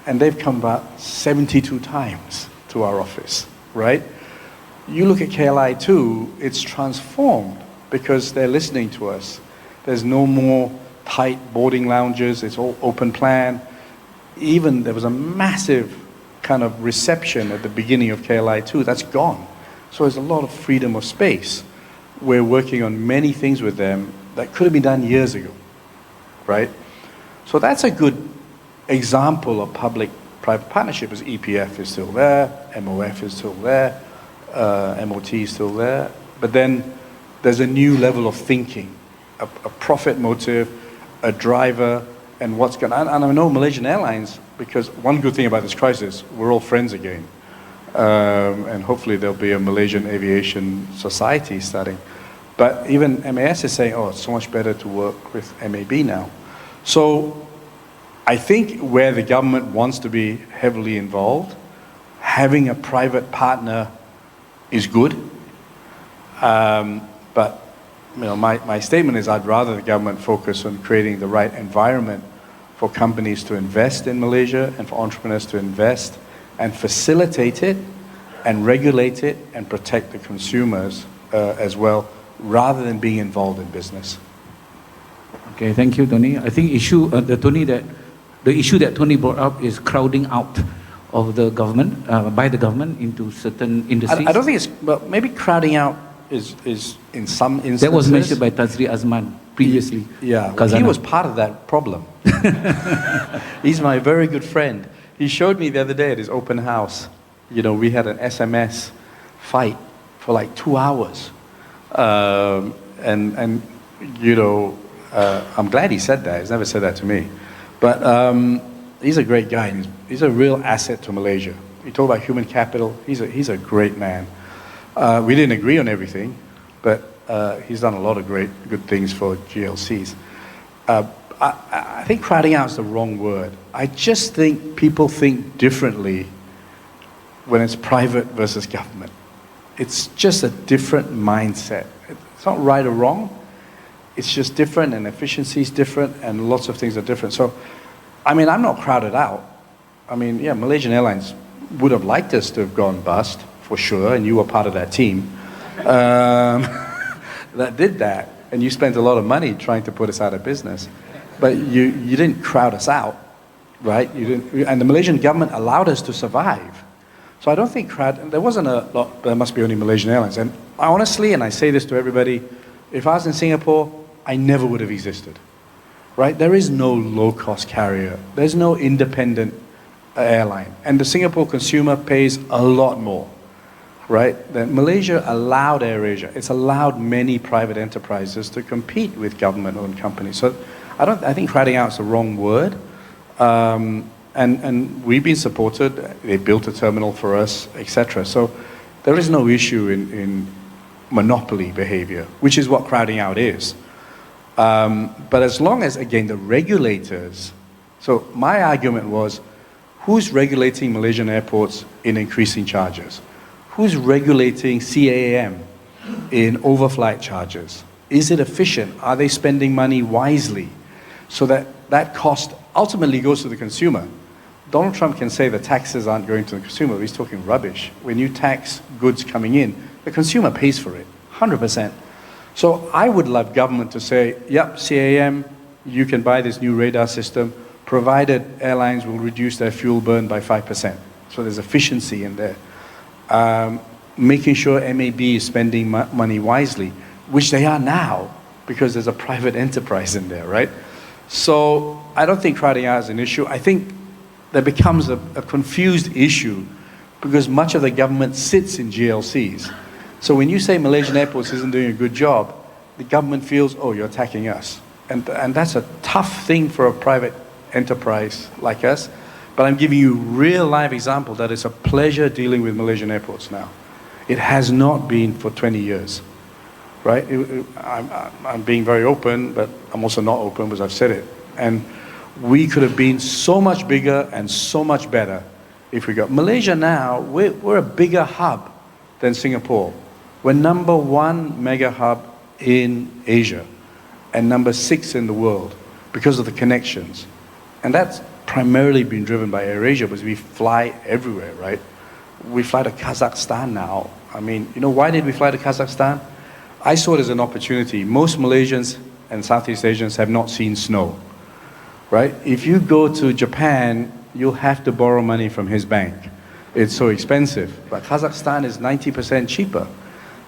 And they've come about 72 times to our office, right? You look at KLI2, it's transformed because they're listening to us. There's no more tight boarding lounges, it's all open plan. Even there was a massive kind of reception at the beginning of KLI2, that's gone. So there's a lot of freedom of space. We're working on many things with them that could have been done years ago, right? So that's a good example of public-private partnership, as EPF is still there, MOF is still there, MOT is still there, but then there's a new level of thinking, a profit motive, a driver, and what's going on. And I know Malaysian Airlines because one good thing about this crisis, we're all friends again. And hopefully there'll be a Malaysian Aviation Society starting. But even MAS is saying, oh, it's so much better to work with MAB now. So I think where the government wants to be heavily involved, having a private partner is good. But my statement is I'd rather the government focus on creating the right environment for companies to invest in Malaysia and for entrepreneurs to invest and facilitate it and regulate it and protect the consumers as well, rather than being involved in business. Okay, thank you, Tony. I think the issue that Tony brought up is crowding out of the government, by the government into certain industries. I don't think it's, well, maybe crowding out is in some instances. That was mentioned by Tan Sri Azman previously. Yeah, Khazanah. he was part of that problem. He's my very good friend. He showed me the other day at his open house. We had an SMS fight for like 2 hours. I'm glad he said that. He's never said that to me. But he's a great guy. And he's a real asset to Malaysia. You talk about human capital. He's a great man. We didn't agree on everything, but he's done a lot of good things for GLCs. I think crowding out is the wrong word. I just think people think differently when it's private versus government. It's just a different mindset. It's not right or wrong. It's just different, and efficiency is different, and lots of things are different. So, I'm not crowded out. Malaysian Airlines would have liked us to have gone bust, for sure, and you were part of that team that did that, and you spent a lot of money trying to put us out of business. But you didn't crowd us out, right? And the Malaysian government allowed us to survive. So I don't think there wasn't a lot, there must be only Malaysian Airlines. And honestly, and I say this to everybody, if I was in Singapore, I never would have existed, right? There is no low-cost carrier. There's no independent airline. And the Singapore consumer pays a lot more, right? Then Malaysia allowed AirAsia. It's allowed many private enterprises to compete with government-owned companies. So I think crowding out is the wrong word. And we've been supported. They built a terminal for us, etc. So there is no issue in monopoly behavior, which is what crowding out is. But as long as, again, the regulators, so my argument was, who's regulating Malaysian airports in increasing charges? Who's regulating CAAM in overflight charges? Is it efficient? Are they spending money wisely? So that cost ultimately goes to the consumer. Donald Trump can say the taxes aren't going to the consumer, but he's talking rubbish. When you tax goods coming in, the consumer pays for it, 100%. So I would love government to say, yep, CAM, you can buy this new radar system, provided airlines will reduce their fuel burn by 5%. So there's efficiency in there. Making sure MAB is spending money wisely, which they are now, because there's a private enterprise in there, right? So I don't think crowding out is an issue. I think there becomes a confused issue because much of the government sits in GLCs. So when you say Malaysian Airports isn't doing a good job, the government feels, oh, you're attacking us. And that's a tough thing for a private enterprise like us. But I'm giving you a real live example that it's a pleasure dealing with Malaysian airports now. It has not been for 20 years, right? I'm being very open, but I'm also not open because I've said it. And we could have been so much bigger and so much better if we got Malaysia now. We're a bigger hub than Singapore. We're #1 mega hub in Asia and #6 in the world because of the connections. And that's primarily been driven by AirAsia because we fly everywhere, right? We fly to Kazakhstan now. Why did we fly to Kazakhstan? I saw it as an opportunity. Most Malaysians and Southeast Asians have not seen snow, right? If you go to Japan, you'll have to borrow money from his bank. It's so expensive. But Kazakhstan is 90% cheaper.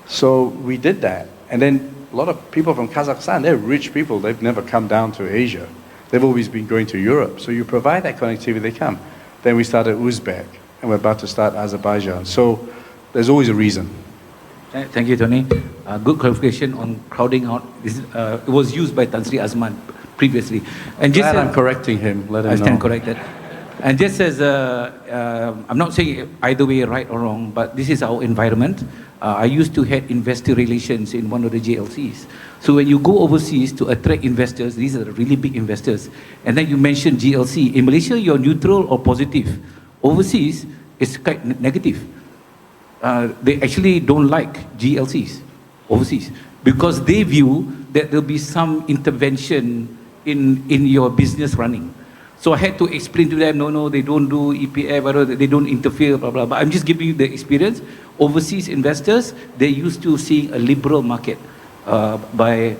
So we did that. And then a lot of people from Kazakhstan, they're rich people. They've never come down to Asia. They've always been going to Europe. So you provide that connectivity, they come. Then we started Uzbek, and we're about to start Azerbaijan. So there's always a reason. Thank you, Tony. Good clarification on crowding out. It was used by Tan Sri Azman previously. And just I'm correcting him. Let him know. I stand corrected. And just as, I'm not saying either way right or wrong, but this is our environment. I used to head investor relations in one of the JLCs. So when you go overseas to attract investors, these are the really big investors, and then you mention GLC. In Malaysia, you're neutral or positive. Overseas, it's quite negative. They actually don't like GLCs overseas because they view that there'll be some intervention in your business running. So I had to explain to them, no, they don't do EPF, they don't interfere, blah, blah, blah. I'm just giving you the experience. Overseas investors, they're used to seeing a liberal market by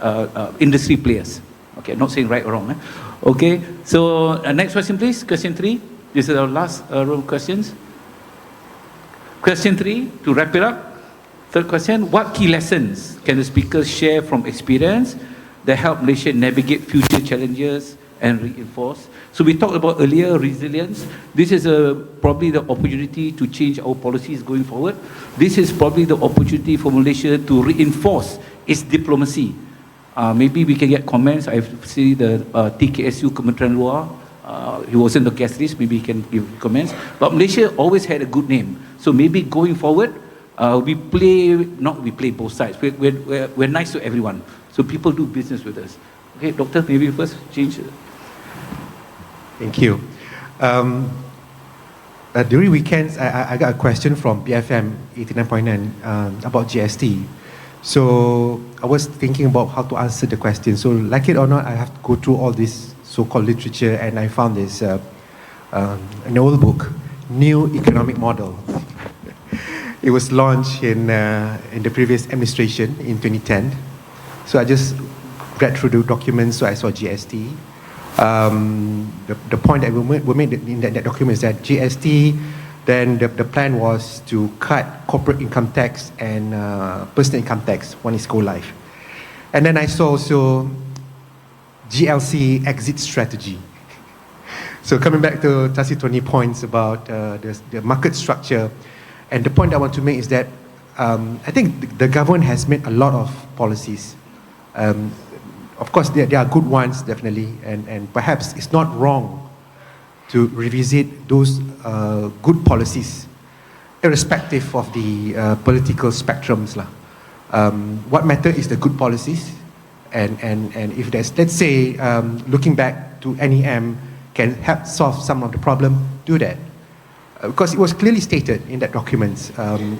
industry players. Okay, not saying right or wrong. Okay, so next question, please. Question 3. This is our last row of questions. Question 3, to wrap it up. Third question, what key lessons can the speakers share from experience that help Malaysia navigate future challenges and reinforce? So we talked about earlier resilience. This is probably the opportunity to change our policies going forward. This is probably the opportunity for Malaysia to reinforce its diplomacy. Maybe we can get comments. I see the TKSU Kementerian Luar. He wasn't the guest list. Maybe he can give comments. But Malaysia always had a good name. So maybe going forward, we play both sides. We're nice to everyone. So people do business with us. Okay, Doctor, maybe first change. Thank you. During weekends, I got a question from BFM 89.9 about GST. So I was thinking about how to answer the question. So like it or not, I have to go through all this so-called literature, and I found this an old book, New Economic Model. It was launched in the previous administration in 2010. So I just read through the documents, so I saw GST. The point that we made in that document is that GST, then the plan was to cut corporate income tax and personal income tax when it's go live. And then I saw also GLC exit strategy. So coming back to Tony's points about the market structure, and the point I want to make is that I think the government has made a lot of policies. Of course, there are good ones, definitely, and perhaps it's not wrong to revisit those good policies, irrespective of the political spectrums. What matters is the good policies, and if there's, let's say, looking back to NEM can help solve some of the problem, do that. Because it was clearly stated in that document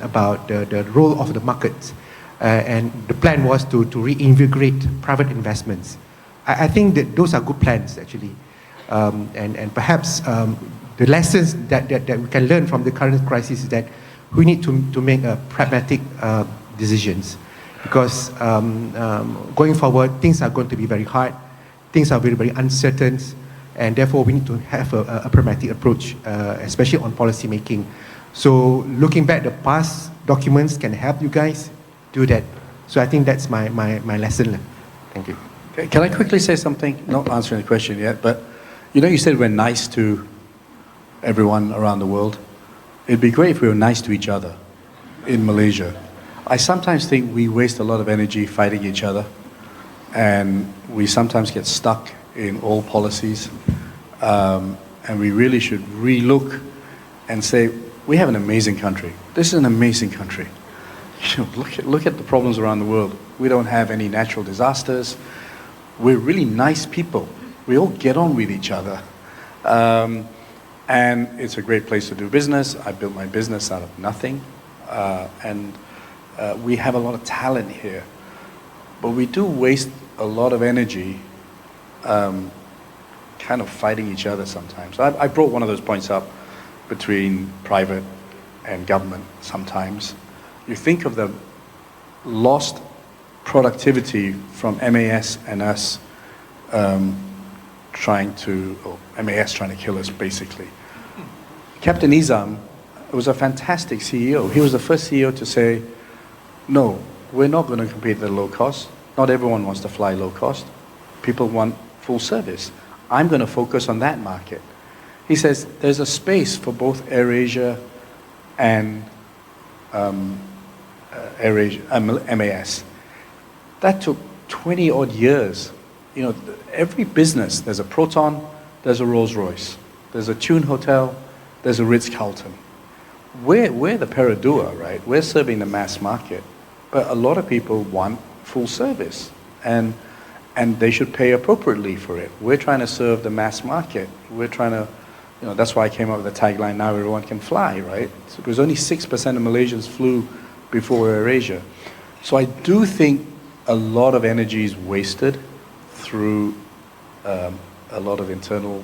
about the role of the market. And the plan was to reinvigorate private investments. I think that those are good plans, actually. And perhaps the lessons that we can learn from the current crisis is that we need to make pragmatic decisions. Because going forward, things are going to be very hard. Things are very, very uncertain. And therefore, we need to have a pragmatic approach, especially on policy making. So looking back, the past documents can help you guys do that. So I think that's my lesson. Thank you. Okay, can I quickly say something? Not answering the question yet, but you said we're nice to everyone around the world. It'd be great if we were nice to each other in Malaysia. I sometimes think we waste a lot of energy fighting each other, and we sometimes get stuck in all policies, and we really should relook and say, we have an amazing country. This is an amazing country. Look at the problems around the world. We don't have any natural disasters. We're really nice people. We all get on with each other. And it's a great place to do business. I built my business out of nothing. And we have a lot of talent here. But we do waste a lot of energy kind of fighting each other sometimes. I brought one of those points up between private and government sometimes. You think of the lost productivity from MAS and us MAS trying to kill us, basically. Captain Nizam was a fantastic CEO. He was the first CEO to say, no, we're not going to compete at low cost. Not everyone wants to fly low cost. People want full service. I'm going to focus on that market. He says there's a space for both AirAsia and MAS. That took 20 odd years. Every business, there's a Proton, there's a Rolls-Royce. there's a Tune Hotel, there's a Ritz-Carlton. We're the Peradua, right? We're serving the mass market. But a lot of people want full service, and they should pay appropriately for it. We're trying to serve the mass market. We're trying to, that's why I came up with the tagline, now everyone can fly, right? So because only 6% of Malaysians flew before AirAsia. So I do think a lot of energy is wasted through a lot of internal,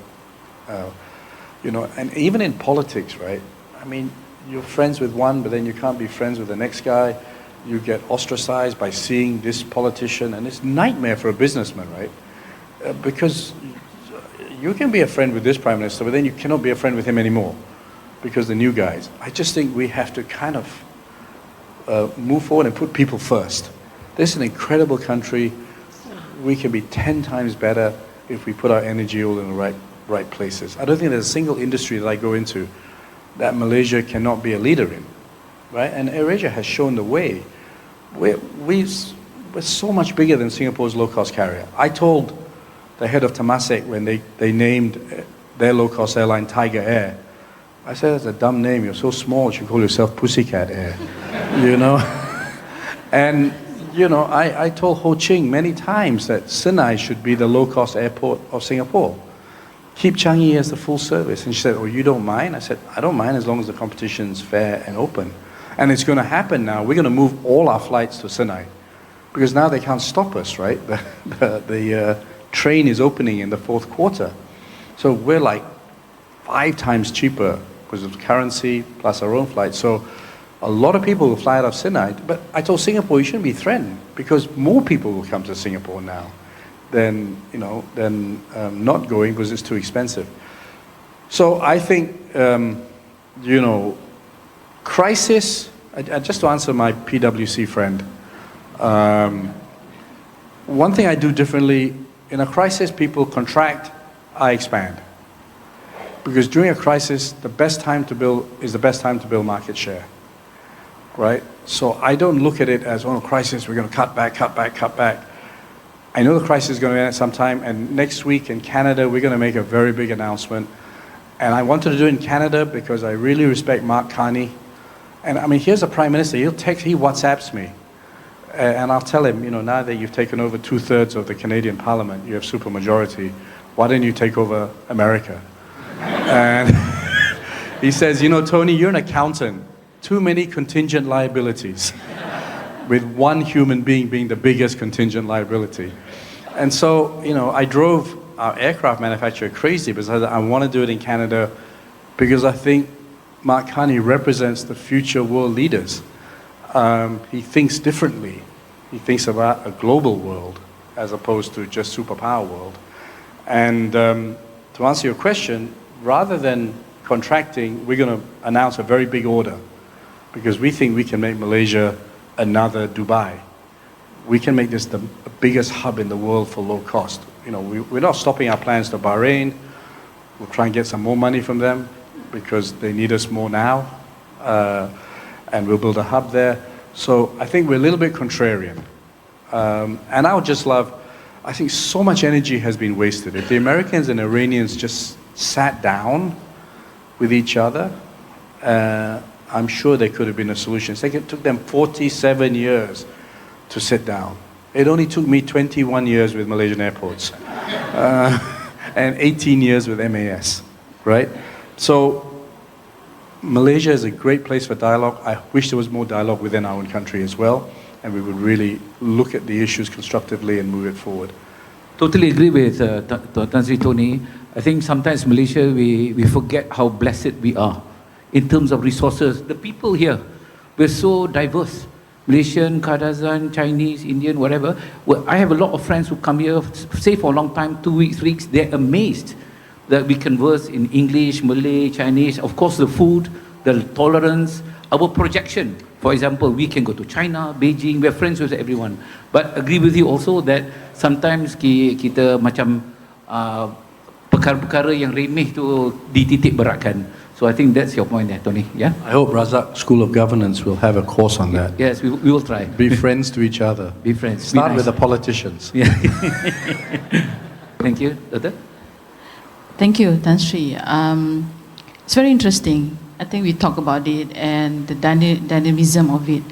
and even in politics, right? I mean, you're friends with one, but then you can't be friends with the next guy. You get ostracized by seeing this politician, and it's a nightmare for a businessman, right? Because you can be a friend with this prime minister, but then you cannot be a friend with him anymore because the new guys. I just think we have to kind of move forward and put people first. This is an incredible country. We can be 10 times better if we put our energy all in the right places. I don't think there's a single industry that I go into that Malaysia cannot be a leader in, right? And AirAsia has shown the way. We're so much bigger than Singapore's low-cost carrier. I told the head of Temasek when they named their low-cost airline Tiger Air, I said, that's a dumb name. You're so small, you should call yourself Pussycat Air, And, I told Ho Ching many times that Sinai should be the low-cost airport of Singapore. Keep Changi as the full service. And she said, oh, you don't mind? I said, I don't mind as long as the competition's fair and open. And it's going to happen now. We're going to move all our flights to Sinai because now they can't stop us, right? The train is opening in the fourth quarter. So we're like 5 times cheaper because of currency plus our own flight. So a lot of people will fly out of Sinai. But I told Singapore, you shouldn't be threatened because more people will come to Singapore now than not going because it's too expensive. So I think, crisis, just to answer my PwC friend, one thing I do differently, in a crisis people contract, I expand. Because during a crisis, the best time to build is the best time to build market share, right? So I don't look at it as, crisis, we're going to cut back. I know the crisis is going to end at some time, and next week in Canada, we're going to make a very big announcement. And I wanted to do it in Canada because I really respect Mark Carney. And I mean, here's a prime minister, he WhatsApps me. And I'll tell him, now that you've taken over 2/3 of the Canadian Parliament, you have supermajority, why don't you take over America? And he says, Tony, you're an accountant. Too many contingent liabilities. With one human being the biggest contingent liability. And so, I drove our aircraft manufacturer crazy because I want to do it in Canada because I think Mark Carney represents the future world leaders. He thinks differently. He thinks about a global world as opposed to just superpower world. And to answer your question, rather than contracting, we're going to announce a very big order because we think we can make Malaysia another Dubai. We can make this the biggest hub in the world for low cost. We're not stopping our plans to Bahrain. We'll try and get some more money from them because they need us more now. And we'll build a hub there. So I think we're a little bit contrarian. And I would just I think so much energy has been wasted. If the Americans and Iranians just sat down with each other, I'm sure there could have been a solution. It took them 47 years to sit down. It only took me 21 years with Malaysian Airports and 18 years with MAS, right? So Malaysia is a great place for dialogue. I wish there was more dialogue within our own country as well, and we would really look at the issues constructively and move it forward. Totally agree with Tan Sri Tony. I think sometimes Malaysia, we forget how blessed we are in terms of resources. The people here, we're so diverse. Malaysian, Kadazan, Chinese, Indian, whatever. Well, I have a lot of friends who come here, stay for a long time, 2 weeks, 3 weeks. They're amazed that we converse in English, Malay, Chinese. Of course, the food, the tolerance, our projection. For example, we can go to China, Beijing, we're friends with everyone. But agree with you also that sometimes kita macam perkara-perkara yang remeh tu dititik beratkan. So I think that's your point there, Tony. Yeah. I hope Razak School of Government will have a course on that. Yes, we will try. Be friends to each other. Be friends. Start Be nice. with the politicians. Yeah. Thank you, Doctor. Thank you, Tan Sri. It's very interesting. I think we talk about it and the dynamism of it.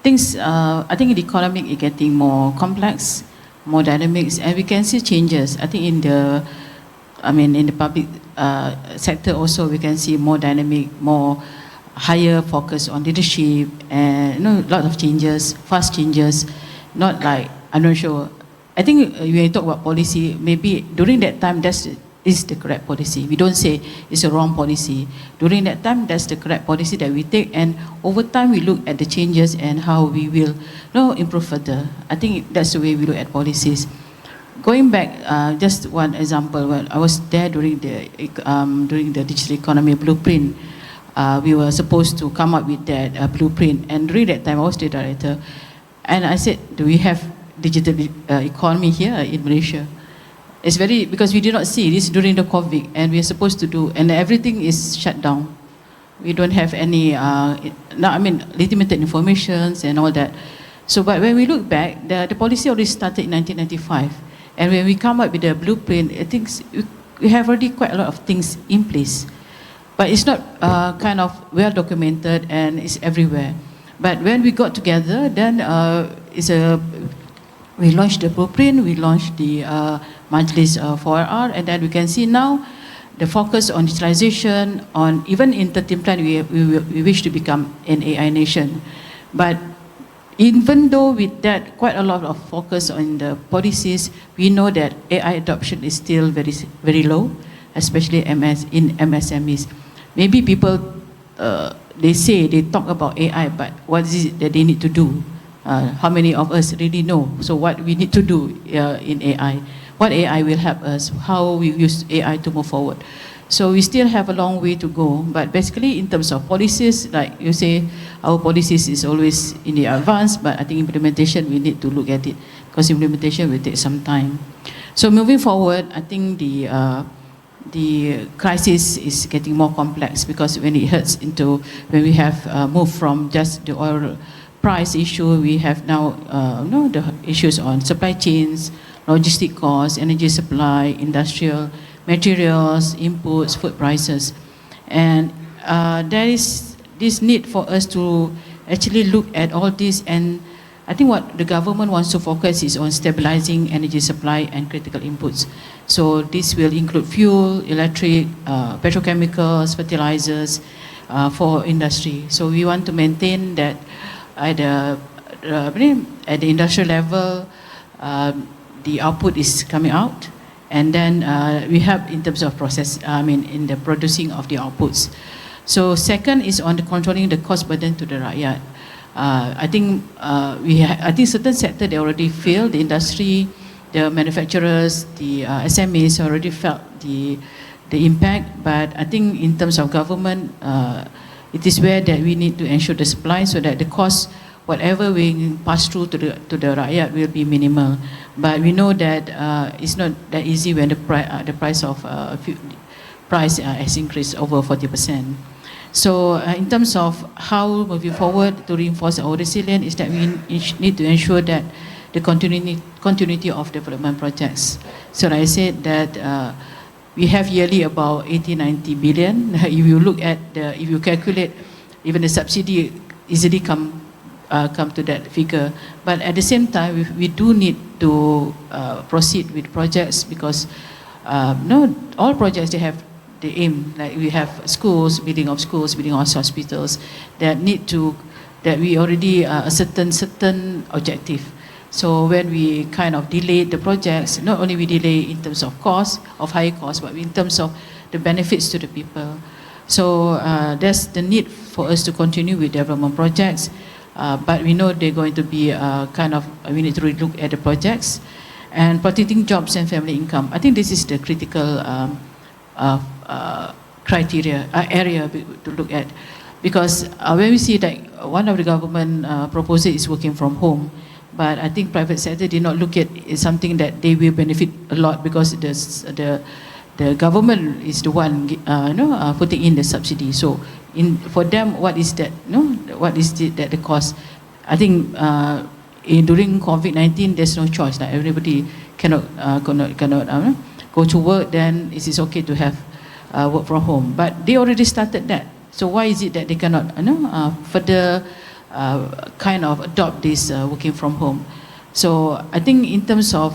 Things, I think the economic is getting more complex, more dynamics, and we can see changes. I think in the public sector also we can see more dynamic, more higher focus on leadership, and a lot of changes, fast changes. Not like, I'm not sure. I think when you talk about policy, maybe during that time is the correct policy. We don't say it's a wrong policy. During that time, that's the correct policy that we take, and over time we look at the changes and how we will improve further. I think that's the way we look at policies. Going back, just one example, when I was there during the digital economy blueprint, we were supposed to come up with that blueprint, and during that time I was the director, and I said, do we have digital economy here in Malaysia? It's because we did not see this during the COVID, and we are supposed to do, and everything is shut down. We don't have any, limited informations and all that. So, but when we look back, the policy already started in 1995, and when we come up with the blueprint, I think we have already quite a lot of things in place, but it's not kind of well documented and it's everywhere. But when we got together, then we launched the blueprint, we launched the Majlis 4R, and then we can see now the focus on digitalization, on even in 13 plan, we wish to become an AI nation. But even though with that, quite a lot of focus on the policies, we know that AI adoption is still very, very low, especially in MSMEs. Maybe people, they talk about AI, but what is it that they need to do? How many of us really know? So what we need to do in AI? What AI will help us? How we use AI to move forward? So we still have a long way to go. But basically, in terms of policies, like you say, our policies is always in the advance. But I think implementation, we need to look at it, because implementation will take some time. So moving forward, I think the crisis is getting more complex, because when it hurts into, when we have moved from just the oil price issue, we have now the issues on supply chains, logistic costs, energy supply, industrial materials, inputs, food prices. And there is this need for us to actually look at all this, and I think what the government wants to focus is on stabilizing energy supply and critical inputs. So this will include fuel, electric, petrochemicals, fertilizers for industry. So we want to maintain that at the industrial level, the output is coming out, and then we have in terms of process, in the producing of the outputs. So second is on the controlling the cost burden to the rakyat. I think I think certain sector they already feel, the industry, the manufacturers, the SMEs already felt the impact. But I think in terms of government, it is where that we need to ensure the supply, so that the cost, whatever we pass through to the rakyat, will be minimal. But we know that it's not that easy when the price of price has increased over 40%. So in terms of how moving forward to reinforce our resilience, is that we need to ensure that the continuity of development projects. So I said that we have yearly about 80-90 billion. If you look at if you calculate, even the subsidy easily come to that figure. But at the same time, we do need to proceed with projects, because all projects, they have the aim, like we have schools, building of hospitals, that we already a certain objective. So when we kind of delay the projects, not only we delay in terms of cost, of high cost, but in terms of the benefits to the people. So there's the need for us to continue with development projects, but we know they're going to be we need to relook at the projects, and protecting jobs and family income. I think this is the critical area to look at, because when we see that one of the government proposal is working from home, but I think private sector did not look at it something that they will benefit a lot, because the government is the one putting in the subsidy. So for them, what is that? What is the cost? I think during COVID-19, there's no choice. Like everybody cannot go to work, then it is okay to have work from home. But they already started that. So why is it that they cannot further kind of adopt this working from home? So I think in terms of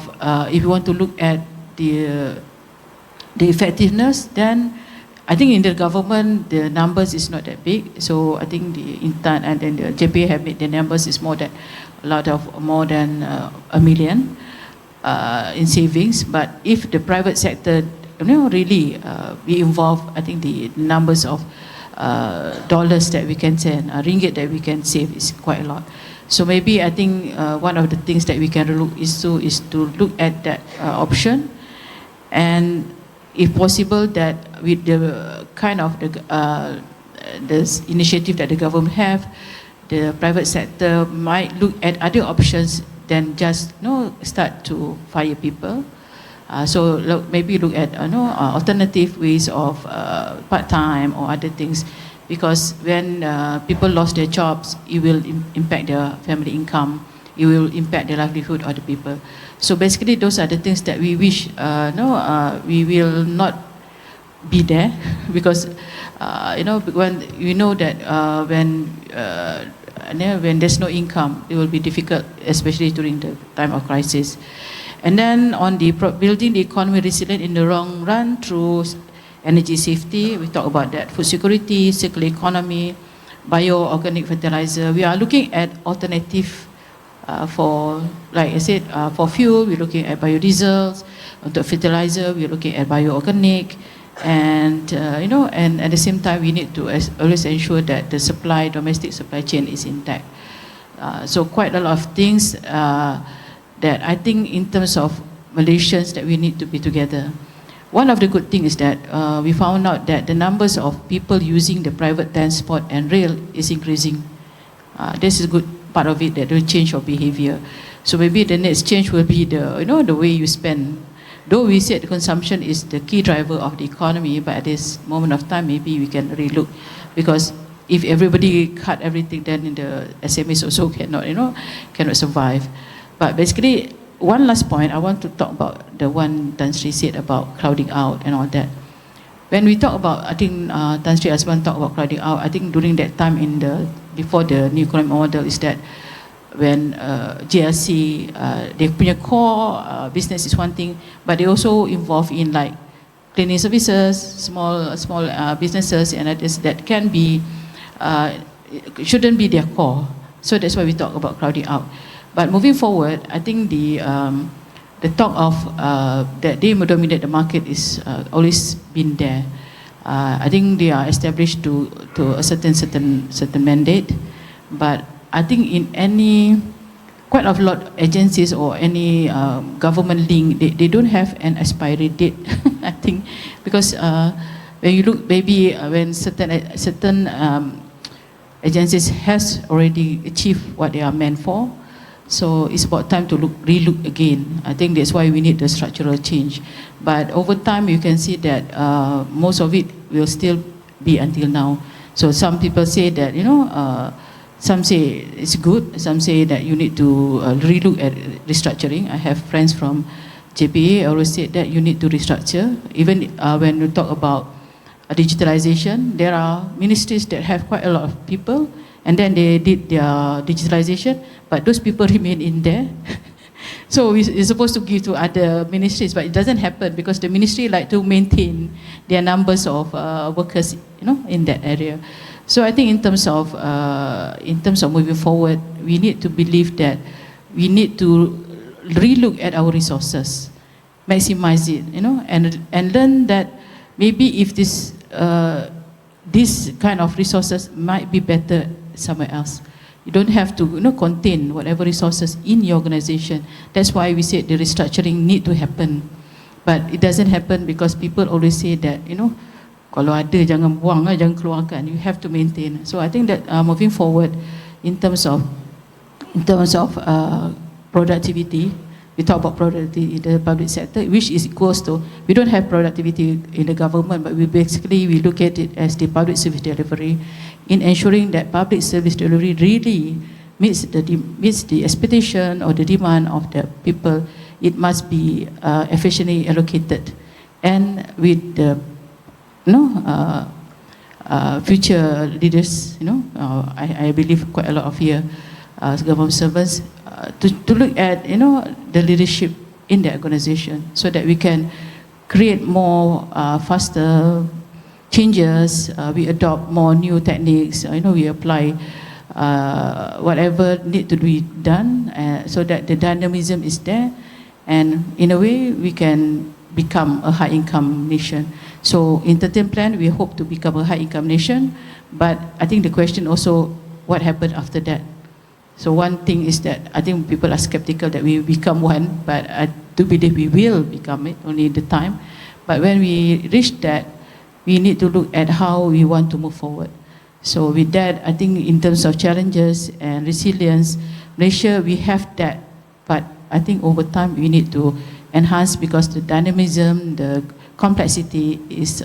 if you want to look at the effectiveness, then I think in the government the numbers is not that big. So I think the Intan and then the JPA have made the numbers is more than more than 1 million in savings. But if the private sector really be involved, I think the numbers of dollars that we can send, ringgit that we can save is quite a lot. So maybe I think one of the things that we can look is to look at that option, and if possible that with the kind of the initiative that the government have, the private sector might look at other options than just start to fire people. So maybe look at alternative ways of part-time or other things, because when people lost their jobs, it will impact their family income, it will impact the livelihood of the people. So basically those are the things that we wish we will not be there, because when we know that when there's no income, it will be difficult, especially during the time of crisis. And then on the building the economy resilient in the long run through energy safety, we talk about that, food security, circular economy, bio-organic fertilizer. We are looking at alternative for, like I said, for fuel, we're looking at biodiesels. Untuk fertilizer, we're looking at bio-organic. And, and at the same time, we need to always ensure that the domestic supply chain is intact. So quite a lot of things that I think in terms of Malaysians that we need to be together. One of the good things is that we found out that the numbers of people using the private transport and rail is increasing. This is a good part of it, that will change your behavior. So maybe the next change will be the way you spend. Though we said the consumption is the key driver of the economy, but at this moment of time, maybe we can relook, because if everybody cut everything, then the SMEs also cannot survive. But basically, one last point, I want to talk about the one Tan Sri said about crowding out and all that. When we talk about, I think Tan Sri Asman talked about crowding out, I think during that time before the new economic model is that when GRC, their punya core business is one thing, but they also involve in like cleaning services, small businesses and others that can be, shouldn't be their core. So that's why we talk about crowding out. But moving forward, I think the talk of that they dominate the market is always been there. I think they are established to a certain mandate, but I think in quite a lot of agencies or any government link, they don't have an expiry date. I think because when you look, maybe when certain agencies has already achieved what they are meant for, so it's about time to relook again. I think that's why we need the structural change. But over time, you can see that most of it will still be until now. So some people say that some say it's good, some say that you need to relook at restructuring. I have friends from JPA always said that you need to restructure. Even when you talk about digitalization, there are ministries that have quite a lot of people, and then they did their digitalization, but those people remain in there. So we're supposed to give to other ministries, but it doesn't happen because the ministry like to maintain their numbers of workers, in that area. So I think in terms of moving forward, we need to believe that we need to relook at our resources, maximize it, and learn that maybe if this kind of resources might be better somewhere else. You don't have to contain whatever resources in your organization. That's why we said the restructuring need to happen. But it doesn't happen because people always say that, kalau ada jangan buang, jangan keluarkan. You have to maintain. So I think that moving forward, in terms of productivity, we talk about productivity in the public sector, which is equals to, we don't have productivity in the government, but we look at it as the public service delivery, in ensuring that public service delivery really meets the expectation or the demand of the people. It must be efficiently allocated. and with the future leaders, I believe quite a lot of here government servants to look at the leadership in the organization so that we can create more faster changes, we adopt more new techniques, we apply whatever need to be done so that the dynamism is there, and in a way we can become a high income nation. So in 13 plan we hope to become a high income nation, but I think the question also what happened after that. So one thing is that I think people are skeptical that we become one, but I do believe we will become it, only the time. But when we reach that, we need to look at how we want to move forward. So with that, I think in terms of challenges and resilience, Malaysia, we have that, but I think over time we need to enhance because the dynamism, the complexity is,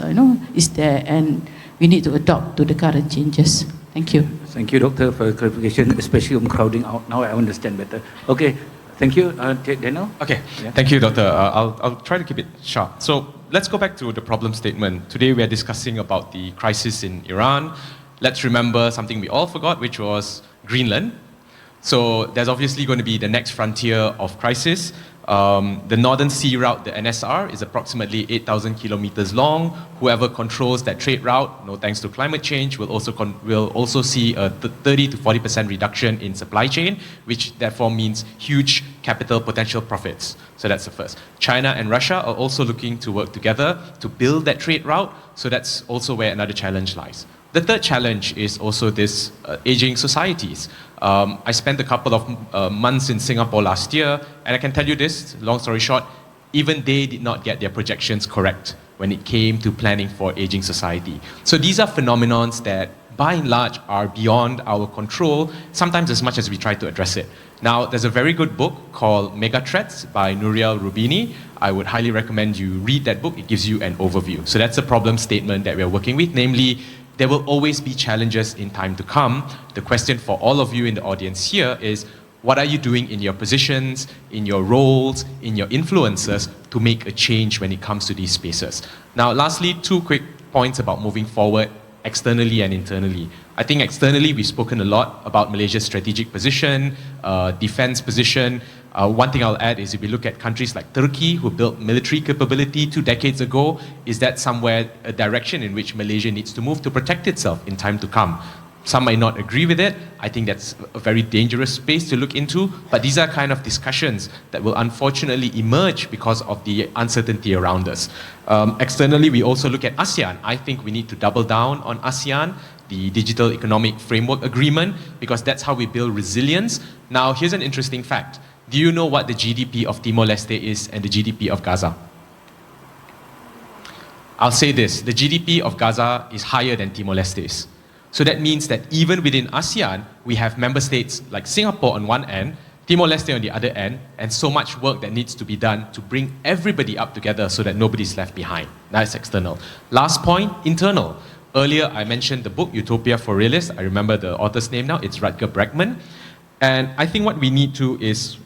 is there, and we need to adopt to the current changes. Thank you. Thank you, Doctor, for the clarification, especially on crowding out. Now I understand better. Okay, thank you, Daniel. Okay, Yeah. thank you, Doctor. I'll try to keep it short. So let's go back to the problem statement. Today we are discussing about the crisis in Iran. Let's remember something we all forgot, which was Greenland. So there's obviously going to be the next frontier of crisis. The Northern Sea Route, the NSR, is approximately 8,000 kilometers long. Whoever controls that trade route, no thanks to climate change, will also see a 30 to 40% reduction in supply chain, which therefore means huge capital potential profits. So that's the first. China and Russia are also looking to work together to build that trade route. So that's also where another challenge lies. The third challenge is also this aging societies. I spent a couple of months in Singapore last year, and I can tell you this, long story short, even they did not get their projections correct when it came to planning for aging society. So these are phenomenons that, by and large, are beyond our control, sometimes as much as we try to address it. Now, there's a very good book called Mega Threats by Nouriel Roubini. I would highly recommend you read that book. It gives you an overview. So that's a problem statement that we're working with, namely, there will always be challenges in time to come. The question for all of you in the audience here is, what are you doing in your positions, in your roles, in your influences to make a change when it comes to these spaces? Now, lastly, two quick points about moving forward externally and internally. I think externally, we've spoken a lot about Malaysia's strategic position, defense position. One thing I'll add is if we look at countries like Turkey, who built military capability 2 decades ago, is that somewhere a direction in which Malaysia needs to move to protect itself in time to come? Some might not agree with it. I think that's a very dangerous space to look into, but these are kind of discussions that will unfortunately emerge because of the uncertainty around us. Externally, we also look at ASEAN. I think we need to double down on ASEAN, the Digital Economic Framework Agreement, because that's how we build resilience. Now, here's an interesting fact. Do you know what the GDP of Timor-Leste is and the GDP of Gaza? I'll say this, the GDP of Gaza is higher than Timor-Leste's. So that means that even within ASEAN, we have member states like Singapore on one end, Timor-Leste on the other end, and so much work that needs to be done to bring everybody up together so that nobody's left behind. That's external. Last point, internal. Earlier, I mentioned the book, Utopia for Realists. I remember the author's name now, it's Rutger Bregman. And I think what we need to is,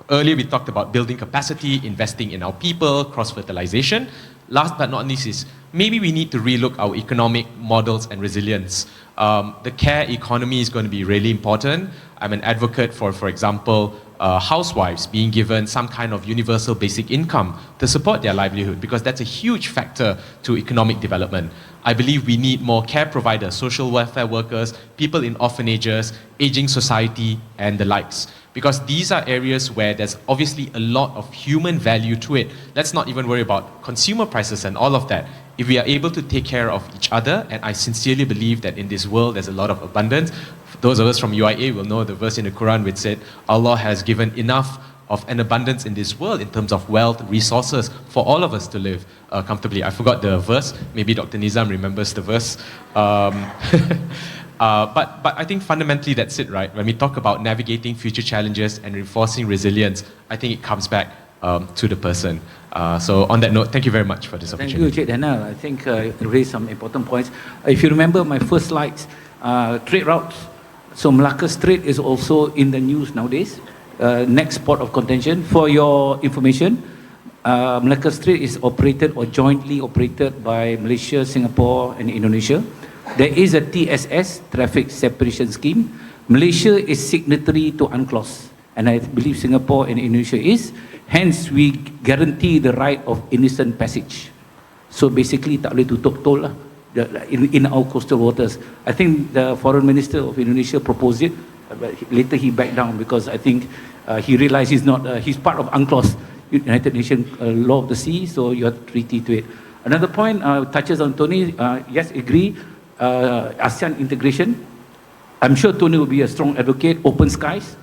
earlier we talked about building capacity, investing in our people, cross-fertilization. Last but not least is, maybe we need to relook our economic models and resilience. The care economy is going to be really important. I'm an advocate for example, housewives being given some kind of universal basic income to support their livelihood, because that's a huge factor to economic development. I believe we need more care providers, social welfare workers, people in orphanages, aging society, and the likes. Because these are areas where there's obviously a lot of human value to it. Let's not even worry about consumer prices and all of that. If we are able to take care of each other, and I sincerely believe that in this world there's a lot of abundance. Those of us from UIA will know the verse in the Quran which said, Allah has given enough of an abundance in this world in terms of wealth, resources for all of us to live comfortably. I forgot the verse. Maybe Dr. Nizam remembers the verse. But I think fundamentally that's it, right? When we talk about navigating future challenges and reinforcing resilience, I think it comes back to the person. So on that note, thank you very much for this opportunity. Thank you, Cik Daniel. I think you raised some important points. If you remember my first slides, trade routes. So Malacca Strait is also in the news nowadays. Next port of contention. For your information, Malacca Strait is operated or jointly operated by Malaysia, Singapore and Indonesia. There is a TSS, Traffic Separation Scheme. Malaysia is signatory to UNCLOS, and I believe Singapore and Indonesia is. Hence, we guarantee the right of innocent passage. So basically, tak boleh tutup tol lah in our coastal waters. I think the Foreign Minister of Indonesia proposed it, but later he backed down because I think he realized he's part of UNCLOS, United Nations Law of the Sea, so you have treaty to it. Another point touches on Tony. Yes, agree. ASEAN integration. I'm sure Tony will be a strong advocate. Open skies.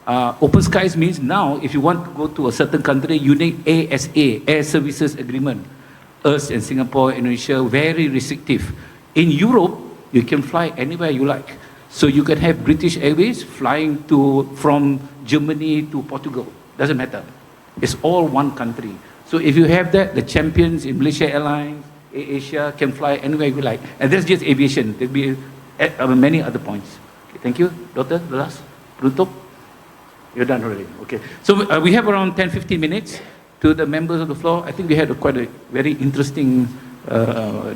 Open skies means now, if you want to go to a certain country, you need ASA, Air Services Agreement. Us and Singapore, Indonesia, very restrictive. In Europe, you can fly anywhere you like. So you can have British Airways flying from Germany to Portugal. Doesn't matter. It's all one country. So if you have that, the champions in Malaysia Airlines, Asia can fly anywhere you like. And that's just aviation. There'll be many other points. Okay, thank you. Doctor, the last. Penutup. You're done already. Okay. So we have around 10-15 minutes to the members of the floor. I think we had quite a very interesting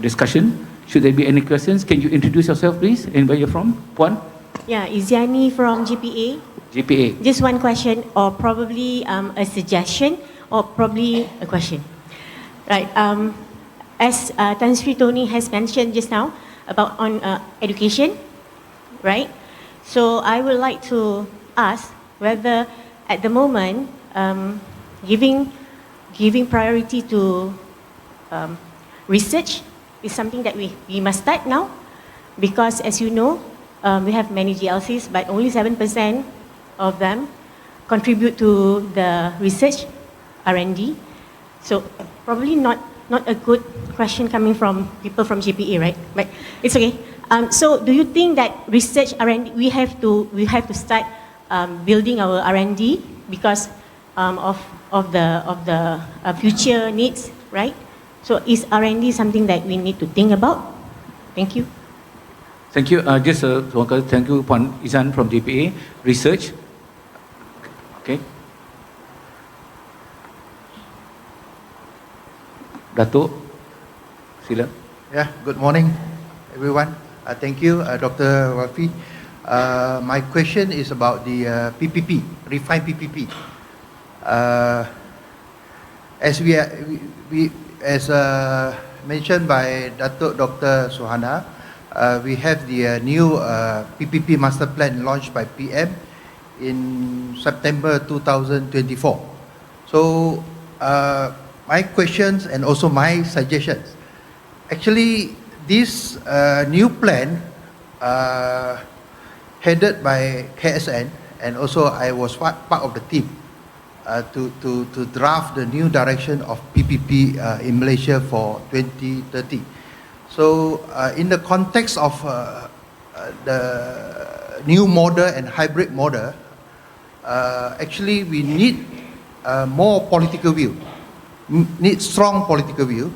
discussion. Should there be any questions? Can you introduce yourself, please, and where you're from? Puan? Yeah, Iziani from GPA. GPA. Just one question, or probably a suggestion, or probably a question. Right. As Tan Sri Tony has mentioned just now about education, right? So I would like to ask whether at the moment giving priority to research is something that we must start now, because as you know, we have many GLCs, but only 7% of them contribute to the research R&D. So probably not a good question coming from people from GPA, right? But it's okay. So do you think that research R&D, we have to start building our R&D because of the future needs, right? So is R&D something that we need to think about? Thank you. Thank you. Thank you, Puan Izan from GPA. Research. Okay. Dato', sila. Yeah, good morning, everyone. Thank you, Dr. Wafi. My question is about the PPP, refined PPP. As mentioned by Dr. Suhana, we have the new PPP master plan launched by PM in September 2024. So my questions and also my suggestions. Actually, this new plan headed by KSN, and also I was part of the team to draft the new direction of PPP in Malaysia for 2030. So in the context of the new model and hybrid model, actually we need more political view, need strong political view,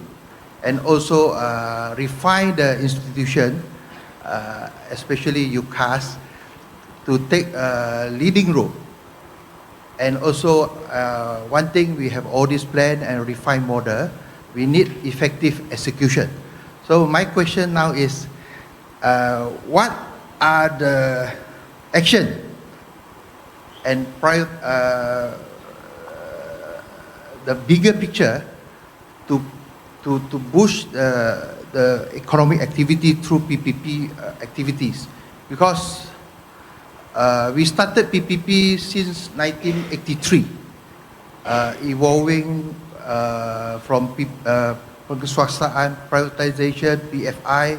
and also refine the institution, especially UCAS, to take a leading role. And also, one thing, we have all this plan and refined model, we need effective execution. So my question now is, what are the action and the bigger picture to boost the economic activity through PPP activities? Because we started PPP since 1983, evolving from pengeswastaan, privatization, PFI,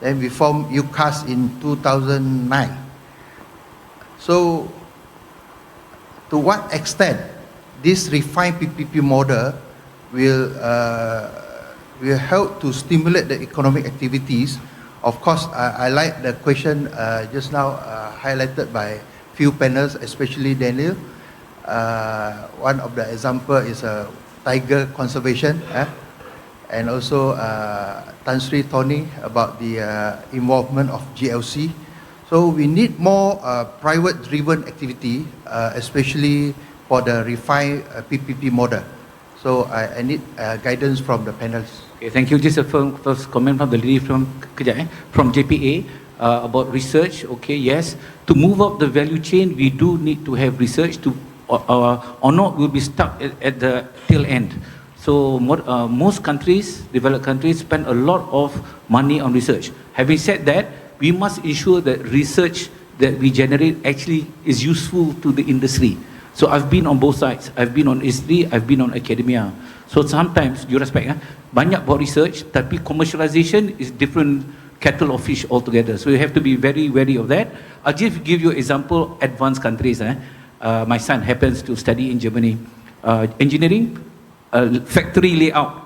then we formed UCAS in 2009. So, to what extent this refined PPP model will help to stimulate the economic activities? Of course, I like the question just now highlighted by few panels, especially Daniel. One of the example is tiger conservation, and also Tan Sri Tony about the involvement of GLC. So we need more private-driven activity, especially for the refined PPP model. So I need guidance from the panelists. Okay, thank you. Just a first comment from the lady from JPA about research. Okay, yes. To move up the value chain, we do need to have research to, or not we'll be stuck at the tail end. So most countries, developed countries, spend a lot of money on research. Having said that, we must ensure that research that we generate actually is useful to the industry. So I've been on both sides. I've been on industry, I've been on academia. So sometimes, you respect, banyak buat research, tapi commercialization is different kettle of fish altogether. So you have to be very wary of that. I'll just give you an example, advanced countries. My son happens to study in Germany, engineering, factory layout.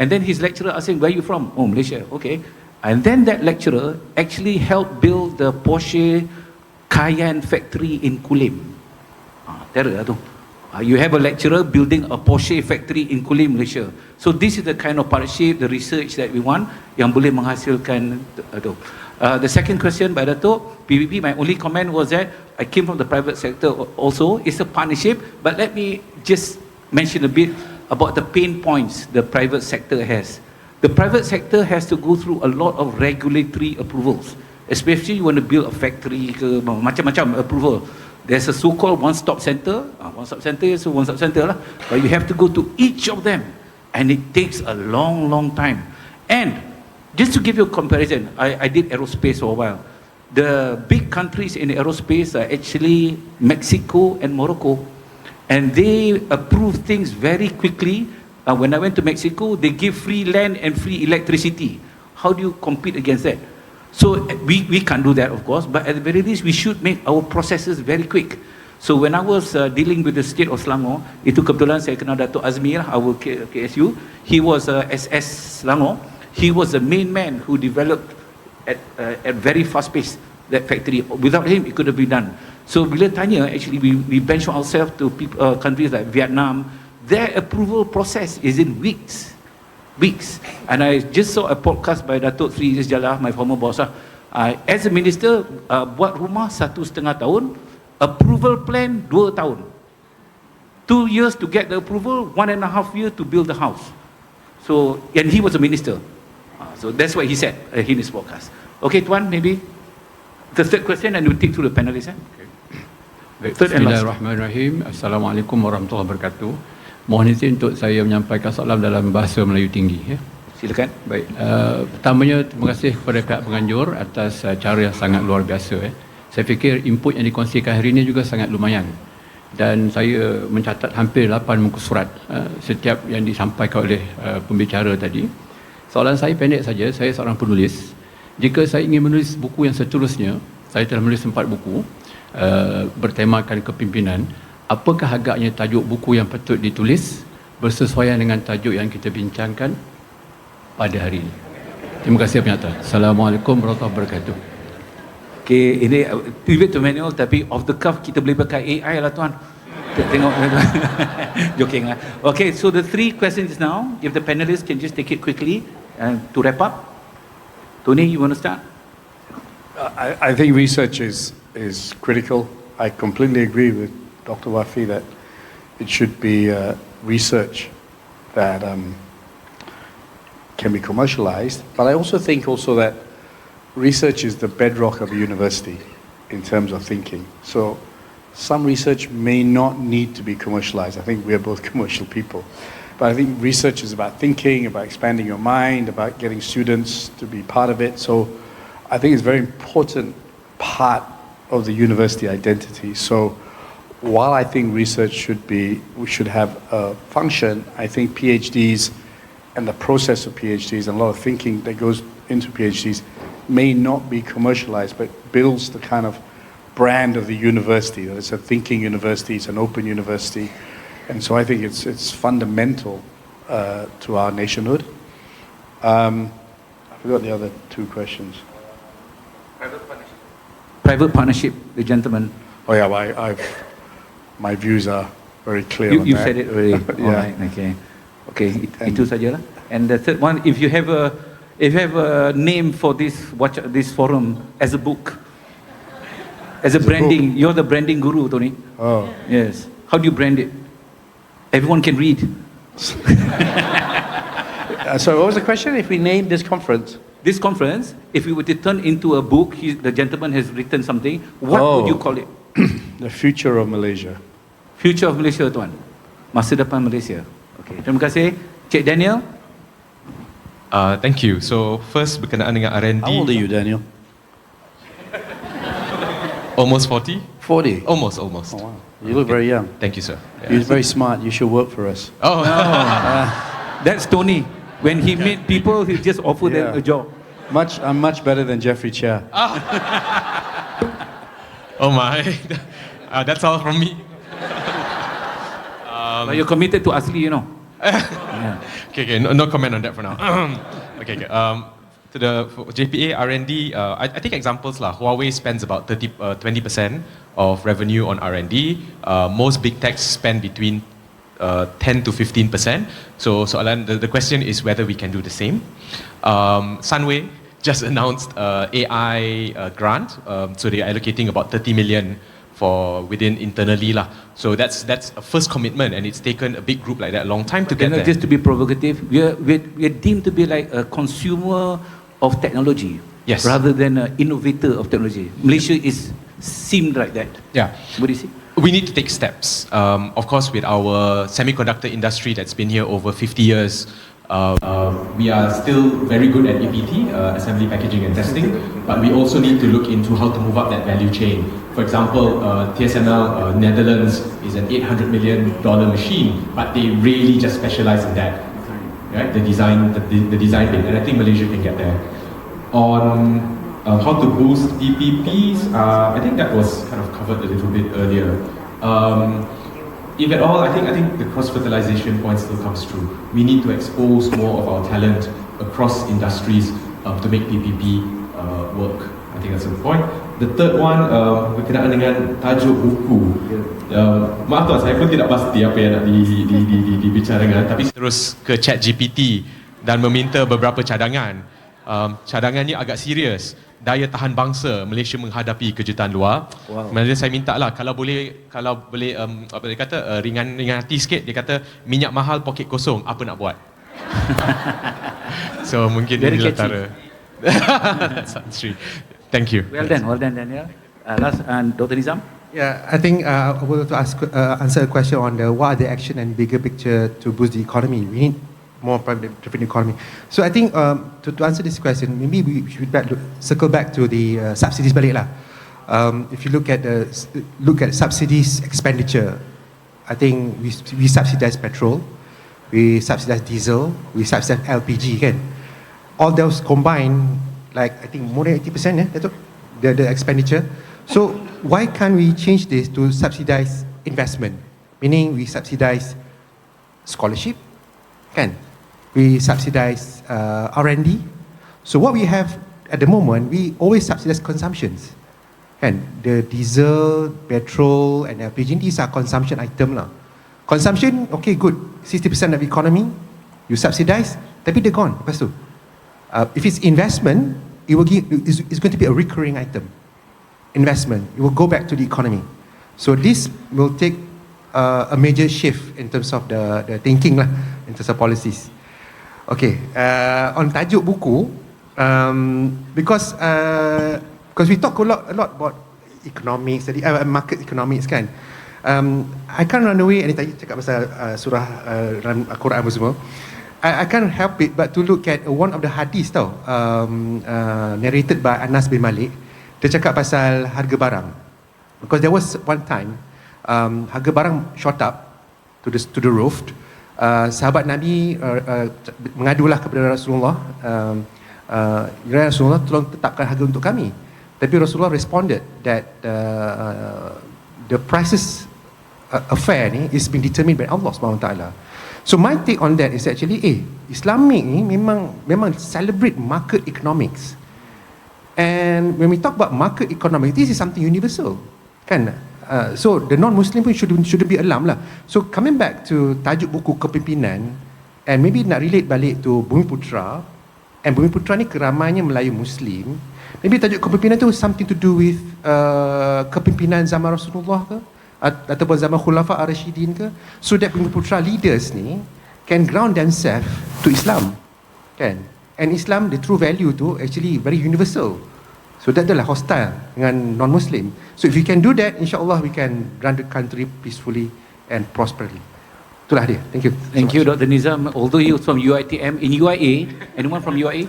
And then his lecturer asked him, where are you from? Oh, Malaysia, okay. And then that lecturer actually helped build the Porsche Cayenne factory in Kulim. Terror tu. You have a lecturer building a Porsche factory in Kulim, Malaysia. So this is the kind of partnership, the research that we want yang boleh menghasilkan tu. The second question by Dato' PBB, my only comment was that I came from the private sector also. It's a partnership, but let me just mention a bit about the pain points the private sector has. The private sector has to go through a lot of regulatory approvals, especially you want to build a factory ke macam-macam approval. There's a so-called one-stop center. One-stop center is a one-stop center lah. But you have to go to each of them, and it takes a long, long time. And just to give you a comparison, I did aerospace for a while. The big countries in aerospace are actually Mexico and Morocco, and they approve things very quickly. When I went to Mexico, they give free land and free electricity. How do you compete against that? So we can't do that, of course, but at the very least, we should make our processes very quick. So when I was dealing with the state of Selangor, itu kebetulan saya kenal Dato' Azmir, our KSU. He was SS Selangor. He was the main man who developed at very fast pace that factory. Without him, it could have been done. So bila tanya, actually, we benchmark ourselves to countries like Vietnam. Their approval process is in weeks. And I just saw a podcast by Datuk Sri Izzis Jallah, my former boss. As a minister, buat rumah 1.5 tahun, approval plan 2 tahun. 2 years to get the approval, 1.5 years to build the house. So, and he was a minister. So that's what he said in his podcast. Okay, Tuan, maybe the third question, and we'll take through the panelists. Baik, Bismillahirrahmanirrahim. Assalamualaikum warahmatullahi wabarakatuh. Mohon izin untuk saya menyampaikan soalan dalam bahasa Melayu tinggi. Ya. Silakan. Baik, pertamanya terima kasih kepada pihak penganjur atas cara yang sangat luar biasa. Saya fikir input yang dikongsikan hari ini juga sangat lumayan. Dan saya mencatat hampir 8 muka surat setiap yang disampaikan oleh pembicara tadi. Soalan saya pendek saja, saya seorang penulis. Jika saya ingin menulis buku yang seterusnya, saya telah menulis 4 buku bertemakan kepimpinan. Apakah agaknya tajuk buku yang patut ditulis bersesuaian dengan tajuk yang kita bincangkan pada hari ini? Terima kasih penyataan. Assalamualaikum warahmatullahi wabarakatuh. Okay, ini pivot to manual, tapi off the cuff kita boleh pakai AI lah Tuan. Tengok. Joking lah. Okay, so the 3 questions now, if the panelists can just take it quickly to wrap up. Tony, you want to start? I think research is critical. I completely agree with Dr. Wafi that it should be research that can be commercialized. But I also think that research is the bedrock of a university in terms of thinking. So some research may not need to be commercialized. I think we are both commercial people. But I think research is about thinking, about expanding your mind, about getting students to be part of it. So I think it's a very important part of the university identity. So while I think research should have a function, I think PhDs and the process of PhDs and a lot of thinking that goes into PhDs may not be commercialized, but builds the kind of brand of the university, that it's a thinking university, it's an open university. And so I think it's fundamental to our nationhood. I forgot the other 2 questions. Private partnership, the gentleman. Oh yeah, my views are very clear on you that. said it already. Yeah. Alright, okay, itu sajalah. And the third one, if you have a name for this forum as a book, as a branding, you're the branding guru, Tony. Oh. Yes. How do you brand it? Everyone can read. So what was the question? If we name this conference? This conference, if we were to turn into a book, the gentleman has written something, what would you call it? The future of Malaysia. Future of Malaysia, tuan. Masa depan Malaysia. Okay, terima kasih. Cik Daniel. Thank you. So first berkenaan dengan R&D. How old are you, Daniel? Almost 40? 40? Almost. Oh, wow. You look very young. Thank you, sir. You're very smart. You should work for us. Oh, That's Tony. When he meet people, he just offer them a job. I'm much better than Jeffrey Chia. Oh my. That's all from me. But you're committed to Asli, you know. Okay, no comment on that for now. Okay. To the for JPA R&D, I take examples lah. Huawei spends about 20% of revenue on R&D. Most big techs spend between 10 to 15%. So soalan, the question is whether we can do the same. Sunway just announced AI grant, so they are allocating about 30 million for within internally lah. So that's a first commitment, and it's taken a big group like that a long time to get there. Just to be provocative, we're deemed to be like a consumer of technology, yes, rather than an innovator of technology. Malaysia is seemed like that. Yeah. What do you see? We need to take steps. Of course, with our semiconductor industry that's been here over 50 years, we are still very good at APT, assembly, packaging and testing, but we also need to look into how to move up that value chain. For example, TSML Netherlands is an $800 million machine, but they really just specialize in that, right? The design bit, and I think Malaysia can get there. On how to boost PPPs, I think that was kind of covered a little bit earlier. If at all, I think the cross-fertilization point still comes true. We need to expose more of our talent across industries to make PPP work. I think that's a good point. The third one berkenaan dengan tajuk buku. Maaf tuan, saya pun tidak pasti apa yang nak dibicarakan, tapi terus ke ChatGPT dan meminta beberapa cadangan. Cadangannya agak serius. Daya tahan bangsa Malaysia menghadapi kejutan luar. Wow. Maksudnya saya minta lah, kalau boleh apa dia kata, ringan hati sikit, dia kata minyak mahal poket kosong, apa nak buat? So mungkin Very ini catchy. antara. That's true. Thank you. Well done, Daniel. Last, Dr. Nizam. Yeah, I think I would like to answer a question on what are the action and bigger picture to boost the economy. We need more private-driven economy. So I think to answer this question, maybe we should circle back to the subsidies balik lah. If you look at subsidies expenditure, I think we subsidize petrol, we subsidize diesel, we subsidize LPG, kan? All those combined, like I think more than 80%, the expenditure. So why can't we change this to subsidize investment? Meaning we subsidize scholarship, kan? We subsidize R&D. So what we have at the moment, we always subsidize consumptions, kan? The diesel, petrol, and LPG, these are consumption item lah. Consumption, okay, good. 60% of economy, you subsidize, tapi they're gone. Lepas tu, if it's investment, it's going to be a recurring item. Investment, it will go back to the economy. So this will take a major shift in terms of the thinking lah, in terms of policies. Okay, on tajuk buku, because we talk a lot about economics, market economics, kan. I can't run away, and tadi cakap pasal surah Al-Quran semua. I can't help it but to look at one of the hadith tau, narrated by Anas bin Malik. Dia cakap pasal harga barang, because there was one time harga barang shot up to the roof. Sahabat Nabi mengadulah kepada Rasulullah, ya Rasulullah, tolong tetapkan harga untuk kami. Tapi Rasulullah responded that the prices affair ni is being determined by Allah SWT. So my take on that is actually, Islamic ni memang celebrate market economics. And when we talk about market economics, this is something universal, kan? So the non-Muslim pun shouldn't be alarmed lah. So coming back to tajuk buku kepimpinan, and maybe nak relate balik to Bumi Putra, and Bumi Putra ni keramainya Melayu Muslim, maybe tajuk kepimpinan tu something to do with kepimpinan zaman Rasulullah ke, ataupun zaman Khulafa Ar-Rashidin ke, so that Bumi Putra leaders ni can ground themselves to Islam, kan? And Islam, the true value tu actually very universal. So that adalah hostile dengan non-Muslim. So if we can do that, insyaAllah we can run the country peacefully and prosperly. Itulah dia. Thank you. Thank you, Dr. Nizam. Although he was from UiTM, in UIA, anyone from UIA?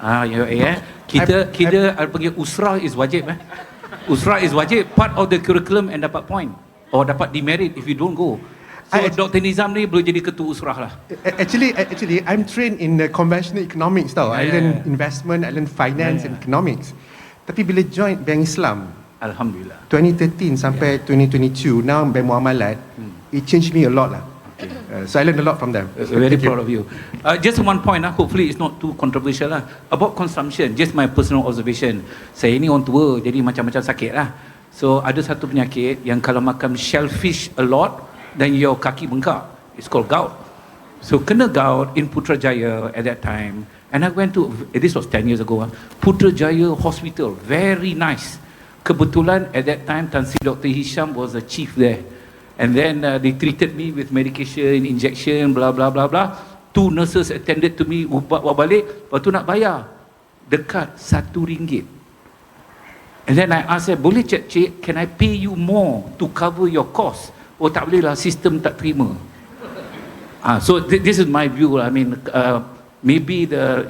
UIA, Kita panggil usrah is wajib, Usrah is wajib, part of the curriculum and dapat point. Or dapat demerit if you don't go. So Dr. Nizam ni boleh jadi ketua usrah lah. Actually, I'm trained in conventional economics tau. I learn investment, I learn finance and economics. Tapi bila join Bank Islam, Alhamdulillah, 2013 sampai 2022, now Bank Muamalat, it changed me a lot lah. So I learned a lot from them. Very proud of you. Just one point, hopefully it's not too controversial lah. About consumption, just my personal observation. Saya ni orang tua, jadi macam-macam sakit lah. So ada satu penyakit yang kalau makan shellfish a lot, then your kaki bengkak. It's called gout. So kena gout in Putrajaya at that time. And I went to, this was 10 years ago, Putrajaya Hospital. Very nice. Kebetulan at that time, Tan Sri Dr. Hisham was the chief there. And then they treated me with medication, injection, blah, blah, blah, blah. 2 nurses attended to me, ubat balik. Lepas tu nak bayar. Dekat RM1. And then I asked her, boleh cik, can I pay you more to cover your cost? Oh tak boleh lah, sistem tak terima. So this is my view. I mean, maybe the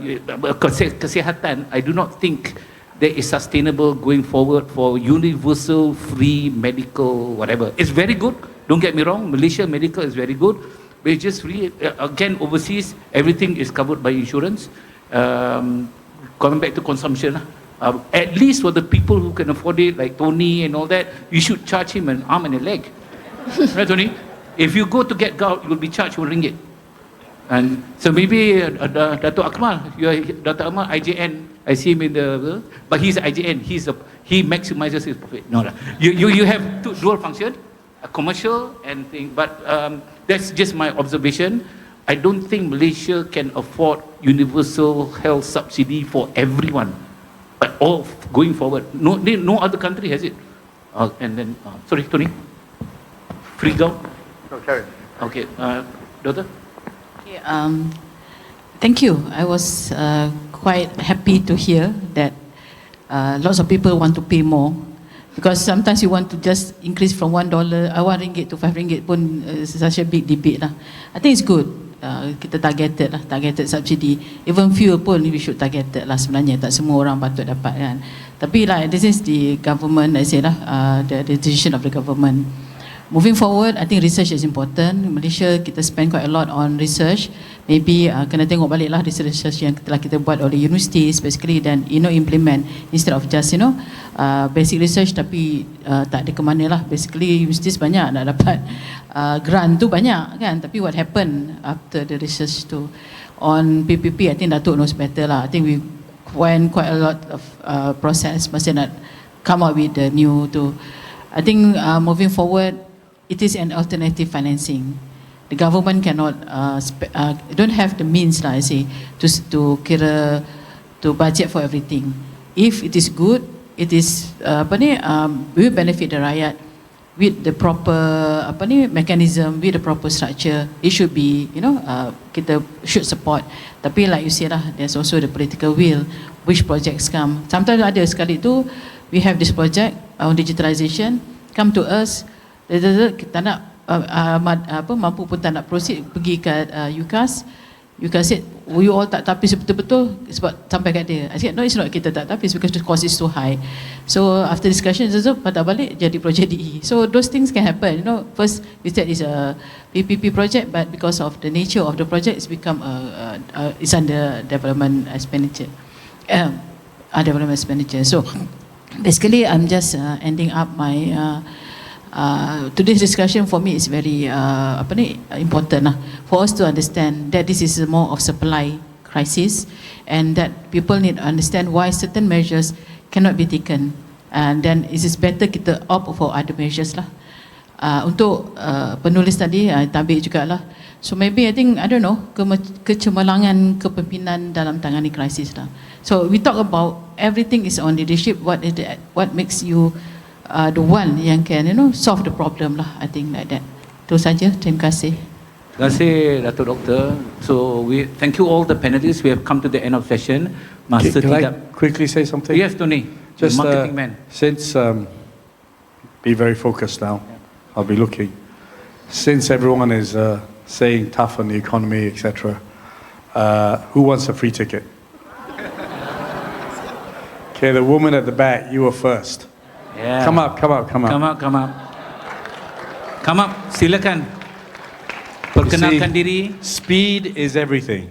kesihatan, I do not think that is sustainable going forward for universal free medical whatever. It's very good, don't get me wrong, Malaysia medical is very good, but it's just free. Again, overseas, everything is covered by insurance. Coming back to consumption, at least for the people who can afford it, like Tony and all that, you should charge him an arm and a leg. Right, Tony? If you go to get gout, you will be charged RM1. And so maybe Dato' Akmal, Dato' Akmal, IJN, I see him in the, but he's IJN, he maximizes his profit. No, you have dual function, a commercial and thing, but that's just my observation. I don't think Malaysia can afford universal health subsidy for everyone, but all going forward. No other country has it. And then, sorry, Tony. Free gout? No, Karen. Okay, Doctor? Okay, thank you. I was quite happy to hear that lots of people want to pay more, because sometimes you want to just increase from $1, RM1 to RM5 pun such a big debate lah. I think it's good. Kita targeted subsidi. Even fuel pun we should targeted lah sebenarnya. Tak semua orang patut dapat kan. Tapi like this is the government, I say lah, the decision of the government. Moving forward, I think research is important. Malaysia, kita spend quite a lot on research. Maybe kena tengok balik lah research yang telah kita buat oleh universities basically, dan implement instead of just basic research tapi tak ada ke mana lah. Basically universities banyak nak dapat grant tu banyak kan, tapi what happened after the research tu on PPP, I think Datuk knows better lah. I think we went quite a lot of process masa nak come up with the new tu. I think moving forward, it is an alternative financing. The government cannot don't have the means lah, I say, to budget for everything. If it is good, it is will benefit the rakyat with the proper mechanism, with the proper structure. It should be, kita should support. Tapi like you say lah, there's also the political will, which projects come. Sometimes ada sekali tu, we have this project on digitalization, come to us, kita nak mampu pun tak nak proceed, pergi kat UCAS. UCAS said, you all tak tapis betul-betul sebab sampai kat dia. I said, no, it's not kita tak tapis because the cost is too high. So after discussion, patah balik jadi projek DE. So those things can happen. First we said it's a PPP project, but because of the nature of the project, it's become it's under development expenditure. Development expenditure. So basically, I'm just ending up my today's discussion for me is very important lah, for us to understand that this is more of supply crisis, and that people need to understand why certain measures cannot be taken, and then it is better kita opt for other measures lah. Untuk penulis tadi tabik jugalah. So maybe I think, I don't know, kecemerlangan kepimpinan dalam tangani krisis lah. So we talk about everything is on leadership. What makes you the one yang can solve the problem lah. I think like that. Itu saja. Terima kasih. Terima kasih, Datuk Doktor. So we thank you all the panelists. We have come to the end of session. Master Can I Tidak. quickly say something? Yes, Tony. Just marketing man. since be very focused now. I'll be looking. Since everyone is saying tough on the economy, etc., who wants a free ticket? Okay, the woman at the back, you were first. Yeah. Come up. Come up. Come up, silakan. Perkenalkan diri. Speed is everything.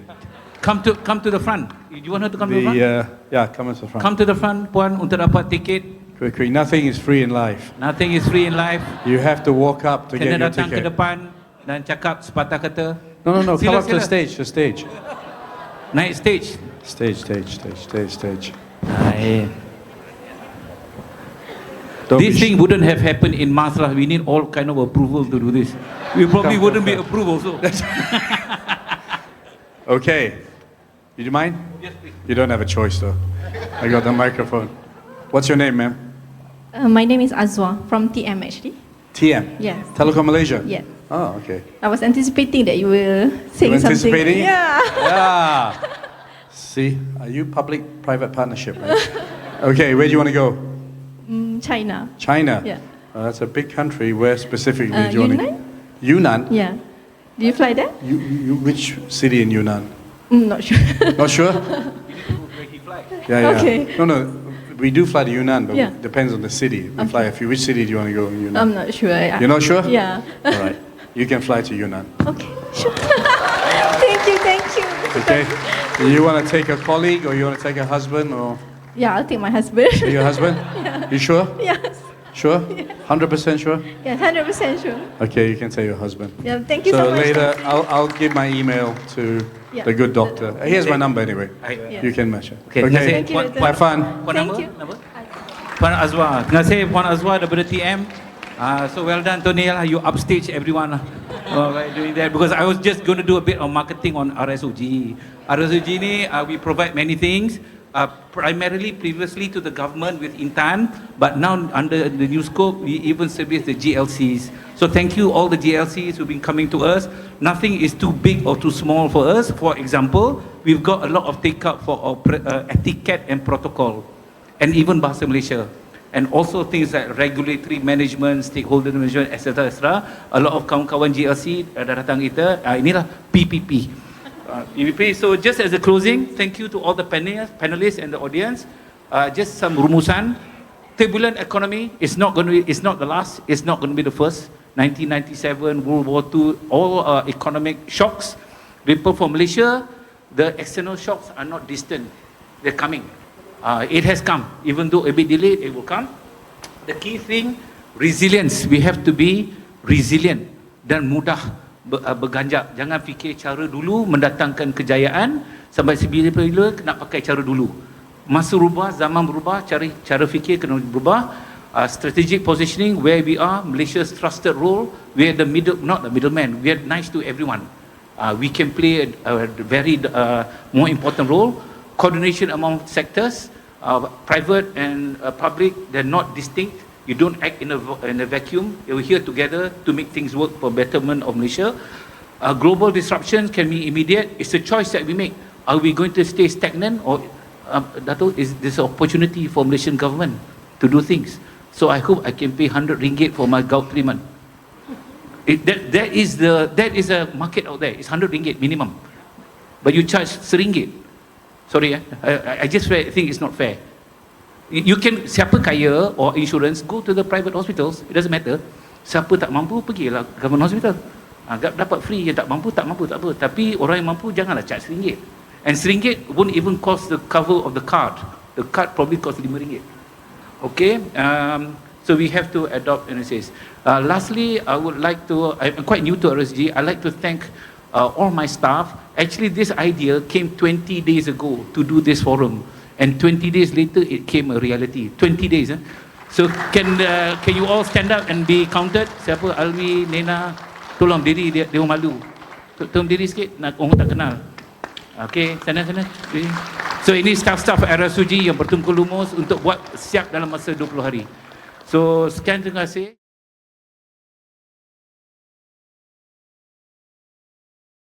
Come to the front. You want her to come to the front? Yeah, come to the front. Come to the front, puan, untuk dapat tiket. Quick. Nothing is free in life. Nothing is free in life. You have to walk up to get Kena your datang ke ticket. depan dan cakap sepatah kata. No. Sila, Come up to sila. the stage. Naik stage. Stage. This thing wouldn't have happened in Masrah. We need all kind of approval to do this. We probably wouldn't be approved also. Okay. Do you mind? Yes, please. You don't have a choice though. I got the microphone. What's your name, ma'am? My name is Azwa from TM actually. TM? Yes. Telecom Malaysia? Yeah. Oh, okay. I was anticipating that you will say You something. anticipating? Yeah. See, are you public-private partnership, right? Okay, where do you want to go? China. China? Yeah. That's a big country. Where specifically do you want to Yunnan? Yunnan? Yeah. Do you fly there? You, which city in Yunnan? Not sure. Not sure? Yeah. Okay. No. We do fly to Yunnan, but Yeah. it depends on the city. We fly a few. Which city do you want to go in Yunnan? I'm not sure. You're not sure? Yeah. All right. You can fly to Yunnan. Okay. Sure. Thank you. Okay. You want to take a colleague or you want to take a husband or Yeah, I'll take my husband. take your husband? Yeah. You sure? Yes. Sure? 100% sure? Yeah, 100% sure. Okay, you can take your husband. Yeah, thank you so much. Later, I'll give my email to Yeah. the good doctor. Here's my number anyway. Yeah. You can match it. Okay, terima kasih. Thank you, Doctor. Have fun. Puan Thank nama? you. Nama? Puan Azwa. Terima kasih Puan Azwa daripada TM. So well done, Tony. You upstage everyone by doing that because I was just going to do a bit of marketing on RSOG. RSOG ni we provide many things. Primarily previously to the government with Intan, but now under the new scope, we even service the GLCs. So thank you all the GLCs who've been coming to us. Nothing is too big or too small for us. For example, we've got a lot of take-up for our etiquette and protocol, and even Bahasa Malaysia. And also things like regulatory management, stakeholder management, etc. A lot of kawan-kawan GLC dah datang kita. Inilah PPP. PPP. So just as a closing, thank you to all the panelists and the audience. Just some rumusan. Turbulent economy is not going to be, it's not the last, it's not going to be the first. 1997, World War II, all economic shocks. Ripple for Malaysia, the external shocks are not distant. They're coming. It has come. Even though a bit delayed, it will come. The key thing, resilience. We have to be resilient dan mudah berganjak. Jangan fikir cara dulu mendatangkan kejayaan sampai bila nak pakai cara dulu. Masa berubah, zaman berubah, cara fikir kena berubah. Strategic positioning, where we are, Malaysia's trusted role. We are not the middleman. We are nice to everyone. We can play a very more important role. Coordination among sectors, private and public, they're not distinct. You don't act in a vacuum. We're here together to make things work for betterment of Malaysia. Global disruption can be immediate. It's a choice that we make. Are we going to stay stagnant or, Dato', is this an opportunity for Malaysian government to do things? So I hope I can pay 100 ringgit for my gout treatment. That is a market out there. It's 100 ringgit minimum. But you charge RM1. Sorry, I just think it's not fair. You can, siapa kaya or insurance, go to the private hospitals. It doesn't matter. Siapa tak mampu, pergilah government hospital. Dapat free, yang tak mampu, tak apa. Tapi orang yang mampu, janganlah charge RM1. And RM1 won't even cost the cover of the card. The card probably costs RM5. Okay, so we have to adopt NSAs. Lastly, I would like to, I'm quite new to RSG, I'd like to thank all my staff. Actually, this idea came 20 days ago to do this forum, and 20 days later it came a reality. 20 days. So can you all stand up and be counted? Siapa? Alwi, Nena, tolong diri, dia malu. Tolong diri sikit, nak orang tak kenal. Okay, sana. So ini staff-staff RSOG yang bertungkul lumus untuk buat siap dalam masa 20 hari. So sekian, terima kasih.